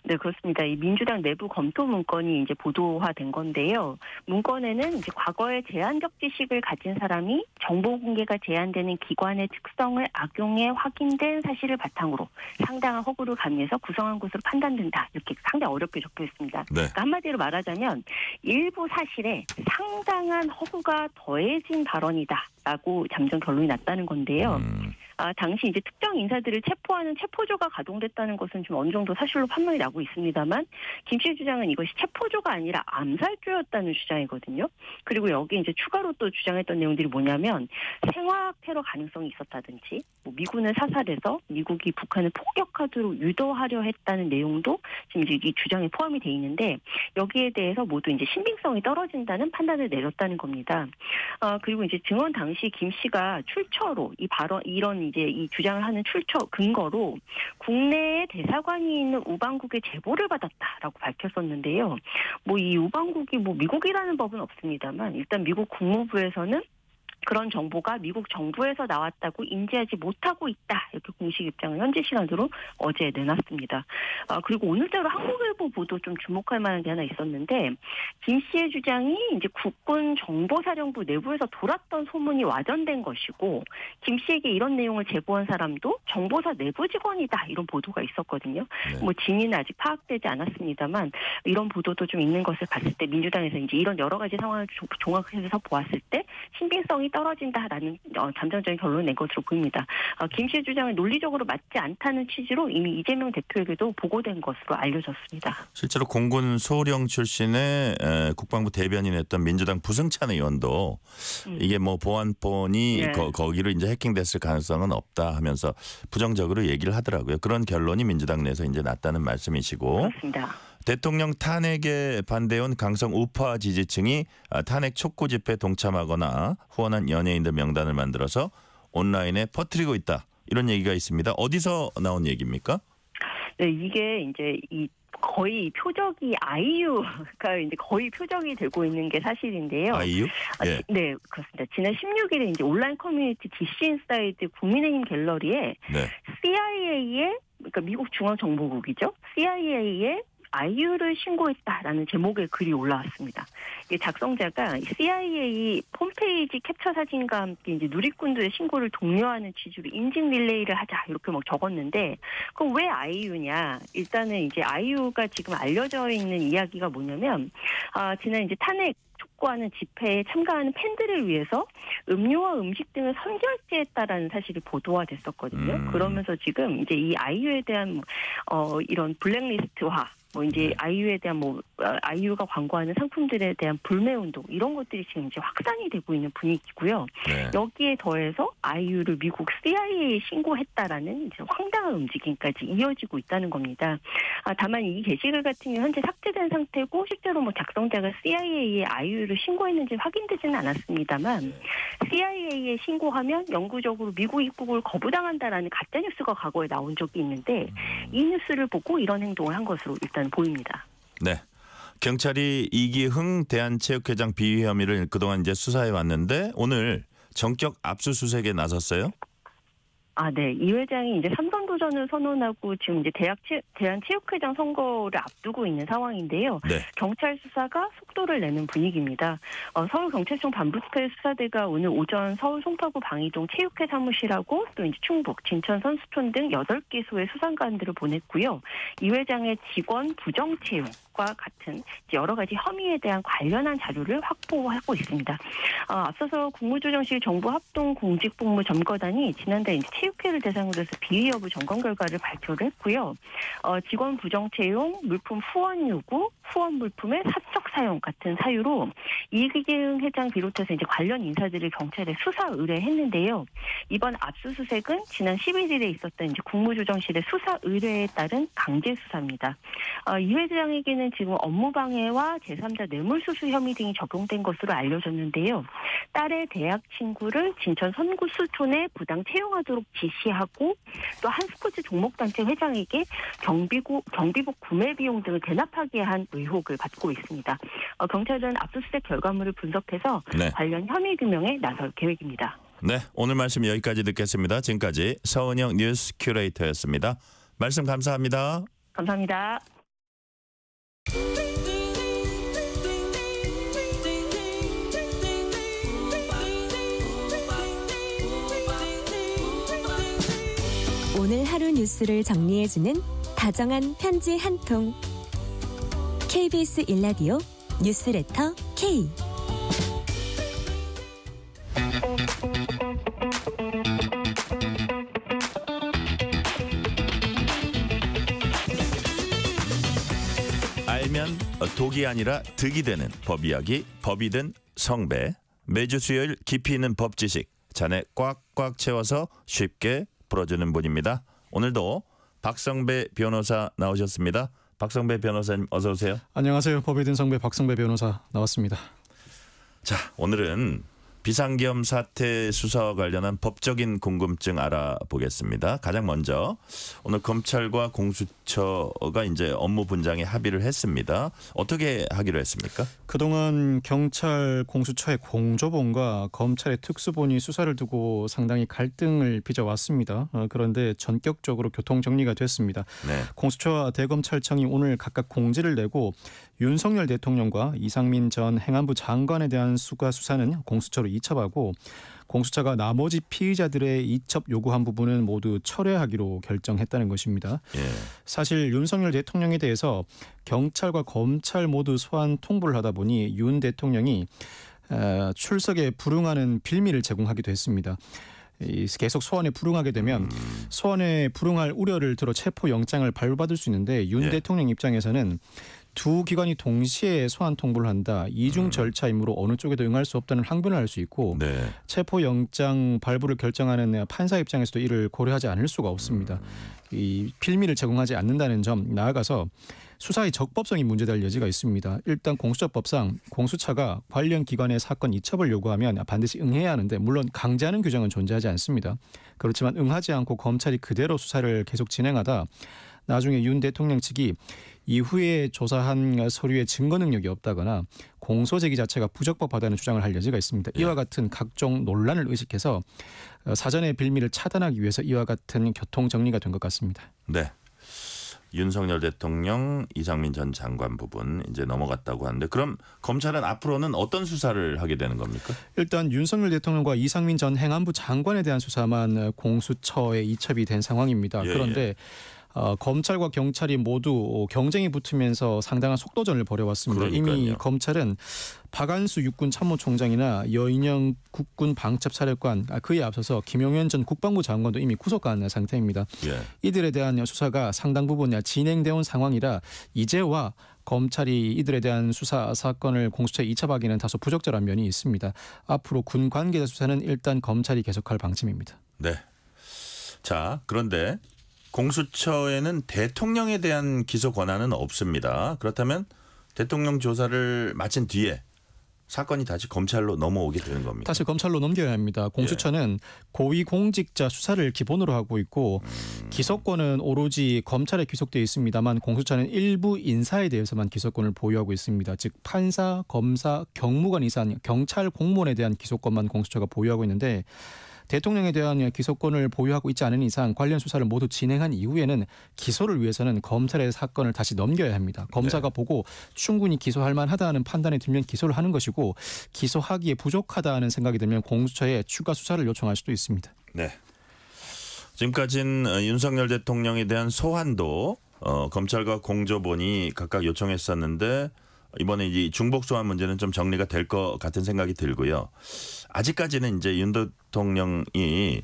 네, 그렇습니다. 이 민주당 내부 검토 문건이 이제 보도화된 건데요. 문건에는 이제 과거에 제한적 지식을 가진 사람이 정보 공개가 제한되는 기관의 특성을 악용해 확인된 사실을 바탕으로 상당한 허구를 가미해서 구성한 것으로 판단된다. 이렇게 상당히 어렵게 적혀 있습니다. 네. 그러니까 한마디로 말하자면 일부 사실에 상당한 허구가 더해진 발언이다라고 잠정 결론이 났다는 건데요. 당시 이제 특정 인사들을 체포하는 체포조가 가동됐다는 것은 좀 어느 정도 사실로 판명이 나고 있습니다만 김 씨의 주장은 이것이 체포조가 아니라 암살조였다는 주장이거든요. 그리고 여기 이제 추가로 또 주장했던 내용들이 뭐냐면 생화학 테러 가능성이 있었다든지 뭐 미군을 사살해서 미국이 북한을 폭격하도록 유도하려 했다는 내용도 지금 이제 이 주장에 포함이 돼 있는데 여기에 대해서 모두 이제 신빙성이 떨어진다는 판단을 내렸다는 겁니다. 그리고 이제 증언 당시 김 씨가 출처로 이 발언 이런 이제 이 주장을 하는 출처 근거로 국내에 대사관이 있는 우방국의 제보를 받았다라고 밝혔었는데요. 뭐 이 우방국이 뭐 미국이라는 법은 없습니다만 일단 미국 국무부에서는 그런 정보가 미국 정부에서 나왔다고 인지하지 못하고 있다. 이렇게 공식 입장을 현지 시간으로 어제 내놨습니다. 그리고 오늘자로 한국일보 보도 좀 주목할 만한 게 하나 있었는데 김 씨의 주장이 이제 국군 정보사령부 내부에서 돌았던 소문이 와전된 것이고 김 씨에게 이런 내용을 제보한 사람도 정보사 내부 직원이다. 이런 보도가 있었거든요. 네. 뭐 진위는 아직 파악되지 않았습니다만 이런 보도도 좀 있는 것을 봤을 때 민주당에서 이제 이런 여러 가지 상황을 종합해서 보았을 때 신빙성이 떨어진다라는 잠정적인 결론을 낸 것으로 보입니다. 김 씨의 주장은 논리적으로 맞지 않다는 취지로 이미 이재명 대표에게도 보고된 것으로 알려졌습니다. 실제로 공군 소령 출신의 국방부 대변인했던 민주당 부승찬 의원도 이게 뭐 보안폰이 네. 거기로 이제 해킹됐을 가능성은 없다 하면서 부정적으로 얘기를 하더라고요. 그런 결론이 민주당 내에서 이제 났다는 말씀이시고. 그렇습니다. 대통령 탄핵에 반대온 강성 우파 지지층이 탄핵 촉구 집회에 동참하거나 후원한 연예인들 명단을 만들어서 온라인에 퍼뜨리고 있다. 이런 얘기가 있습니다. 어디서 나온 얘기입니까? 네, 이게 이제 거의 표적이 아이유가 이제 거의 표적이 되고 있는 게 사실인데요. 아이유? 예. 네, 그렇습니다. 지난 16일에 이제 온라인 커뮤니티 DC 인사이드 국민의힘 갤러리에 네. CIA의 그러니까 미국 중앙정보국이죠. CIA의 아이유를 신고했다라는 제목의 글이 올라왔습니다. 이게 작성자가 CIA 홈페이지 캡처 사진과 함께 이제 누리꾼들의 신고를 독려하는 취지로 인증 릴레이를 하자 이렇게 막 적었는데 그럼 왜 아이유냐? 일단은 이제 아이유가 지금 알려져 있는 이야기가 뭐냐면 지난 이제 탄핵 촉구하는 집회에 참가하는 팬들을 위해서 음료와 음식 등을 선결제했다라는 사실이 보도가 됐었거든요. 그러면서 지금 이제 이 아이유에 대한 이런 블랙리스트화 이제 아이유에 대한 아이유가 광고하는 상품들에 대한 불매 운동 이런 것들이 지금 이제 확산이 되고 있는 분위기고요. 네. 여기에 더해서 아이유를 미국 CIA에 신고했다라는 이제 황당한 움직임까지 이어지고 있다는 겁니다. 다만 이 게시글 같은 경우 현재 삭제된 상태고 실제로 작성자가 CIA에 아이유를 신고했는지 확인되지는 않았습니다만 CIA에 신고하면 영구적으로 미국 입국을 거부당한다라는 가짜 뉴스가 과거에 나온 적이 있는데 이 뉴스를 보고 이런 행동을 한 것으로 일단 보입니다. 네. 경찰이 이기흥 대한체육회장 비위 혐의를 그동안 이제 수사해 왔는데 오늘 전격 압수수색에 나섰어요? 네. 이 회장이 이제 3선 도전을 선언하고 지금 이제 대한체육회장 선거를 앞두고 있는 상황인데요. 네. 경찰 수사가 속도를 내는 분위기입니다. 서울경찰청 반부스카이 수사대가 오늘 오전 서울 송파구 방이동 체육회 사무실하고 또 이제 충북, 진천 선수촌 등 8개소의 수사관들을 보냈고요. 이 회장의 직원 부정채용과 같은 여러 가지 혐의에 대한 관련한 자료를 확보하고 있습니다. 앞서서 국무조정실 정부합동공직복무점거단이 지난달 이제 체육회를 대상으로 해서 비위 여부 점검 결과를 발표를 했고요. 직원 부정채용, 물품 후원 요구, 후원 물품의 사적 사용 같은 사유로 이기흥 회장 비롯해서 이제 관련 인사들을 경찰에 수사 의뢰했는데요. 이번 압수수색은 지난 11일에 있었던 이제 국무조정실의 수사 의뢰에 따른 강제 수사입니다. 이 회장에게는 지금 업무방해와 제3자 뇌물수수 혐의 등이 적용된 것으로 알려졌는데요. 딸의 대학 친구를 진천 선구수촌에 부당 채용하도록 지시하고 또 한 스포츠 종목단체 회장에게 경비복 구매 비용 등을 대납하게 한 의혹을 받고 있습니다. 경찰은 압수수색 결과물을 분석해서 네. 관련 혐의 규명에 나설 계획입니다. 네, 오늘 말씀 여기까지 듣겠습니다. 지금까지 서은영 뉴스 큐레이터였습니다. 말씀 감사합니다. 감사합니다. 오늘 하루 뉴스를 정리해주는 다정한 편지 한 통. KBS 일라디오 뉴스레터 K. 알면 독이 아니라 득이 되는 법 이야기, 법이든 성배. 매주 수요일 깊이 있는 법 지식 잔에 꽉꽉 채워서 쉽게 풀어주는 분입니다. 오늘도 박성배 변호사 나오셨습니다. 박성배 변호사님 어서 오세요. 안녕하세요. 법이든 성배 박성배 변호사 나왔습니다. 자, 오늘은 비상계엄 사태 수사와 관련한 법적인 궁금증 알아보겠습니다. 가장 먼저 오늘 검찰과 공수처가 이제 업무 분장에 합의를 했습니다. 어떻게 하기로 했습니까? 그동안 경찰 공수처의 공조본과 검찰의 특수본이 수사를 두고 상당히 갈등을 빚어왔습니다. 그런데 전격적으로 교통 정리가 됐습니다. 네. 공수처와 대검찰청이 오늘 각각 공지를 내고 윤석열 대통령과 이상민 전 행안부 장관에 대한 수사는 공수처로 이첩하고 공수처가 나머지 피의자들의 이첩 요구한 부분은 모두 철회하기로 결정했다는 것입니다. 예. 사실 윤석열 대통령에 대해서 경찰과 검찰 모두 소환 통보를 하다 보니 윤 대통령이 출석에 불응하는 빌미를 제공하기도 했습니다. 계속 소환에 불응하게 되면 소환에 불응할 우려를 들어 체포영장을 발부받을 수 있는데 윤 대통령 입장에서는 두 기관이 동시에 소환 통보를 한다. 이중 절차이므로 어느 쪽에도 응할 수 없다는 항변을 할 수 있고 네. 체포영장 발부를 결정하는 판사 입장에서도 이를 고려하지 않을 수가 없습니다. 이 필미를 제공하지 않는다는 점 나아가서 수사의 적법성이 문제될 여지가 있습니다. 일단 공수처법상 공수처가 관련 기관의 사건 이첩을 요구하면 반드시 응해야 하는데 물론 강제하는 규정은 존재하지 않습니다. 그렇지만 응하지 않고 검찰이 그대로 수사를 계속 진행하다 나중에 윤 대통령 측이 이후에 조사한 서류에 증거 능력이 없다거나 공소 제기 자체가 부적법하다는 주장을 할 여지가 있습니다. 이와 같은 각종 논란을 의식해서 사전의 빌미를 차단하기 위해서 이와 같은 교통 정리가 된 것 같습니다. 네. 윤석열 대통령, 이상민 전 장관 부분 이제 넘어갔다고 하는데 그럼 검찰은 앞으로는 어떤 수사를 하게 되는 겁니까? 일단 윤석열 대통령과 이상민 전 행안부 장관에 대한 수사만 공수처에 이첩이 된 상황입니다. 그런데 검찰과 경찰이 모두 경쟁이 붙으면서 상당한 속도전을 벌여왔습니다. 그러니까요. 이미 검찰은 박안수 육군 참모총장이나 여인영 국군 방첩사령관 그에 앞서서 김용현 전 국방부 장관도 이미 구속한 상태입니다. 이들에 대한 수사가 상당 부분 진행되어 온 상황이라 이제와 검찰이 이들에 대한 수사 사건을 공수처에 이첩하기는 다소 부적절한 면이 있습니다. 앞으로 군 관계자 수사는 일단 검찰이 계속할 방침입니다. 네. 자, 그런데 공수처에는 대통령에 대한 기소 권한은 없습니다. 그렇다면 대통령 조사를 마친 뒤에 사건이 다시 검찰로 넘어오게 되는 겁니다. 다시 검찰로 넘겨야 합니다. 공수처는 고위공직자 수사를 기본으로 하고 있고 기소권은 오로지 검찰에 귀속되어 있습니다만 공수처는 일부 인사에 대해서만 기소권을 보유하고 있습니다. 즉 판사, 검사, 경무관 이상 경찰 공무원에 대한 기소권만 공수처가 보유하고 있는데 대통령에 대한 기소권을 보유하고 있지 않은 이상 관련 수사를 모두 진행한 이후에는 기소를 위해서는 검찰의 사건을 다시 넘겨야 합니다. 검사가 보고 충분히 기소할 만하다는 판단이 들면 기소를 하는 것이고 기소하기에 부족하다는 생각이 들면 공수처에 추가 수사를 요청할 수도 있습니다. 네. 지금까지는 윤석열 대통령에 대한 소환도 검찰과 공조본이 각각 요청했었는데 이번에 이 중복 소환 문제는 좀 정리가 될 것 같은 생각이 들고요. 아직까지는 이제 윤 대통령이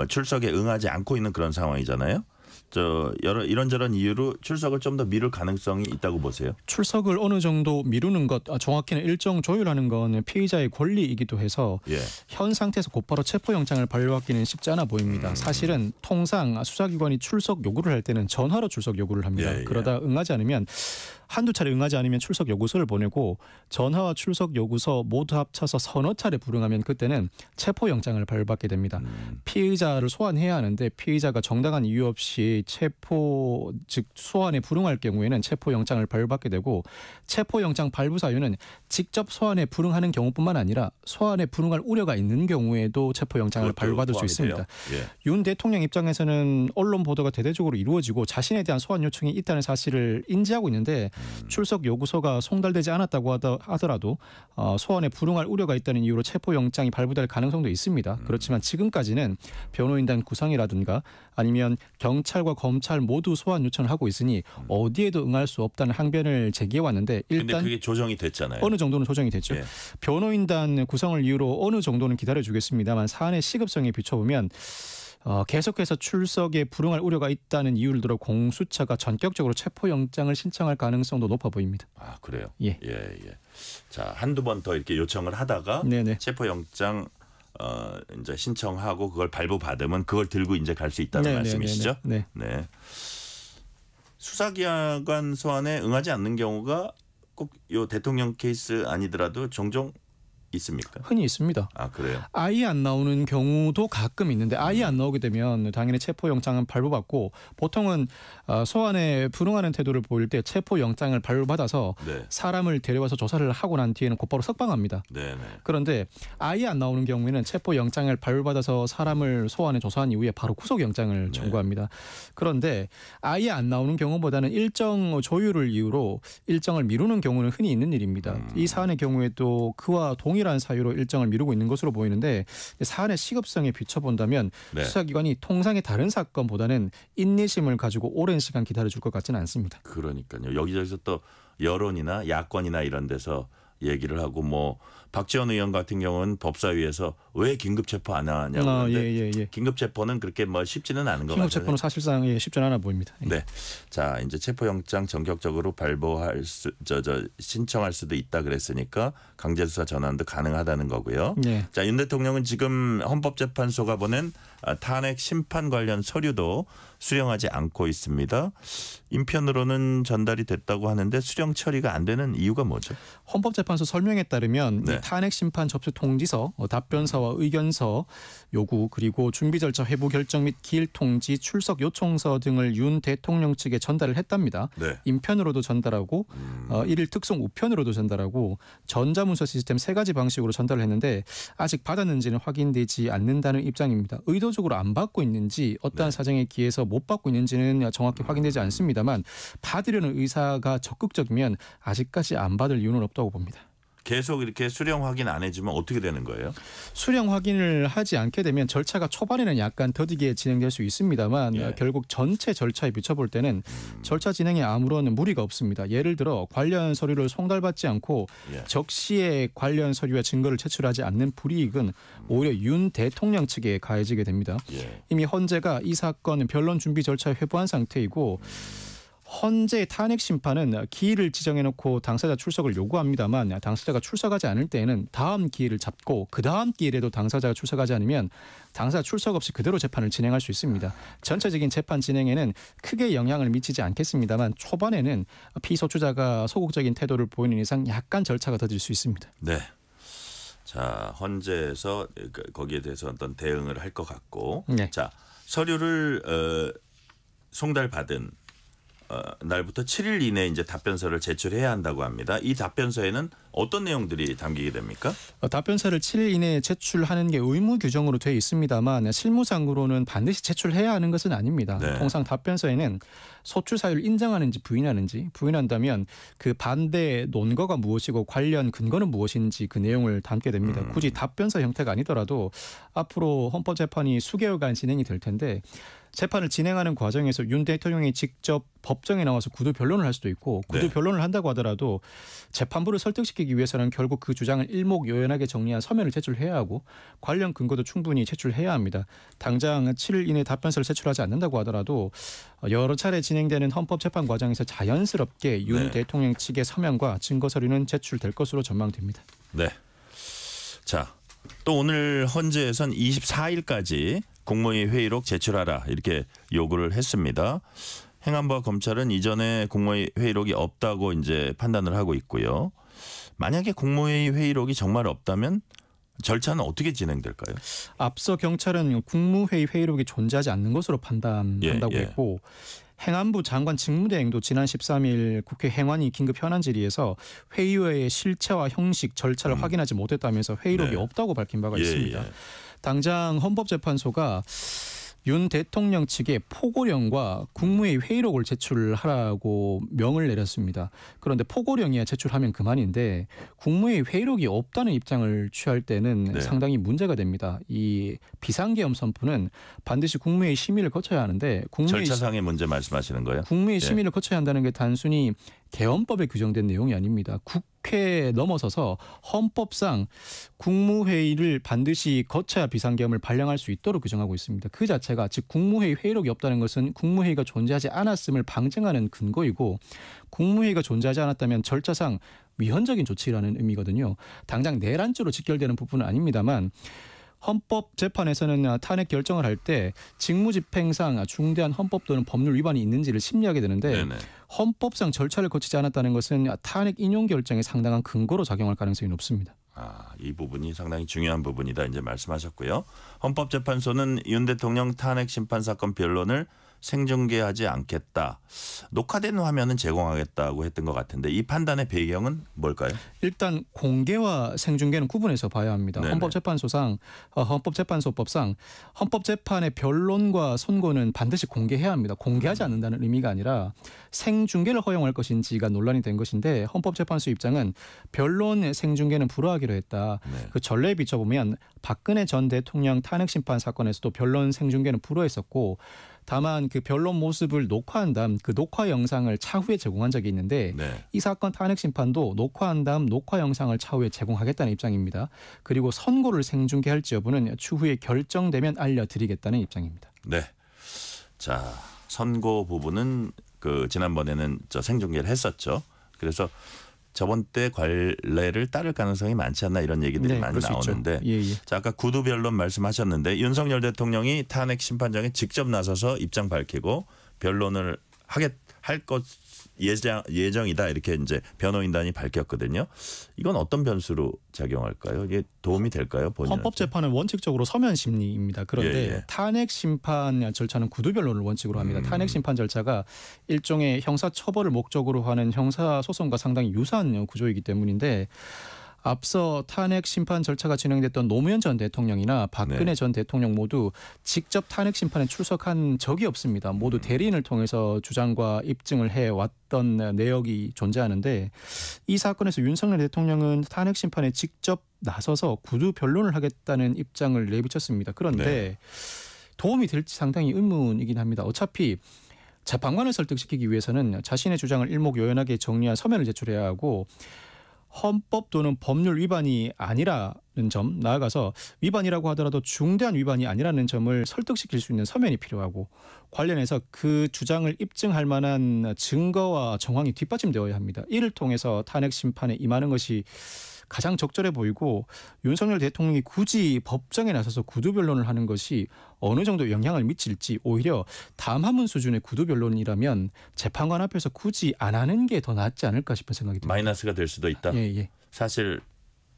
출석에 응하지 않고 있는 그런 상황이잖아요. 여러 이런저런 이유로 출석을 좀 더 미룰 가능성이 있다고 보세요? 출석을 어느 정도 미루는 것, 정확히는 일정 조율하는 건 피의자의 권리이기도 해서 현 상태에서 곧바로 체포영장을 발부하기는 쉽지 않아 보입니다. 사실은 통상 수사기관이 출석 요구를 할 때는 전화로 출석 요구를 합니다. 그러다 응하지 않으면 한두 차례 응하지 않으면 출석 요구서를 보내고 전화와 출석 요구서 모두 합쳐서 서너 차례 불응하면 그때는 체포영장을 발부받게 됩니다. 피의자를 소환해야 하는데 피의자가 정당한 이유 없이 체포 즉 소환에 불응할 경우에는 체포영장을 발부받게 되고 체포영장 발부 사유는 직접 소환에 불응하는 경우뿐만 아니라 소환에 불응할 우려가 있는 경우에도 체포영장을 발부받을 수 있습니다. 윤 대통령 입장에서는 언론 보도가 대대적으로 이루어지고 자신에 대한 소환 요청이 있다는 사실을 인지하고 있는데 출석 요구서가 송달되지 않았다고 하더라도 소환에 불응할 우려가 있다는 이유로 체포영장이 발부될 가능성도 있습니다. 그렇지만 지금까지는 변호인단 구성이라든가 아니면 경찰과 검찰 모두 소환 요청을 하고 있으니 어디에도 응할 수 없다는 항변을 제기해왔는데 일단 그게 조정이 됐잖아요. 어느 정도는 조정이 됐죠. 변호인단 구성을 이유로 어느 정도는 기다려주겠습니다만 사안의 시급성에 비춰보면 계속해서 출석에 불응할 우려가 있다는 이유를 들어 공수처가 전격적으로 체포영장을 신청할 가능성도 높아 보입니다. 아, 그래요? 예. 자, 한두 번 더 이렇게 요청을 하다가 체포영장 이제 신청하고 그걸 발부받으면 그걸 들고 이제 갈 수 있다는 말씀이시죠? 네. 수사기관 소환에 응하지 않는 경우가 꼭 요 대통령 케이스 아니더라도 종종 있습니까? 흔히 있습니다. 아, 그래요? 아예 안 나오는 경우도 가끔 있는데 아예 안 나오게 되면 당연히 체포영장은 발부받고 보통은 소환에 불응하는 태도를 보일 때 체포영장을 발부받아서 사람을 데려와서 조사를 하고 난 뒤에는 곧바로 석방합니다. 그런데 아예 안 나오는 경우에는 체포영장을 발부받아서 사람을 소환해 조사한 이후에 바로 구속영장을 청구합니다. 그런데 아예 안 나오는 경우보다는 일정 조율을 이유로 일정을 미루는 경우는 흔히 있는 일입니다. 이 사안의 경우에도 그와 동일한 사유로 일정을 미루고 있는 것으로 보이는데 사안의 시급성에 비춰본다면 수사기관이 통상의 다른 사건보다는 인내심을 가지고 오랜 시간 기다려줄 것 같지는 않습니다. 그러니까요. 여기저기서 또 여론이나 야권이나 이런 데서 얘기를 하고 뭐 박지원 의원 같은 경우는 법사위에서 왜 긴급 체포 안 하냐고 하는데 긴급 체포는 그렇게 뭐 쉽지는 않은 것 같아요. 긴급 체포는 사실상 쉽지는 않아 보입니다. 네, 자 이제 체포영장 전격적으로 발부할 신청할 수도 있다 그랬으니까 강제수사 전환도 가능하다는 거고요. 네. 자, 윤 대통령은 지금 헌법재판소가 보낸 탄핵 심판 관련 서류도 수령하지 않고 있습니다. 인편으로는 전달이 됐다고 하는데 수령 처리가 안 되는 이유가 뭐죠? 헌법재판소 설명에 따르면 네. 이 탄핵 심판 접수 통지서, 답변서와 의견서 요구, 그리고 준비 절차 회부 결정 및 기일 통지, 출석 요청서 등을 윤 대통령 측에 전달을 했답니다. 네. 인편으로도 전달하고 일일 특송 우편으로도 전달하고 전자문서 시스템 3가지 방식으로 전달을 했는데 아직 받았는지는 확인되지 않는다는 입장입니다. 의도적으로 안 받고 있는지 어떠한 사정에 기해서 못 받고 있는지는 정확히 확인되지 않습니다만 받으려는 의사가 적극적이면 아직까지 안 받을 이유는 없다고 봅니다. 계속 이렇게 수령 확인 안 해주면 어떻게 되는 거예요? 수령 확인을 하지 않게 되면 절차가 초반에는 약간 더디게 진행될 수 있습니다만 결국 전체 절차에 비춰볼 때는 절차 진행에 아무런 무리가 없습니다. 예를 들어 관련 서류를 송달받지 않고 적시에 관련 서류와 증거를 제출하지 않는 불이익은 오히려 윤 대통령 측에 가해지게 됩니다. 이미 헌재가 이 사건 변론 준비 절차에 회부한 상태이고 헌재 탄핵 심판은 기일을 지정해놓고 당사자 출석을 요구합니다만 당사자가 출석하지 않을 때에는 다음 기일을 잡고 그 다음 기일에도 당사자가 출석하지 않으면 당사자 출석 없이 그대로 재판을 진행할 수 있습니다. 전체적인 재판 진행에는 크게 영향을 미치지 않겠습니다만 초반에는 피소추자가 소극적인 태도를 보이는 이상 약간 절차가 더딜 수 있습니다. 네. 자, 헌재에서 거기에 대해서 어떤 대응을 할 것 같고, 자 서류를 송달받은 날부터 7일 이내에 이제 답변서를 제출해야 한다고 합니다. 이 답변서에는 어떤 내용들이 담기게 됩니까? 답변서를 7일 이내에 제출하는 게 의무 규정으로 되어 있습니다만 실무상으로는 반드시 제출해야 하는 것은 아닙니다. 네. 통상 답변서에는 소출 사유를 인정하는지 부인하는지, 부인한다면 그 반대 논거가 무엇이고 관련 근거는 무엇인지 그 내용을 담게 됩니다. 굳이 답변서 형태가 아니더라도 앞으로 헌법재판이 수개월간 진행이 될 텐데 재판을 진행하는 과정에서 윤 대통령이 직접 법정에 나와서 구두 변론을 할 수도 있고 구두 변론을 한다고 하더라도 재판부를 설득시키기 위해서는 결국 그 주장을 일목요연하게 정리한 서면을 제출해야 하고 관련 근거도 충분히 제출해야 합니다. 당장 7일 이내 답변서를 제출하지 않는다고 하더라도 여러 차례 진행되는 헌법재판 과정에서 자연스럽게 윤 대통령 측의 서면과 증거 서류는 제출될 것으로 전망됩니다. 네. 자, 또 오늘 헌재에선 24일까지 국무회의 회의록 제출하라 이렇게 요구를 했습니다. 행안부와 검찰은 이전에 국무회의 회의록이 없다고 이제 판단을 하고 있고요. 만약에 국무회의 회의록이 정말 없다면 절차는 어떻게 진행될까요? 앞서 경찰은 국무회의 회의록이 존재하지 않는 것으로 판단한다고 했고 행안부 장관 직무대행도 지난 13일 국회 행안위 긴급 현안 질의에서 회의의 실체와 형식, 절차를 확인하지 못했다면서 회의록이 없다고 밝힌 바가 있습니다. 당장 헌법재판소가 윤 대통령 측에 포고령과 국무회의 회의록을 제출하라고 명을 내렸습니다. 그런데 포고령이야 제출하면 그만인데 국무회의 회의록이 없다는 입장을 취할 때는 상당히 문제가 됩니다. 이 비상계엄 선포는 반드시 국무회의 심의를 거쳐야 하는데 절차상의 문제 말씀하시는 거예요? 국무회의 심의를 거쳐야 한다는 게 단순히 계엄법에 규정된 내용이 아닙니다. 국회에 넘어서서 헌법상 국무회의를 반드시 거쳐야 비상계엄을 발령할 수 있도록 규정하고 있습니다. 그 자체가 즉 국무회의 회의록이 없다는 것은 국무회의가 존재하지 않았음을 방증하는 근거이고 국무회의가 존재하지 않았다면 절차상 위헌적인 조치라는 의미거든요. 당장 내란죄로 직결되는 부분은 아닙니다만 헌법재판에서는 탄핵 결정을 할 때 직무집행상 중대한 헌법 또는 법률 위반이 있는지를 심리하게 되는데 헌법상 절차를 거치지 않았다는 것은 탄핵 인용 결정에 상당한 근거로 작용할 가능성이 높습니다. 이 부분이 상당히 중요한 부분이다 이제 말씀하셨고요. 헌법재판소는 윤 대통령 탄핵 심판 사건 변론을 생중계하지 않겠다. 녹화된 화면은 제공하겠다고 했던 것 같은데 이 판단의 배경은 뭘까요? 일단 공개와 생중계는 구분해서 봐야 합니다. 헌법재판소법상 헌법재판의 변론과 선고는 반드시 공개해야 합니다. 공개하지 않는다는 의미가 아니라 생중계를 허용할 것인지가 논란이 된 것인데 헌법재판소 입장은 변론 생중계는 불허하기로 했다. 그 전례에 비춰보면 박근혜 전 대통령 탄핵 심판 사건에서도 변론 생중계는 불허했었고 다만 그 변론 모습을 녹화한 다음 그 녹화 영상을 차후에 제공한 적이 있는데 네. 이 사건 탄핵 심판도 녹화한 다음 녹화 영상을 차후에 제공하겠다는 입장입니다. 그리고 선고를 생중계할지 여부는 추후에 결정되면 알려드리겠다는 입장입니다. 네. 자, 선고 부분은 그 지난번에는 생중계를 했었죠. 그래서 저번 때 관례를 따를 가능성이 많지 않나 이런 얘기들이 네, 많이 나오는데 자, 아까 구두 변론 말씀하셨는데 윤석열 대통령이 탄핵 심판장에 직접 나서서 입장 밝히고 변론을 할 것 예정이다 이렇게 이제 변호인단이 밝혔거든요. 이건 어떤 변수로 작용할까요? 이게 도움이 될까요? 본인한테? 헌법재판은 원칙적으로 서면 심리입니다. 그런데 탄핵 심판 절차는 구두 변론을 원칙으로 합니다. 탄핵 심판 절차가 일종의 형사 처벌을 목적으로 하는 형사 소송과 상당히 유사한 구조이기 때문인데 앞서 탄핵 심판 절차가 진행됐던 노무현 전 대통령이나 박근혜 전 대통령 모두 직접 탄핵 심판에 출석한 적이 없습니다. 모두 대리인을 통해서 주장과 입증을 해왔던 내역이 존재하는데 이 사건에서 윤석열 대통령은 탄핵 심판에 직접 나서서 구두 변론을 하겠다는 입장을 내비쳤습니다. 그런데 도움이 될지 상당히 의문이긴 합니다. 어차피 재판관을 설득시키기 위해서는 자신의 주장을 일목요연하게 정리한 서면을 제출해야 하고 헌법 또는 법률 위반이 아니라는 점, 나아가서 위반이라고 하더라도 중대한 위반이 아니라는 점을 설득시킬 수 있는 서면이 필요하고 관련해서 그 주장을 입증할 만한 증거와 정황이 뒷받침되어야 합니다. 이를 통해서 탄핵 심판에 임하는 것이 가장 적절해 보이고 윤석열 대통령이 굳이 법정에 나서서 구두 변론을 하는 것이 어느 정도 영향을 미칠지 오히려 담화문 수준의 구두 변론이라면 재판관 앞에서 굳이 안 하는 게 더 낫지 않을까 싶은 생각이 듭니다. 마이너스가 될 수도 있다. 사실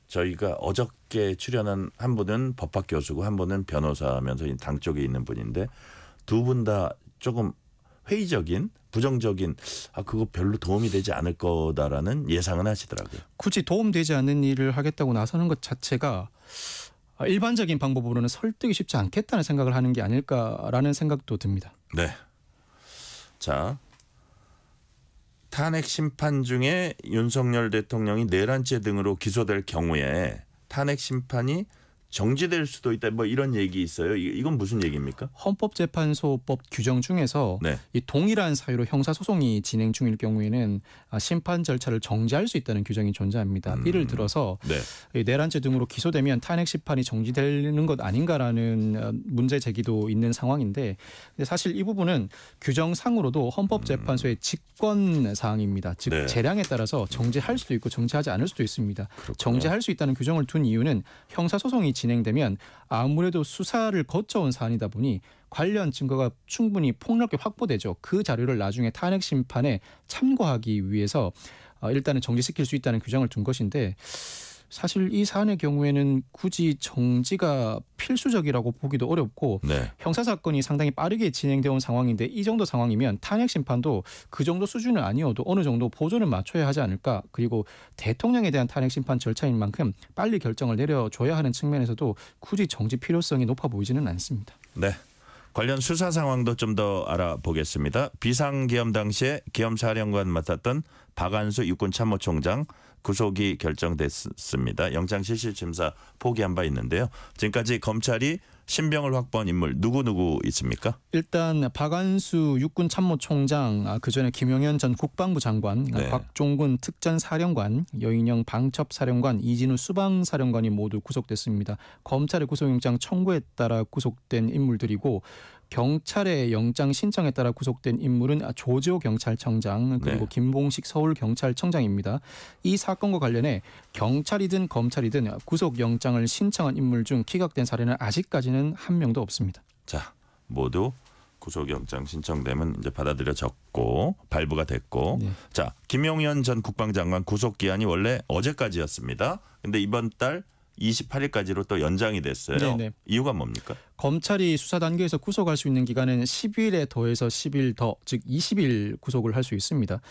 저희가 어저께 출연한 한 분은 법학 교수고 한 분은 변호사면서 당 쪽에 있는 분인데 두 분 다 조금 회의적인 부정적인 그거 별로 도움이 되지 않을 거다라는 예상은 하시더라고요. 굳이 도움되지 않는 일을 하겠다고 나서는 것 자체가 일반적인 방법으로는 설득이 쉽지 않겠다는 생각을 하는 게 아닐까라는 생각도 듭니다. 네. 자, 탄핵 심판 중에 윤석열 대통령이 내란죄 등으로 기소될 경우에 탄핵 심판이 정지될 수도 있다. 뭐 이런 얘기 있어요. 이건 무슨 얘기입니까? 헌법재판소법 규정 중에서 이 동일한 사유로 형사소송이 진행 중일 경우에는 심판 절차를 정지할 수 있다는 규정이 존재합니다. 이를 들어서 내란죄 등으로 기소되면 탄핵 심판이 정지되는 것 아닌가라는 문제 제기도 있는 상황인데 사실 이 부분은 규정상으로도 헌법재판소의 직권 사항입니다. 즉 재량에 따라서 정지할 수도 있고 정지하지 않을 수도 있습니다. 그렇군요. 정지할 수 있다는 규정을 둔 이유는 형사소송이 진행되면 아무래도 수사를 거쳐온 사안이다 보니 관련 증거가 충분히 폭넓게 확보되죠. 그 자료를 나중에 탄핵 심판에 참고하기 위해서 일단은 정지시킬 수 있다는 규정을 둔 것인데 사실 이 사안의 경우에는 굳이 정지가 필수적이라고 보기도 어렵고 형사사건이 상당히 빠르게 진행되어 온 상황인데 이 정도 상황이면 탄핵 심판도 그 정도 수준은 아니어도 어느 정도 보조는 맞춰야 하지 않을까. 그리고 대통령에 대한 탄핵 심판 절차인 만큼 빨리 결정을 내려줘야 하는 측면에서도 굳이 정지 필요성이 높아 보이지는 않습니다. 네. 관련 수사 상황도 좀 더 알아보겠습니다. 비상계엄 당시에 계엄사령관 맡았던 박안수 육군참모총장 구속이 결정됐습니다. 영장실질심사 포기한 바 있는데요. 지금까지 검찰이 신병을 확보한 인물 누구 있습니까? 일단 박안수 육군참모총장, 그전에 김용현 전 국방부 장관, 곽종군 특전사령관, 여인영 방첩사령관, 이진우 수방사령관이 모두 구속됐습니다. 검찰의 구속영장 청구에 따라 구속된 인물들이고 경찰의 영장 신청에 따라 구속된 인물은 조지호 경찰청장 그리고 김봉식 서울경찰청장입니다. 이 사건과 관련해 경찰이든 검찰이든 구속영장을 신청한 인물 중 기각된 사례는 아직까지는 한 명도 없습니다. 자, 모두 구속영장 신청되면 이제 받아들여졌고 발부가 됐고 자, 김용현 전 국방장관 구속기한이 원래 어제까지였습니다. 근데 이번 달 28일까지로 또 연장이 됐어요. 이유가 뭡니까? 검찰이 수사 단계에서 구속할 수 있는 기간은 10일에 더해서 10일 더, 즉 20일 구속을 할 수 있습니다.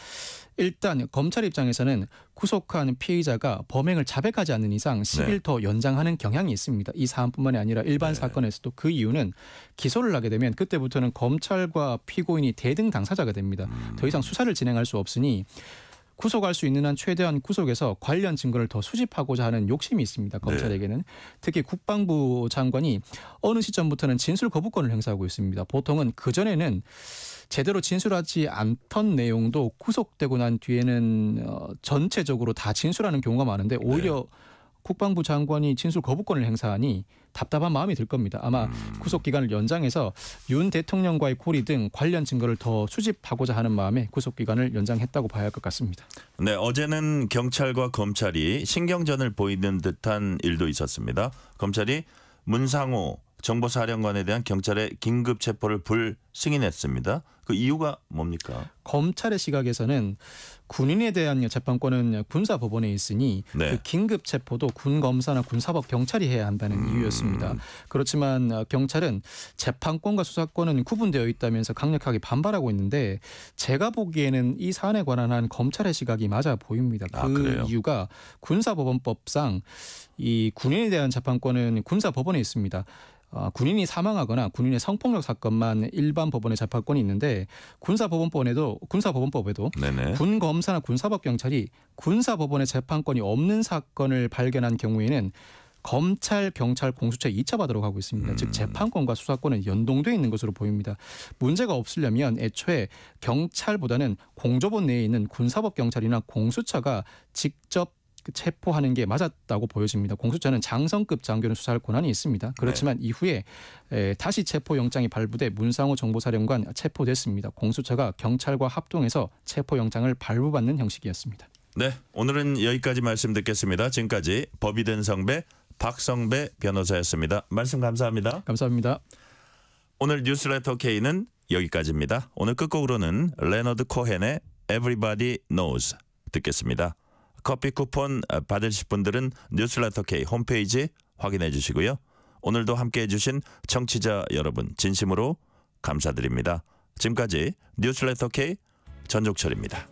일단 검찰 입장에서는 구속한 피의자가 범행을 자백하지 않는 이상 10일 더 연장하는 경향이 있습니다. 이 사안뿐만이 아니라 일반 사건에서도 그 이유는 기소를 하게 되면 그때부터는 검찰과 피고인이 대등 당사자가 됩니다. 더 이상 수사를 진행할 수 없으니 구속할 수 있는 한 최대한 구속해서 관련 증거를 더 수집하고자 하는 욕심이 있습니다. 검찰에게는. 특히 국방부 장관이 어느 시점부터는 진술 거부권을 행사하고 있습니다. 보통은 그전에는 제대로 진술하지 않던 내용도 구속되고 난 뒤에는 전체적으로 다 진술하는 경우가 많은데 오히려 국방부 장관이 진술 거부권을 행사하니 답답한 마음이 들 겁니다. 아마 구속 기간을 연장해서 윤 대통령과의 고리 등 관련 증거를 더 수집하고자 하는 마음에 구속 기간을 연장했다고 봐야 할 것 같습니다. 네, 어제는 경찰과 검찰이 신경전을 보이는 듯한 일도 있었습니다. 검찰이 문상호 정보사령관에 대한 경찰의 긴급 체포를 불승인했습니다. 그 이유가 뭡니까? 검찰의 시각에서는 군인에 대한 재판권은 군사법원에 있으니 그 긴급 체포도 군검사나 군사법 경찰이 해야 한다는 이유였습니다. 그렇지만 경찰은 재판권과 수사권은 구분되어 있다면서 강력하게 반발하고 있는데 제가 보기에는 이 사안에 관한 한 검찰의 시각이 맞아 보입니다. 그 이유가 군사법원법상 이 군인에 대한 재판권은 군사법원에 있습니다. 군인이 사망하거나 군인의 성폭력 사건만 일반 법원의 재판권이 있는데 군사법원법에도 군 검사나 군사법 경찰이 군사법원의 재판권이 없는 사건을 발견한 경우에는 검찰, 경찰, 공수처에 이첩하도록 하고 있습니다. 즉 재판권과 수사권은 연동되어 있는 것으로 보입니다. 문제가 없으려면 애초에 경찰보다는 공조본 내에 있는 군사법 경찰이나 공수처가 직접 체포하는 게 맞았다고 보여집니다. 공수처는 장성급 장교는 수사할 권한이 있습니다. 그렇지만 이후에 다시 체포영장이 발부돼 문상호 정보사령관 체포됐습니다. 공수처가 경찰과 합동해서 체포영장을 발부받는 형식이었습니다. 네, 오늘은 여기까지 말씀 듣겠습니다. 지금까지 법이 된 성배 박성배 변호사였습니다. 말씀 감사합니다. 감사합니다. 오늘 뉴스레터 K는 여기까지입니다. 오늘 끝곡으로는 레너드 코헨의 Everybody Knows 듣겠습니다. 커피 쿠폰 받으실 분들은 뉴스레터 K 홈페이지 확인해 주시고요. 오늘도 함께해 주신 청취자 여러분 진심으로 감사드립니다. 지금까지 뉴스레터 K 전종철입니다.